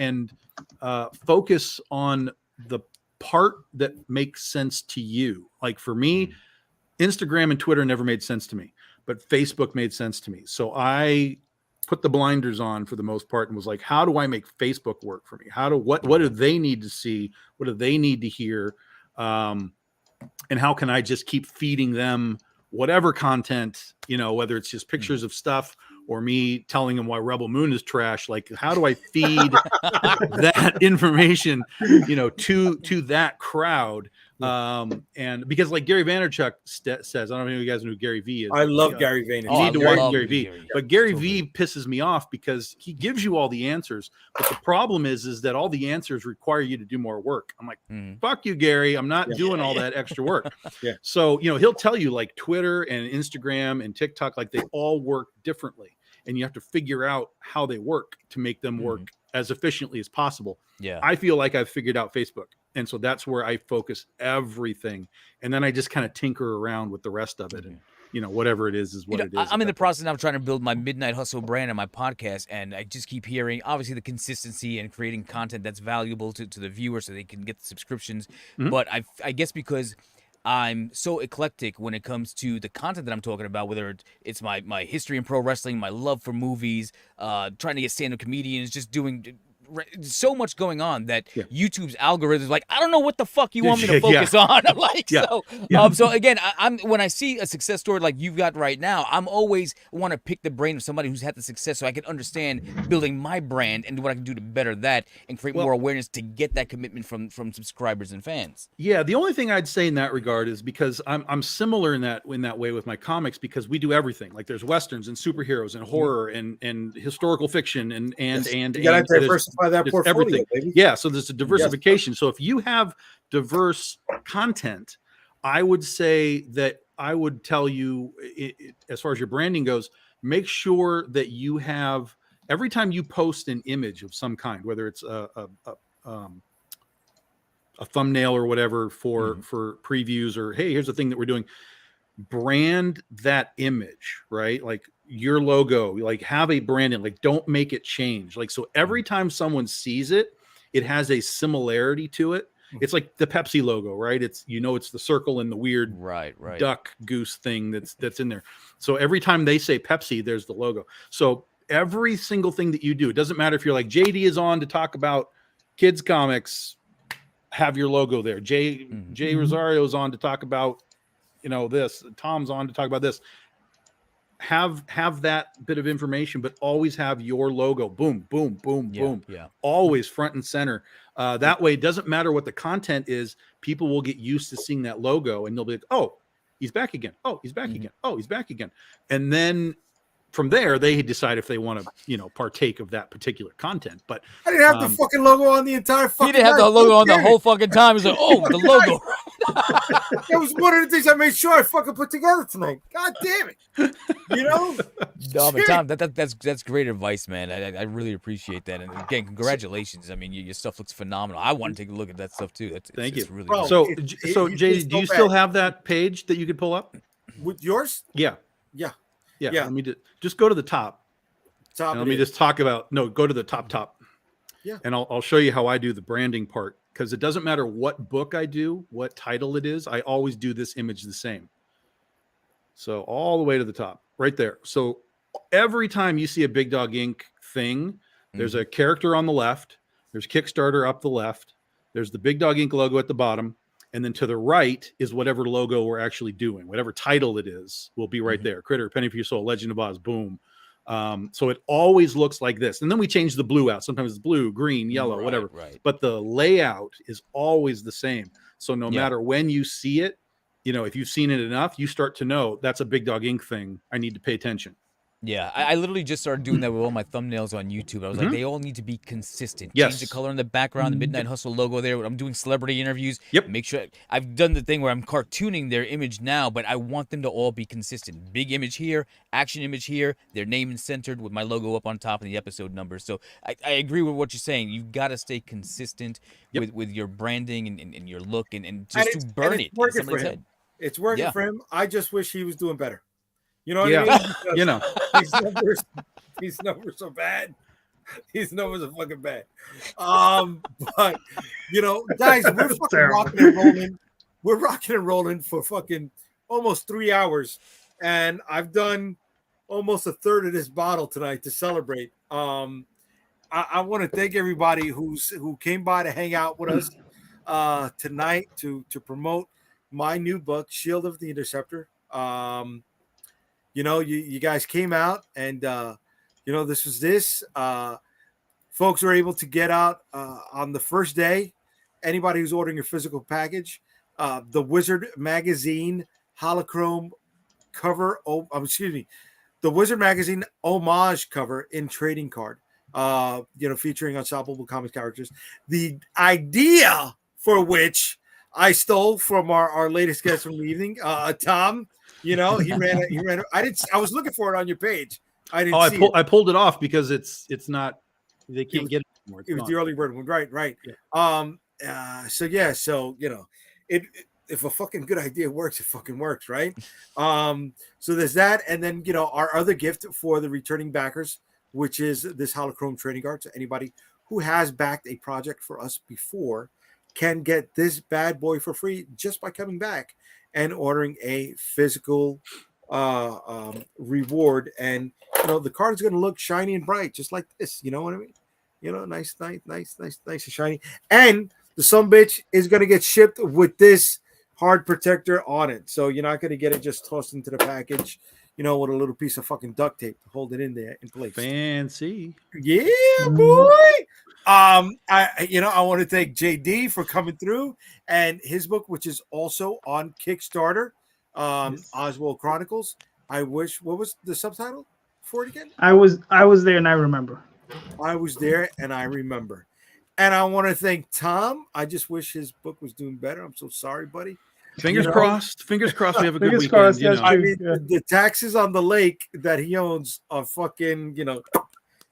focus on the part that makes sense to you. Like, for me, Instagram and Twitter never made sense to me, but Facebook made sense to me. So I put the blinders on for the most part and was like, how do I make Facebook work for me? What do they need to see? What do they need to hear? And how can I just keep feeding them whatever content, whether it's just pictures of stuff or me telling them why Rebel Moon is trash. Like, how do I feed that information, to that crowd? And because, like Gary Vaynerchuk says, I don't know if you guys know who Gary V is. I love Gary Vaynerchuk. You need to watch Gary V. But Gary V pisses me off because he gives you all the answers. But the problem is that all the answers require you to do more work. I'm like, fuck you, Gary. I'm not doing all that extra work. So, he'll tell you, like, Twitter and Instagram and TikTok, like, they all work differently. And you have to figure out how they work to make them work as efficiently as possible. Yeah. I feel like I've figured out Facebook. And so that's where I focus everything. And then I just kind of tinker around with the rest of it. And, whatever it is what it is. I'm in the process now of trying to build my Midnight Hustle brand and my podcast, and I just keep hearing, obviously, the consistency and creating content that's valuable to the viewer so they can get the subscriptions. Mhm. But I guess because I'm so eclectic when it comes to the content that I'm talking about, whether it's my history in pro wrestling, my love for movies, trying to get stand-up comedians, just doing so much going on that YouTube's algorithm is like, I don't know what the fuck you want me to focus on. I'm like, so again, I'm when I see a success story like you've got right now, I'm always want to pick the brain of somebody who's had the success so I can understand building my brand and what I can do to better that and create more awareness to get that commitment from subscribers and fans. Yeah, the only thing I'd say in that regard is because I'm similar in that way with my comics, because we do everything. Like there's westerns and superheroes and horror and historical fiction and you gotta diversify that portfolio, everything. baby. Yeah, so there's a diversification. So if you have diverse content, I would say that I would tell you, as far as your branding goes, make sure that you have, every time you post an image of some kind, whether it's a thumbnail or whatever for previews, or hey, here's the thing that we're doing, brand that image, right? Like your logo, like have a branding, like don't make it change. Like, so every time someone sees it, it has a similarity to it. It's like the Pepsi logo, right? It's, it's the circle and the weird duck goose thing that's in there. So every time they say Pepsi, there's the logo. So every single thing that you do, it doesn't matter if you're like, JD is on to talk about kids comics, have your logo there. Jay Rosario's on to talk about, this. Tom's on to talk about this. Have that bit of information, but always have your logo. Boom, boom, boom, boom. Yeah. Always front and center. That way, it doesn't matter what the content is. People will get used to seeing that logo, and they'll be like, "Oh, he's back again. Oh, he's back again. Oh, he's back again." And then from there, they decide if they want to, partake of that particular content. But I didn't have the fucking logo on the entire fucking. He didn't have the logo on the whole fucking time. He's like, oh, the logo. That was one of the things I made sure I fucking put together tonight. God damn it. No, but Tom, that's great advice, man. I really appreciate that. And again, congratulations. I mean, your stuff looks phenomenal. I want to take a look at that stuff too. Thank you. Really Bro, so JD, do you still have that page that you could pull up? With yours? Yeah. Yeah. Let me just go to the top. And let me just talk about, go to the top. Yeah. And I'll show you how I do the branding part, because it doesn't matter what book I do, what title it is, I always do this image the same. So all the way to the top, right there. So every time you see a Big Dog Inc. thing, there's a character on the left, there's Kickstarter up the left, there's the Big Dog Inc. logo at the bottom, and then to the right is whatever logo we're actually doing. Whatever title it is will be right there. Critter, Penny for Your Soul, Legend of Oz, boom. So it always looks like this. And then we change the blue out. Sometimes it's blue, green, yellow, whatever. Right. But the layout is always the same. So no matter when you see it, if you've seen it enough, you start to know that's a Big Dog Inc. thing. I need to pay attention. Yeah, I literally just started doing that with all my thumbnails on YouTube. I was like, they all need to be consistent. Yes. Change the color in the background, the Midnight Hustle logo there. When I'm doing celebrity interviews, Yep. make sure I've done the thing where I'm cartooning their image now, but I want them to all be consistent. Big image here, action image here, their name is centered with my logo up on top and the episode number. So I agree with what you're saying. You've got to stay consistent with your branding and your look and just to burn it in somebody's head. It's working for him. I just wish he was doing better. You know what I mean? His numbers are bad. His numbers are fucking bad. But guys, we're fucking rocking and rolling. We're rocking and rolling for fucking almost 3 hours, and I've done almost a third of this bottle tonight to celebrate. I want to thank everybody who came by to hang out with us tonight to promote my new book, Shield of the Interceptor. You guys came out and, this was this. Folks were able to get out on the first day. Anybody who's ordering your physical package, the Wizard Magazine Holochrome cover. The Wizard Magazine homage cover in trading card, featuring Unstoppable Comics characters. The idea for which I stole from our latest guest from the evening, Tom. He ran it. I was looking for it on your page. I didn't see it. I pulled it off because it's not, they can't get it anymore. It was the early bird one. Right. Yeah. So yeah, so if a fucking good idea works, it fucking works, right? So there's that, and then our other gift for the returning backers, which is this holochrome trading card. So anybody who has backed a project for us before can get this bad boy for free just by coming back and ordering a physical reward. And the card is going to look shiny and bright, just like this. You know what I mean? Nice and shiny. And the sumbitch is going to get shipped with this hard protector on it. So you're not going to get it just tossed into the package, with a little piece of fucking duct tape to hold it in there in place. Fancy. Yeah, boy. I want to thank JD for coming through and his book, which is also on Kickstarter, Oswald Chronicles. What was the subtitle for it again? I was there and I remember. I was there and I remember. And I want to thank Tom. I just wish his book was doing better. I'm so sorry, buddy. Fingers crossed. Fingers crossed. We have a good weekend. Crossed, I mean, the taxes on the lake that he owns are fucking, you know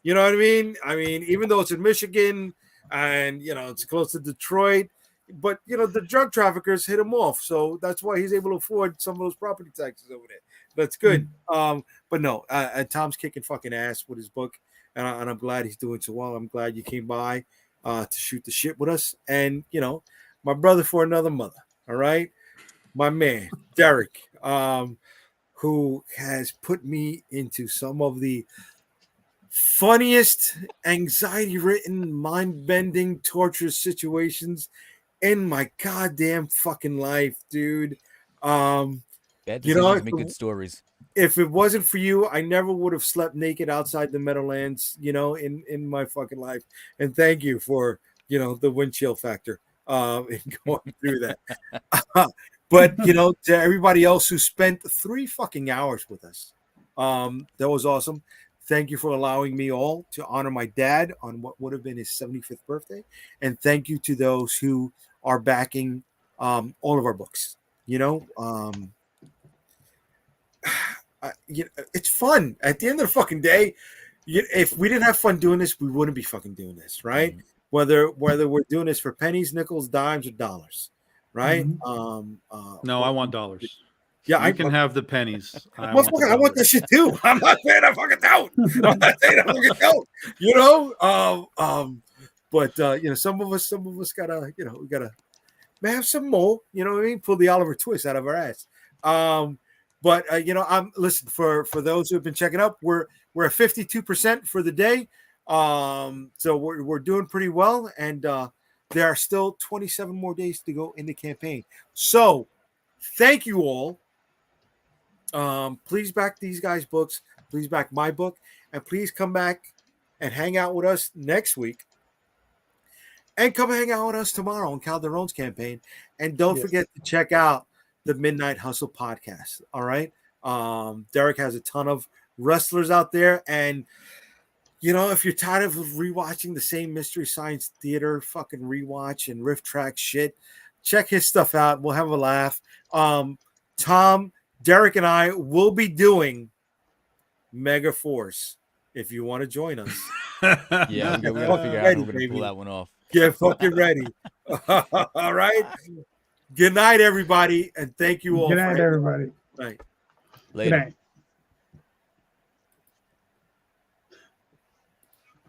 what I mean? I mean, even though it's in Michigan and it's close to Detroit, but the drug traffickers hit him off, so that's why he's able to afford some of those property taxes over there. That's good. But no, Tom's kicking fucking ass with his book, and I'm glad he's doing so well. I'm glad you came by to shoot the shit with us, and my brother for another mother. All right, my man Derek, who has put me into some of the funniest, anxiety-ridden, mind-bending, torturous situations in my goddamn fucking life, dude. Bad decisions make good stories. If it wasn't for you, I never would have slept naked outside the Meadowlands, in my fucking life. And thank you for, the wind chill factor in going through that. But, to everybody else who spent 3 fucking hours with us, that was awesome. Thank you for allowing me all to honor my dad on what would have been his 75th birthday. And thank you to those who are backing all of our books. It's fun. At the end of the fucking day, if we didn't have fun doing this, we wouldn't be fucking doing this, right? Mm-hmm. Whether we're doing this for pennies, nickels, dimes, or dollars, right? Mm-hmm. No, I want dollars. Yeah, I can have the pennies. I want that shit too. I'm not saying I fucking don't. I'm not saying I fucking don't. But some of us gotta, we gotta have some more. You know what I mean? Pull the Oliver Twist out of our ass. But listen, for those who have been checking up, we're at 52% for the day. So we're doing pretty well, and there are still 27 more days to go in the campaign. So thank you all. Please back these guys' books. Please back my book, and please come back and hang out with us next week. And come hang out with us tomorrow on Calderon's campaign. And don't forget to check out the Midnight Hustle podcast. All right. Derek has a ton of wrestlers out there. And, if you're tired of rewatching the same Mystery Science Theater fucking rewatch and riff track shit, check his stuff out. We'll have a laugh. Tom, Derek, and I will be doing Mega Force if you want to join us. Yeah, we got to figure out how we're going to pull that one off. Get fucking ready. All right. Good night, everybody, and thank you all. Good night, everybody. Night. Later. Good night.